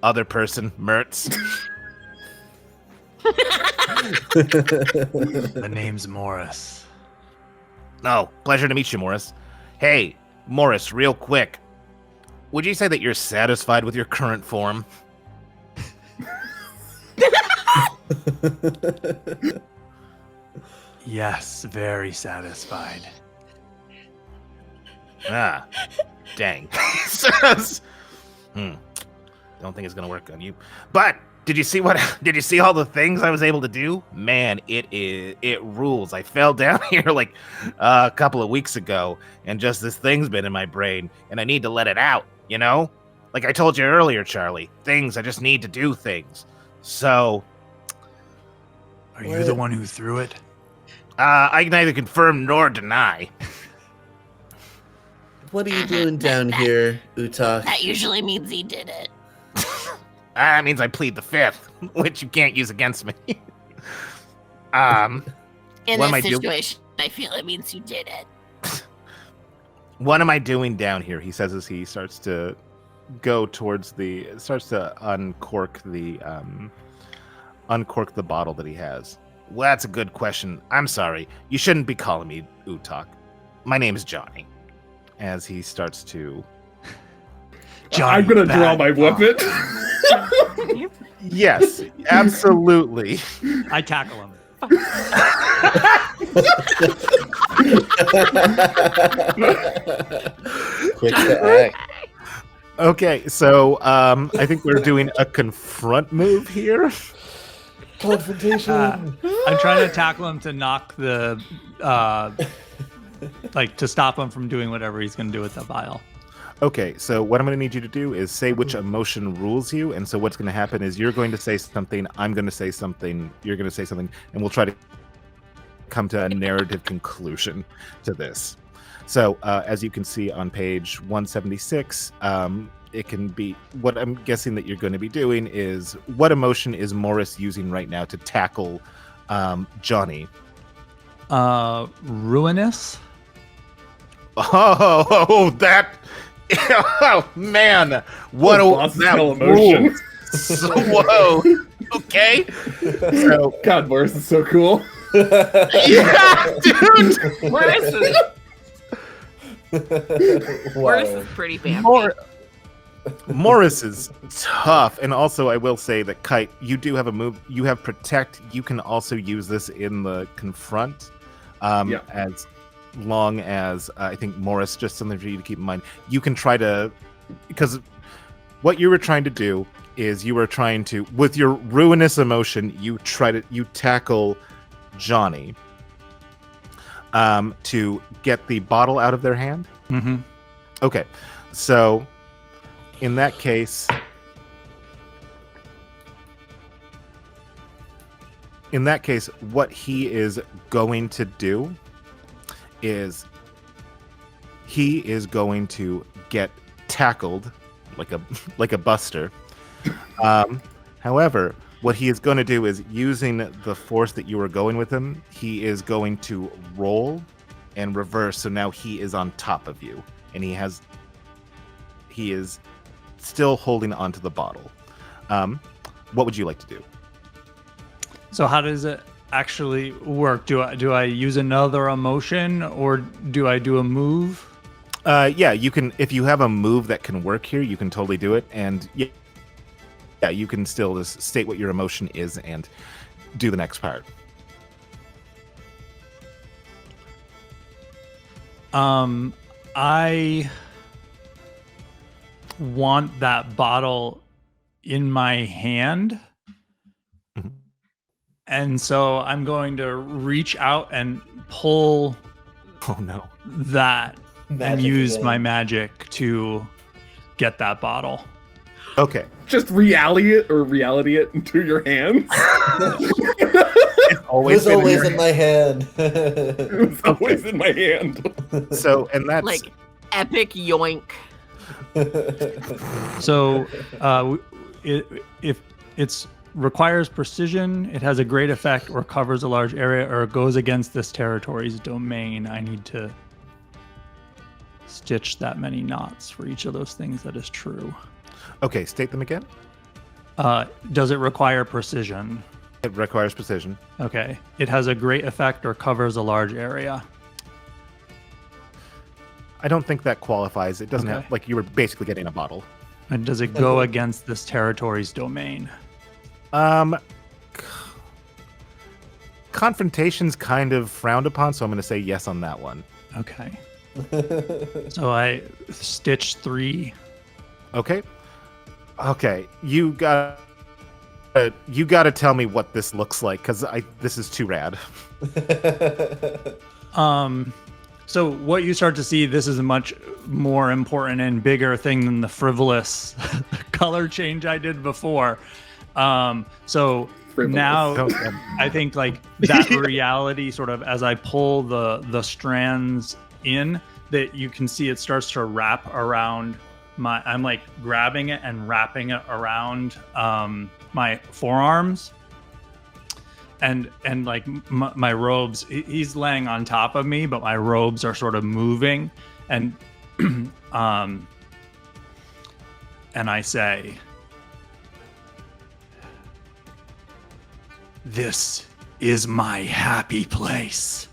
other person, Mertz. The name's Morris. Oh, pleasure to meet you, Morris. Hey, Morris, real quick, would you say that you're satisfied with your current form? Yes, very satisfied. Ah, dang. Says, don't think it's gonna work on you. But did you see all the things I was able to do? Man, it rules. I fell down here like a couple of weeks ago, and just this thing's been in my brain, and I need to let it out, you know? Like I told you earlier, Charlie, I just need to do things. So Are you the one who threw it? I can neither confirm nor deny. What are you doing down here, Utak? That usually means he did it. That means I plead the fifth, which you can't use against me. In What am I this doing? situation, I feel it means you did it. What am I doing down here? He says as he starts to go towards starts to uncork the bottle that he has. Well, that's a good question. I'm sorry. You shouldn't be calling me Utak. My name is Johnny. As he starts to... I'm going to draw my weapon. Yes, absolutely. I tackle him. Quick to act. Okay, so I think we're doing a confront move here. Confrontation. I'm trying to tackle him to knock the, to stop him from doing whatever he's going to do with the vial. Okay, so what I'm going to need you to do is say which emotion rules you, and so what's going to happen is you're going to say something, I'm going to say something, you're going to say something, and we'll try to come to a narrative conclusion to this. So, as you can see on page 176, it can be, what I'm guessing that you're going to be doing is, what emotion is Morris using right now to tackle Johnny? Ruinous? Oh, that... Oh, man. What a... That emotion. So, whoa. Okay. So, God, Morris is so cool. yeah, dude. Morris is, Morris is pretty bad. Morris is tough, and also I will say that Kite, you do have a move. You have Protect. You can also use this in the Confront, as long as I think Morris. Just something for you to keep in mind. You can try to, because what you were trying to do is you were trying to, with your ruinous emotion, you tackle Johnny, to get the bottle out of their hand. Mm-hmm. Okay, so in that case, what he is going to do is he is going to get tackled like a buster. However, what he is going to do is, using the force that you were going with him, he is going to roll and reverse. So now he is on top of you, and he is still holding onto the bottle. What would you like to do? So how does it actually work? Do I use another emotion, or do I do a move? Yeah, you can. If you have a move that can work here, you can totally do it. And yeah, you can still just state what your emotion is and do the next part. I want that bottle in my hand. Mm-hmm. And so I'm going to reach out and pull that and use my magic to get that bottle. Okay. Just reality it into your hands. It's always in my hand. It's always in my hand. So, and that's Like epic yoink. So if it's requires precision, it has a great effect, or covers a large area, or goes against this territory's domain, I need to stitch that many knots for each of those things. That is true. okay. State them again. Does it require precision? It requires precision. Okay. It has a great effect or covers a large area. I don't think that qualifies. It doesn't Okay. have, like, you were basically getting a bottle. And does it go against this territory's domain? Confrontation's kind of frowned upon, so I'm going to say yes on that one. Okay. So I stitch 3. Okay. You got to tell me what this looks like, because this is too rad. So what you start to see, this is a much more important and bigger thing than the frivolous color change I did before. So Frivolous. now I think like that reality sort of, as I pull the strands in, that you can see it starts to wrap around I'm like grabbing it and wrapping it around my forearms, and like my robes. He's laying on top of me, but my robes are sort of moving, and and I say, "This is my happy place,"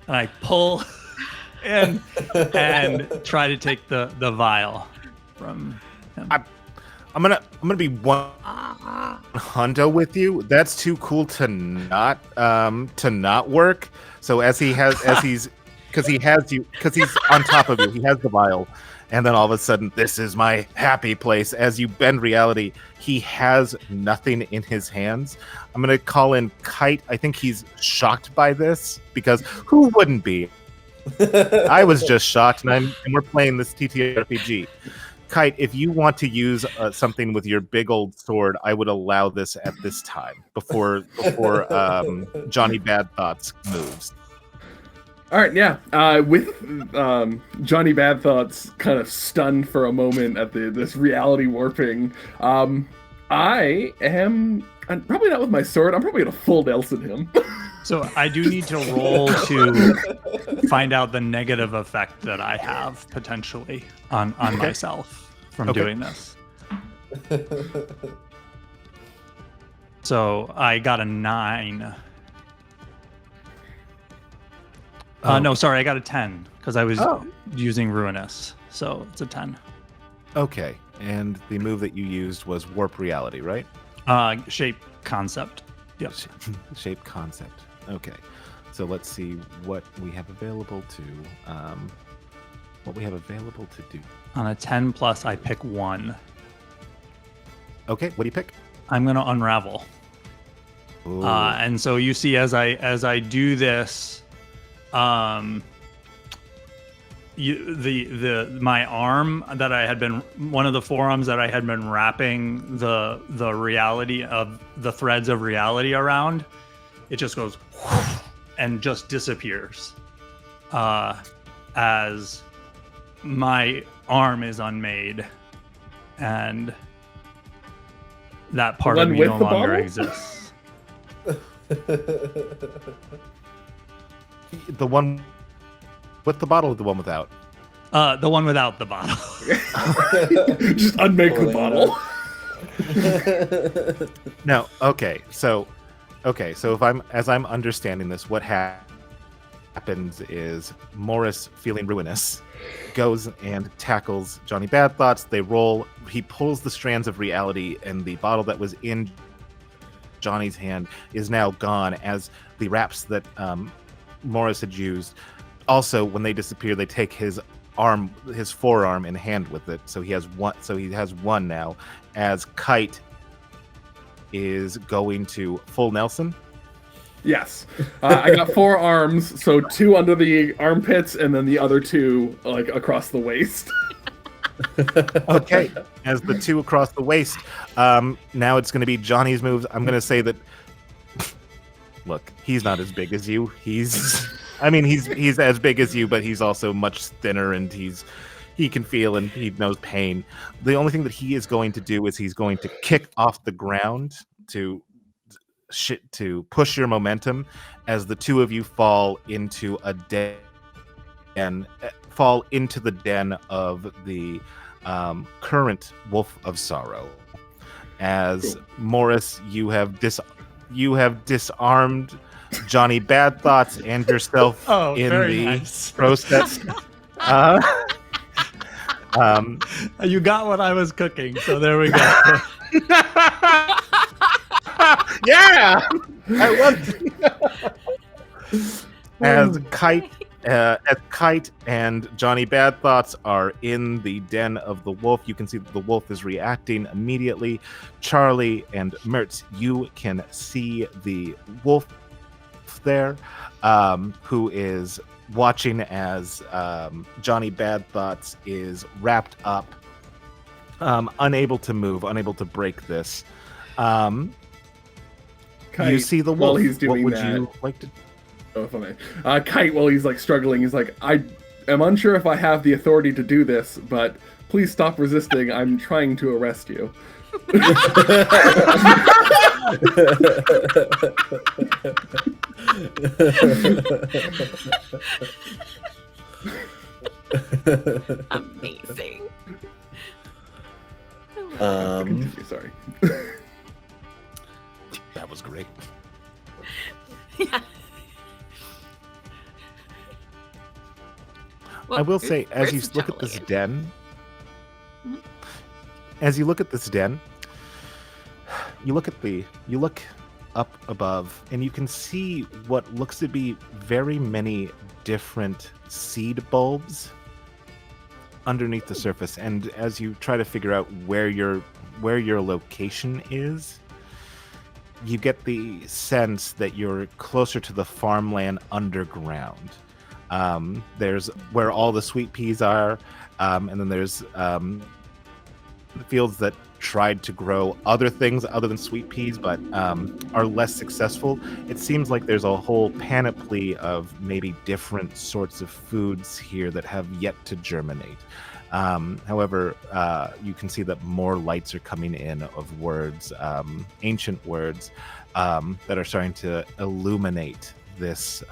and I pull and try to take the vial from him. I'm gonna be one hundo with you. That's too cool to not work. So because he's on top of you, he has the vial, and then all of a sudden, this is my happy place. As you bend reality, he has nothing in his hands. I'm gonna call in Kite. I think he's shocked by this, because who wouldn't be? I was just shocked, and we're playing this TTRPG. Kite, if you want to use something with your big old sword, I would allow this at this time before Johnny Bad Thoughts moves. All right, yeah. With Johnny Bad Thoughts kind of stunned for a moment at this reality warping, I am probably not with my sword. I'm probably gonna full Nelson him. So I do need to roll to find out the negative effect that I have potentially on myself from doing this. So I got a 9. No, sorry, I got a 10 because I was using Ruinous. So it's a 10. Okay, and the move that you used was Warp Reality, right? Shape Concept. Yep. Shape Concept. Okay, so let's see what we have available to do. On a 10 plus, I pick 1. Okay, what do you pick? I'm gonna unravel. And so you see, as I do this, my arm that I had been, one of the forearms that I had been wrapping the reality of the threads of reality around, it just goes and just disappears as my arm is unmade, and that part of me no longer exists. The one with the bottle or the one without? The one without the bottle. Just unmake the bottle. No, okay, so if I'm understanding this, what happens is Morris, feeling ruinous, goes and tackles Johnny Bad Thoughts. They roll. He pulls the strands of reality, and the bottle that was in Johnny's hand is now gone, as the wraps that Morris had used. Also, when they disappear, they take his forearm and hand with it. So he has one. So he has one now. As Kite is going to full Nelson. Yes, I got 4 arms, so 2 under the armpits, and then the other 2 like across the waist. Okay, as the 2 across the waist. Now it's going to be Johnny's moves. I'm going to say that. Look, he's not as big as you. He's as big as you, but he's also much thinner, and he can feel and he knows pain. The only thing that he is going to do is he's going to kick off the ground to push your momentum, as the 2 of you fall into a den and fall into the den of the current Wolf of Sorrow. As Morris, you have disarmed Johnny Bad Thoughts and yourself in the process. You got what I was cooking, so there we go. Yeah, I love it. As Kite and Johnny Bad Thoughts are in the den of the wolf, you can see that the wolf is reacting immediately. Charlie and Mertz, you can see the wolf there, who is watching as Johnny Bad Thoughts is wrapped up, unable to move, unable to break this. Kite, you see the wolf. while he's doing what would that, you like to? Oh, funny. Kite, while he's like struggling, he's like, I am unsure if I have the authority to do this, but Please stop resisting. I'm trying to arrest you. Amazing. Continue, sorry. That was great. Yeah. Well, I will say, as you Mert's look at this chuckling. den, Mhm. as you look at this den, you look up above, and you can see what looks to be very many different seed bulbs underneath the surface. And as you try to figure out where your location is, you get the sense that you're closer to the farmland underground. There's where all the sweet peas are, and then there's the fields that tried to grow other things other than sweet peas, but are less successful. It seems like there's a whole panoply of maybe different sorts of foods here that have yet to germinate. However, you can see that more lights are coming in of words, ancient words, that are starting to illuminate this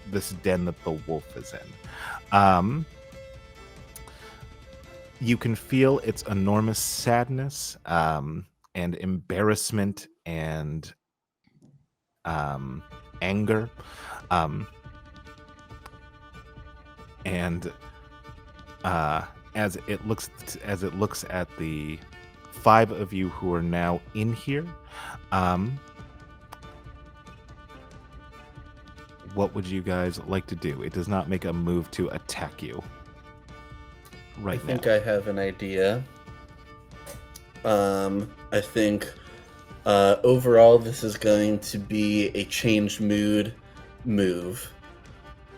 this den that the wolf is in. You can feel its enormous sadness and embarrassment and anger, and as it looks at the 5 of you who are now in here, what would you guys like to do? It does not make a move to attack you right I think now. I have an idea. I think overall this is going to be a change mood move.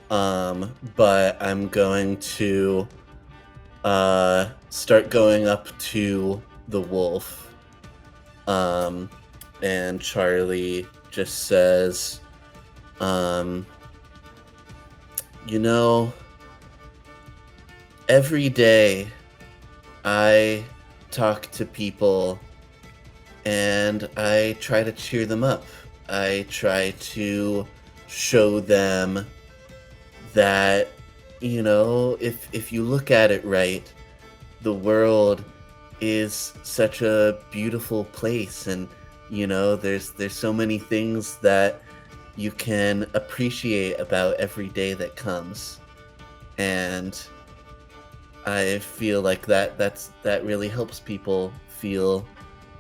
But I'm going to start going up to the wolf. And Charlie just says, you know, every day I talk to people and I try to cheer them up. I try to show them that, you know, if you look at it right, the world is such a beautiful place, and you know, there's so many things that you can appreciate about every day that comes. And I feel like that really helps people feel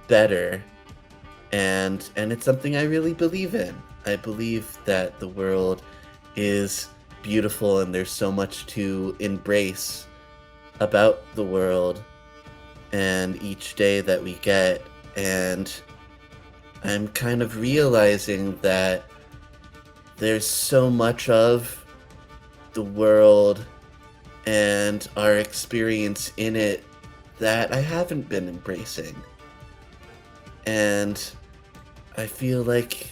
better, and it's something I really believe in. I believe that the world is beautiful and there's so much to embrace about the world and each day that we get. And I'm kind of realizing that there's so much of the world and our experience in it that I haven't been embracing. And I feel like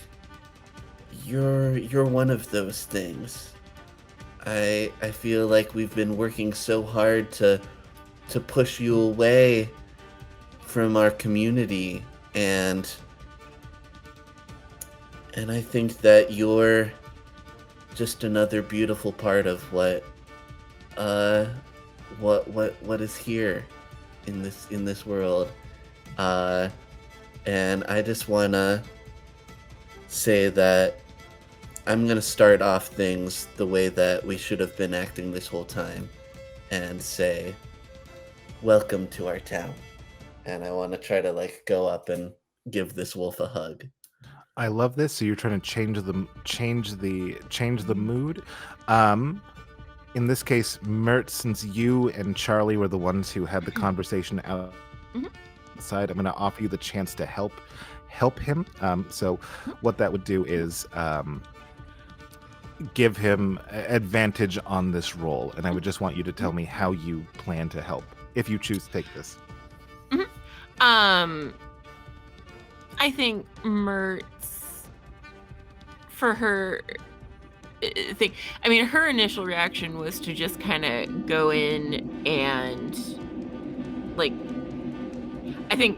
you're one of those things. I feel like we've been working so hard to push you away from our community, and I think that you're just another beautiful part of what is here in this world. And I just wanna say that I'm gonna start off things the way that we should have been acting this whole time, and say, welcome to our town. And I want to try to like go up and give this wolf a hug. I love this. So you're trying to change the mood. In this case, Mert, since you and Charlie were the ones who had the conversation outside, I'm going to offer you the chance to help him. So what that would do is give him advantage on this roll, and I would just want you to tell me how you plan to help if you choose to take this. I think Mertz, for her thing, I mean, her initial reaction was to just kind of go in and think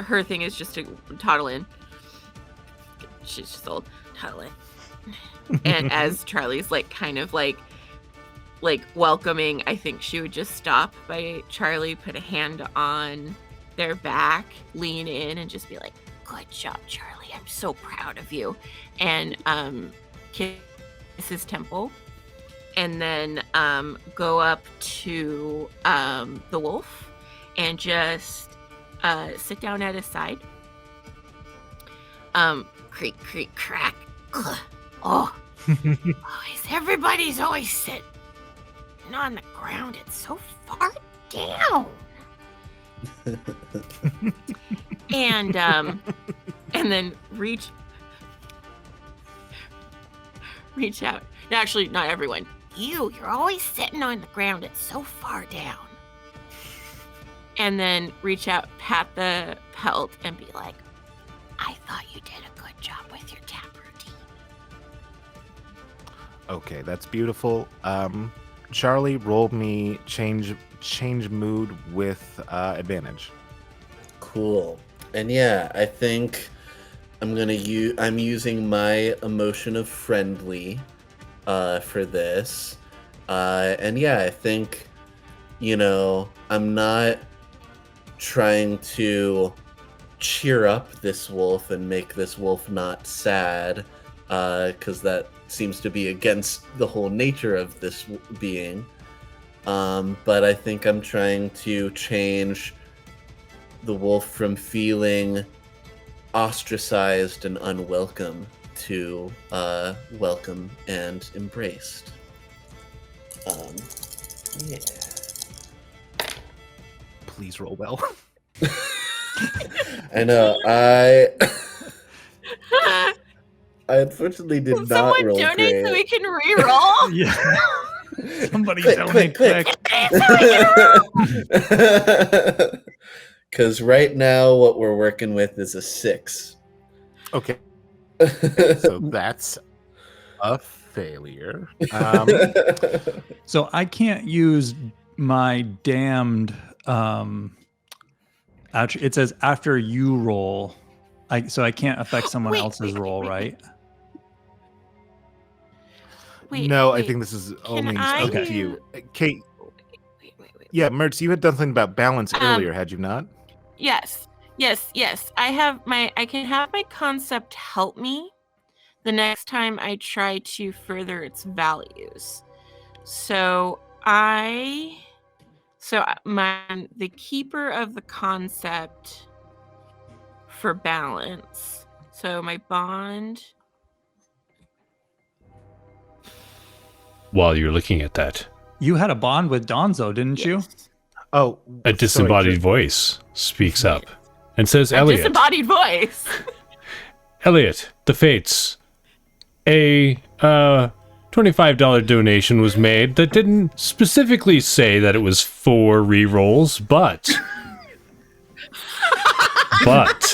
her thing is just to toddle in. She's just old. Toddle in. And as Charlie's like kind of like welcoming, I think she would just stop by Charlie, put a hand on their back, lean in, and just be like, "Good job, Charlie. I'm so proud of you." And kiss his temple. And then go up to the wolf and just sit down at his side. Creak, creak, crack. Oh, everybody's always sitting on the ground. It's so far down. And then reach out. No, actually, not everyone. You're always sitting on the ground. It's so far down. And then reach out, pat the pelt, and be like, "I thought you did a good job with your tap routine." Okay, that's beautiful. Charlie, roll me change mood with advantage. Cool. And yeah, I think I'm using my emotion of friendly for this. And yeah, I think, I'm not trying to cheer up this wolf and make this wolf not sad, because that seems to be against the whole nature of this being. But I think I'm trying to change the wolf from feeling ostracized and unwelcome to welcome and embraced. Yeah. Please roll well. I know. I unfortunately did not Someone roll donate great. so we can re-roll. Yeah. Somebody Quick, donate quick. Because right now what we're working with is a 6. Okay, so that's a failure. So I can't use my damned. Actually, it says after you roll, so I can't affect someone else's roll, right? No, I think this is only up to you. Kate. Wait. Yeah, Mertz, you had done something about balance earlier, had you not? Yes. I can have my concept help me the next time I try to further its values. So the keeper of the concept for balance. So my bond. While you're looking at that, You had a bond with Donzo, didn't you? Yes. Oh, a disembodied voice speaks up and says, A "Elliot, disembodied voice. Elliot, the Fates. A $25 donation was made that didn't specifically say that it was for re-rolls, but the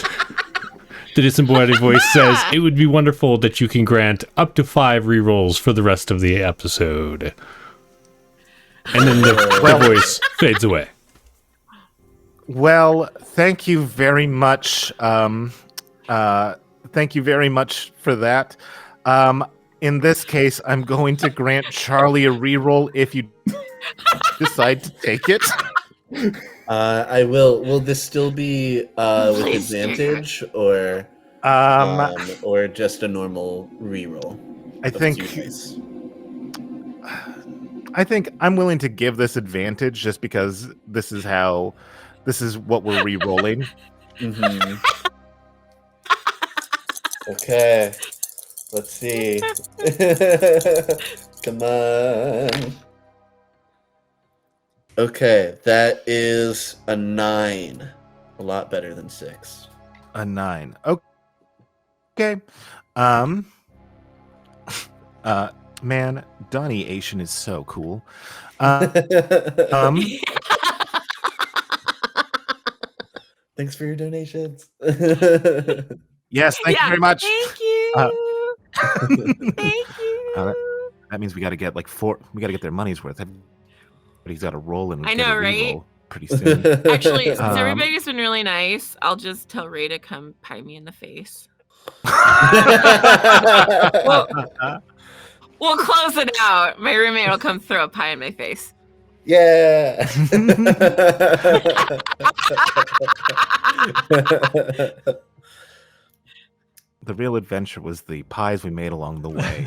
disembodied voice says it would be wonderful that you can grant up to 5 re-rolls for the rest of the episode." And then the voice fades away. Well, thank you very much. Thank you very much for that. In this case, I'm going to grant Charlie a reroll if you decide to take it. I will. Will this still be with advantage or just a normal reroll? I think I'm willing to give this advantage just because this is what we're re-rolling. Mm-hmm. Okay. Let's see. Come on. Okay, that is a 9. A lot better than 6. A 9. Okay. Man, Donnie Asian is so cool. Thanks for your donations. Yes, thank you very much. Thank you. Thank you. That means we got to get like 4. We got to get their money's worth. But he's got to roll and I know, right? pretty soon. Actually, since Um, everybody's been really nice, I'll just tell Ray to come pie me in the face. We'll close it out. My roommate will come throw a pie in my face. Yeah. The real adventure was the pies we made along the way.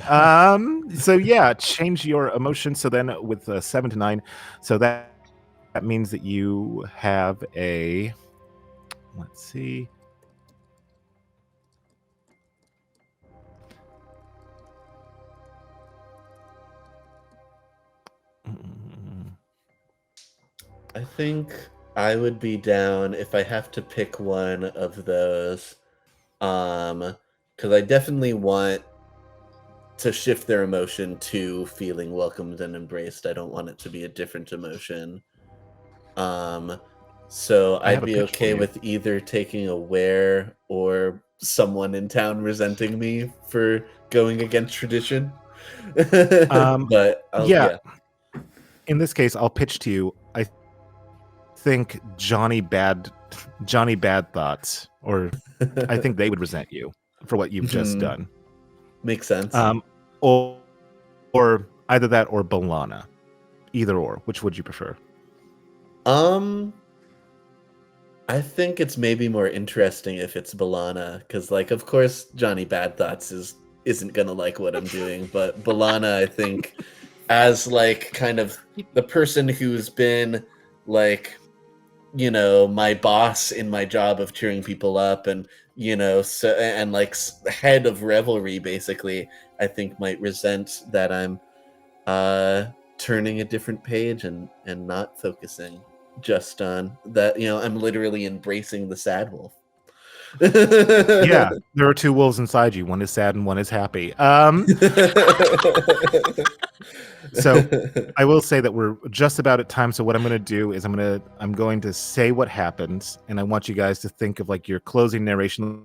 So yeah, change your emotion. So then with 7 to 9, so that means that you have a, let's see. I think I would be down if I have to pick one of those. Because I definitely want to shift their emotion to feeling welcomed and embraced. I don't want it to be a different emotion. So I have I'd a be pitch for okay you. with either taking a where or someone in town resenting me for going against tradition. But yeah. In this case, I'll pitch to you. I think Johnny Bad Thoughts, or I think they would resent you for what you've just done. Makes sense. Or either that or Balana. Either or. Which would you prefer? I think it's maybe more interesting if it's Balana, because like of course Johnny Bad Thoughts isn't gonna like what I'm doing, but Balana, I think, as like kind of the person who's been like, you know, my boss in my job of cheering people up, and you know, so and like head of revelry, basically, I think might resent that I'm turning a different page and not focusing just on that. You know, I'm literally embracing the sad wolf. Yeah, there are two wolves inside you. One is sad and one is happy. So I will say that we're just about at time. So what I'm going to do is I'm going to say what happens, and I want you guys to think of like your closing narration,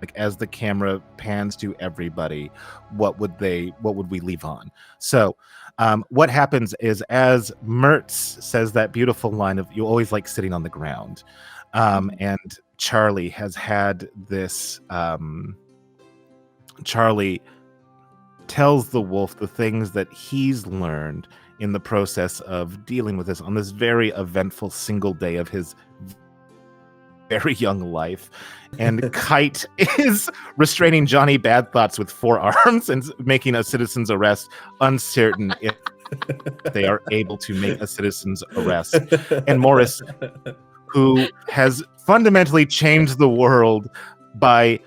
like as the camera pans to everybody, what would we leave on? So what happens is, as Mertz says that beautiful line of, you always like sitting on the ground, and Charlie has had this, Charlie tells the wolf the things that he's learned in the process of dealing with this on this very eventful single day of his very young life. And Kite is restraining Johnny Bad Thoughts with 4 arms and making a citizen's arrest, uncertain if they are able to make a citizen's arrest. And Morris, who has fundamentally changed the world by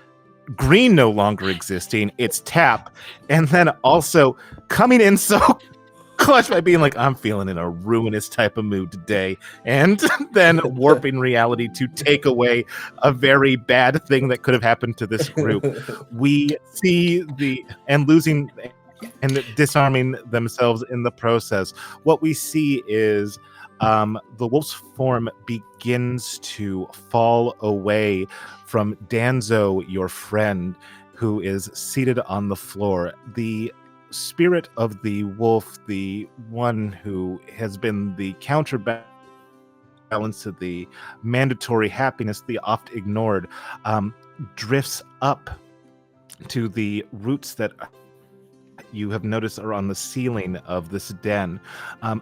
green no longer existing, it's tap, and then also coming in so clutch by being like, I'm feeling in a ruinous type of mood today, and then warping reality to take away a very bad thing that could have happened to this group. We see losing and disarming themselves in the process. What we see is the wolf's form begins to fall away from Danzo, your friend, who is seated on the floor. The spirit of the wolf, the one who has been the counterbalance to the mandatory happiness, the oft ignored, drifts up to the roots that you have noticed are on the ceiling of this den.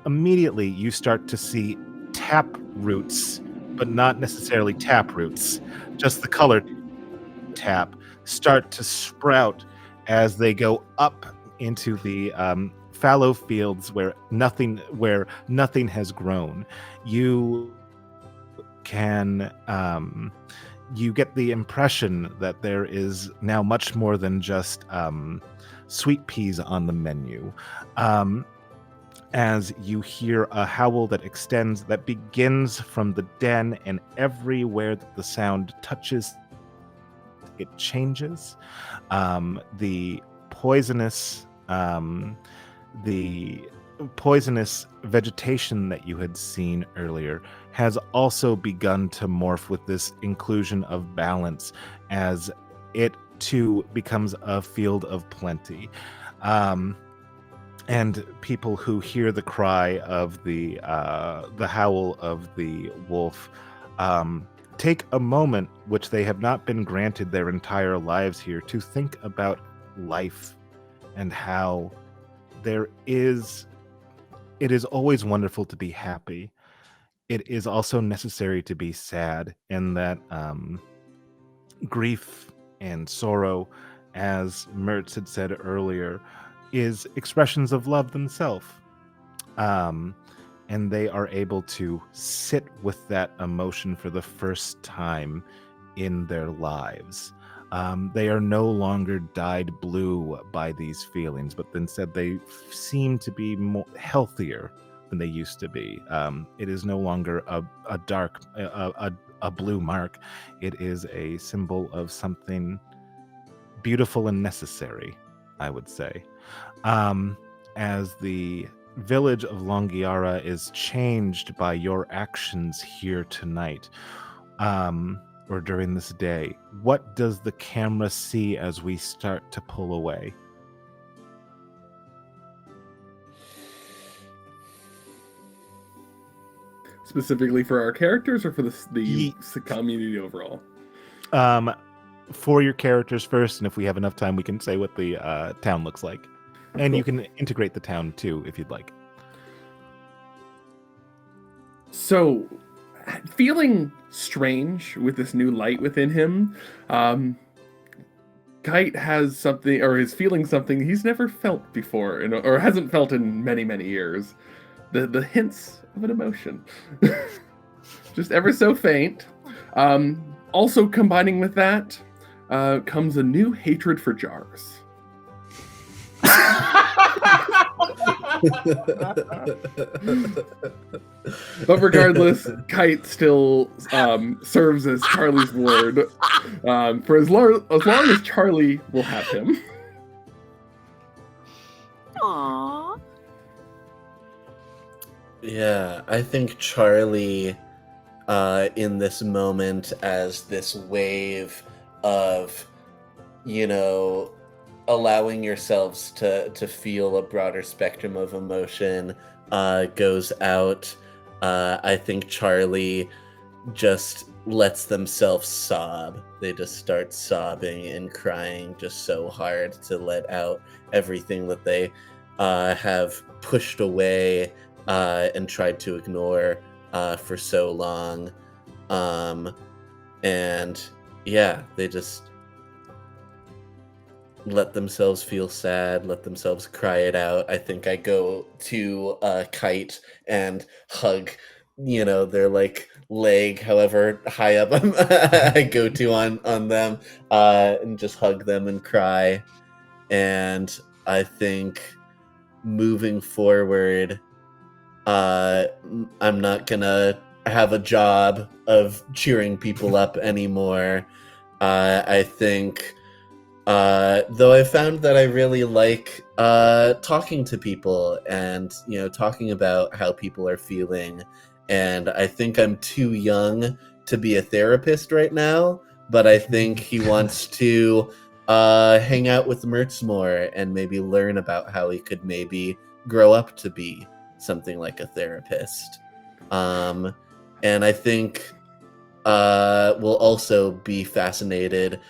Immediately, you start to see tap roots, but not necessarily tap roots, just the color tap, start to sprout as they go up into the fallow fields where nothing has grown. You can you get the impression that there is now much more than just sweet peas on the menu, as you hear a howl that begins from the den, and everywhere that the sound touches, it changes. The poisonous vegetation that you had seen earlier has also begun to morph with this inclusion of balance, as it too becomes a field of plenty. and people who hear the cry of the howl of the wolf take a moment, which they have not been granted their entire lives here, to think about life and how it is always wonderful to be happy. It is also necessary to be sad, and that grief and sorrow, as Mertz had said earlier, is expressions of love themselves. And they are able to sit with that emotion for the first time in their lives. They are no longer dyed blue by these feelings, but instead they seem to be more healthier than they used to be. It is no longer a blue mark. It is a symbol of something beautiful and necessary, I would say. As the village of Longiara is changed by your actions here tonight, or during this day, what does the camera see as we start to pull away? Specifically for our characters, or for the community overall? For your characters first, and if we have enough time, we can say what the town looks like. And Cool. You can integrate the town too, if you'd like. So, feeling strange with this new light within him, Kite has something, or is feeling something he's never felt before, or hasn't felt in many, many years. The hints of an emotion. Just ever so faint. Also combining with that comes a new hatred for jars. But regardless, Kite still serves as Charlie's ward for as long as Charlie will have him. Aww. Yeah, I think Charlie, in this moment, as this wave of, allowing yourselves to feel a broader spectrum of emotion goes out. I think Charlie just lets themselves sob. They just start sobbing and crying just so hard to let out everything that they have pushed away and tried to ignore for so long. And yeah, they just let themselves feel sad, let themselves cry it out. I think I go to Kite and hug, their leg, however high up I go to on them, and just hug them and cry. And I think moving forward, I'm not gonna have a job of cheering people up anymore. I think, though I found that I really like talking to people and, talking about how people are feeling. And I think I'm too young to be a therapist right now, but I think he wants to hang out with Mertz more and maybe learn about how he could maybe grow up to be something like a therapist. And I think we'll also be fascinated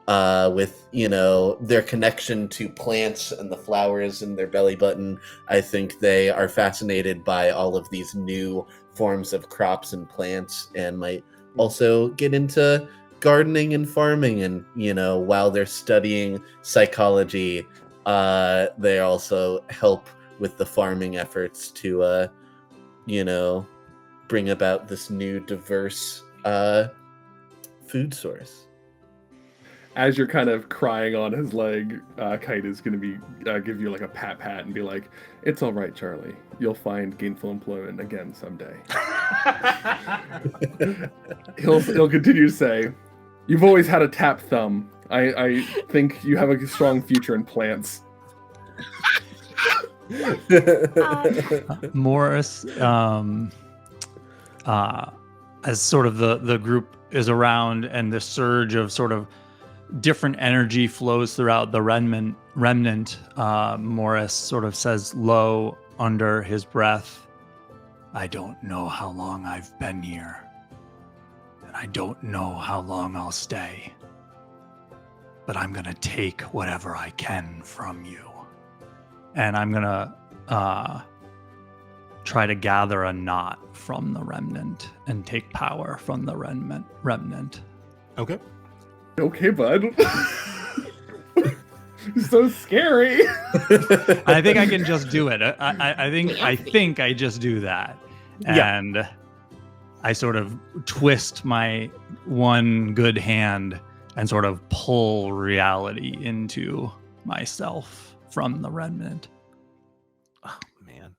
with, their connection to plants and the flowers in their belly button. I think they are fascinated by all of these new forms of crops and plants, and might also get into gardening and farming. And, while they're studying psychology, they also help with the farming efforts to, bring about this new diverse food source. As you're kind of crying on his leg, Kite is going to be give you like a pat and be like, "It's all right, Charlie. You'll find gainful employment again someday." He'll continue to say, "You've always had a tap thumb. I think you have a strong future in plants." Morris, as sort of the group is around and the surge of sort of different energy flows throughout the remnant. Morris sort of says low under his breath, I don't know how long I've been here, and I don't know how long I'll stay, but I'm gonna take whatever I can from you, and I'm gonna try to gather a knot from the remnant and take power from the remnant. Okay. Okay, bud. So scary. I think I can just do it. I think I just do that. And I sort of twist my one good hand and sort of pull reality into myself from the remnant. Oh man.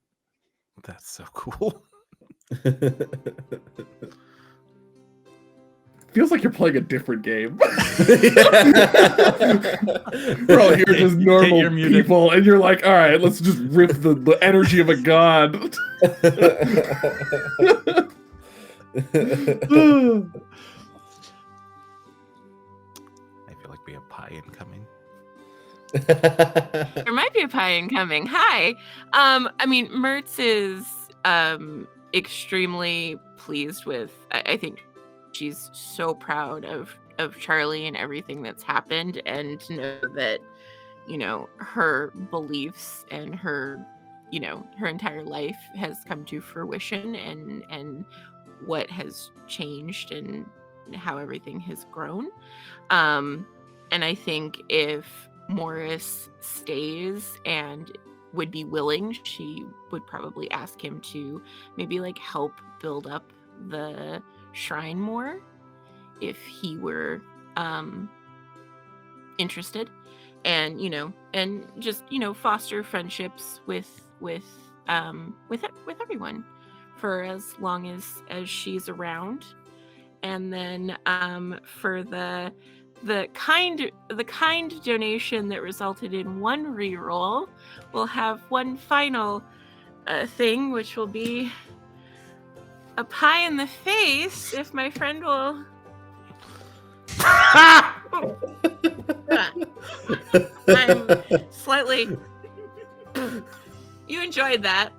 That's so cool. Feels like you're playing a different game. We're all here just normal people, and you're like, all right, let's just rip the energy of a god. I feel like we have pie incoming. There might be a pie incoming. Hi. I mean, Mertz is extremely pleased with, I think she's so proud of Charlie and everything that's happened, and to know that, her beliefs and her entire life has come to fruition, and what has changed and how everything has grown. And I think if Morris stays and would be willing, she would probably ask him to maybe help build up the shrine more if he were interested, and and just foster friendships with everyone for as long as she's around. And then for the kind donation that resulted in one reroll, we'll have one final thing, which will be a pie in the face, if my friend will. I'm slightly. You enjoyed that.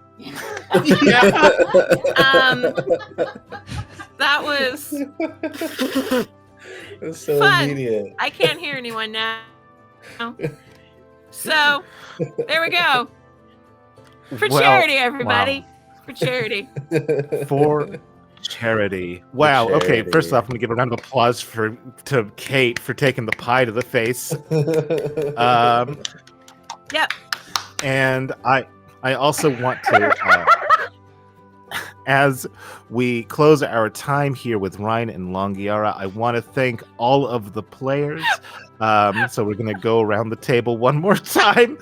That was so fun. Immediate. I can't hear anyone now. So there we go. For charity, everybody. Wow. For charity. For charity. Wow. charity. Okay. First off, I'm gonna give a round of applause to Kate for taking the pie to the face. Yep. And I also want to, as we close our time here with Ryne and Longiara, I want to thank all of the players. So we're gonna go around the table one more time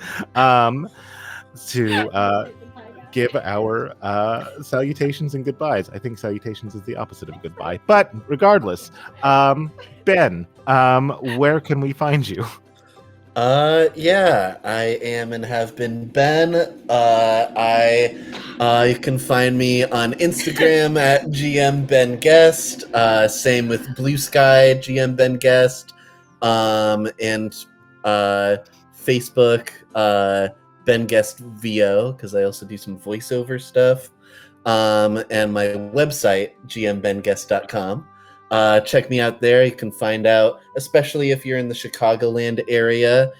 to give our salutations and goodbyes. I think salutations is the opposite of goodbye, but regardless, Ben, where can we find you? Yeah, I am and have been Ben. You can find me on Instagram at GM Ben Guest. Same with Blue Sky GM Ben Guest, and Facebook Ben Guest VO, because I also do some voiceover stuff, and my website gmbenguest.com. Check me out there. You can find out, especially if you're in the Chicagoland area,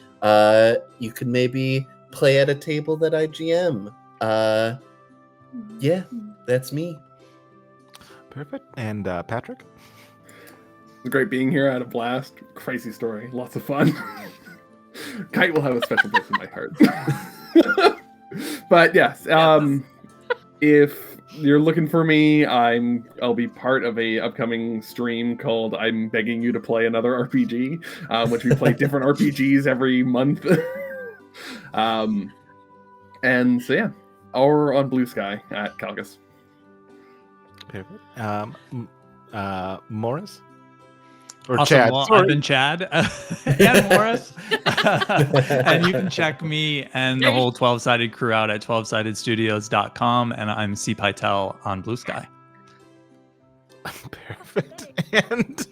you can maybe play at a table that I GM. Yeah, that's me. Perfect. And Patrick? It was great being here. I had a blast. Crazy story. Lots of fun. Kite will have a special place in my heart. But yes, if you're looking for me, I'll be part of a upcoming stream called I'm Begging You to Play Another RPG, which we play different RPGs every month. And so yeah, or on Blue Sky at Calgus. Perfect. Morris? Or Awesome. Chad. Well, Sorry. I've been Chad and Morris. And you can check me and the whole 12-sided crew out at 12sidedstudios.com. And I'm C. Pytel on Blue Sky. Perfect. and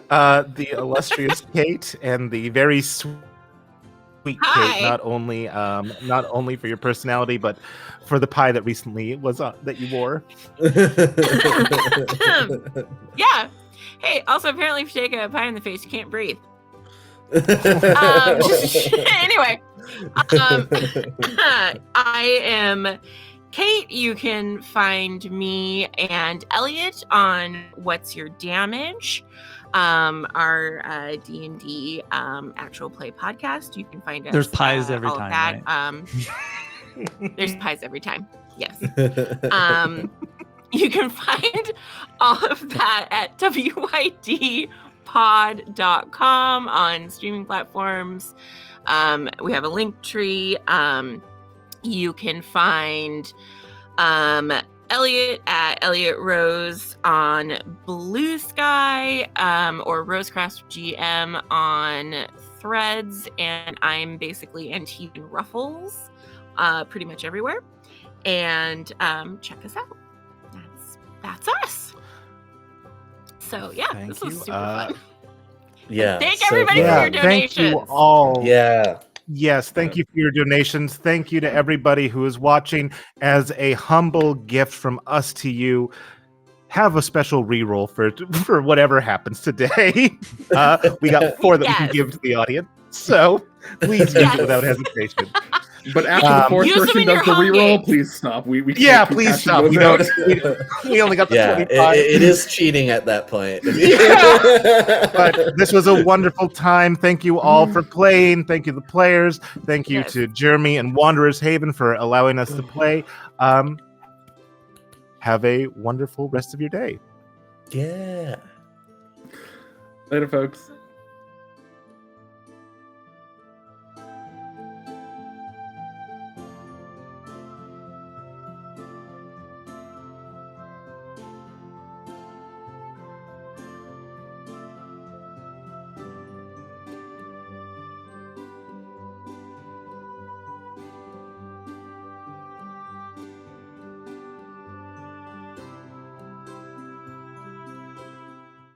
the illustrious Kate and the very sweet Hi. Kate, not only for your personality, but for the pie that recently was that you wore. Yeah. Hey, also apparently if you take a pie in the face, you can't breathe. Anyway, I am Kate. You can find me and Elliot on What's Your Damage, our D&D actual play podcast. You can find us. There's pies every all time, of that. There's pies every time. Yes. You can find all of that at wydpod.com on streaming platforms. We have a link tree. You can find Elliot at Elliot Rose on Blue Sky, or Rosecraft GM on Threads, and I'm basically Antique Ruffles pretty much everywhere. And check us out. That's us. So yeah, this was super fun. Yeah. Thank everybody for your donations. Thank you all. Yeah. Yes, thank you for your donations. Thank you to everybody who is watching. As a humble gift from us to you, have a special reroll for whatever happens today. We got 4 that we can give to the audience, so please use it without hesitation. But after the fourth use them person in your does the home reroll, game. please stop. We Yeah, can't keep please passing stop. those We out. we only got the Yeah, 25. it is cheating at that point. But this was a wonderful time. Thank you all for playing. Thank you, the players. Thank you to Jeremy and Wanderer's Haven for allowing us to play. Have a wonderful rest of your day. Yeah. Later, folks.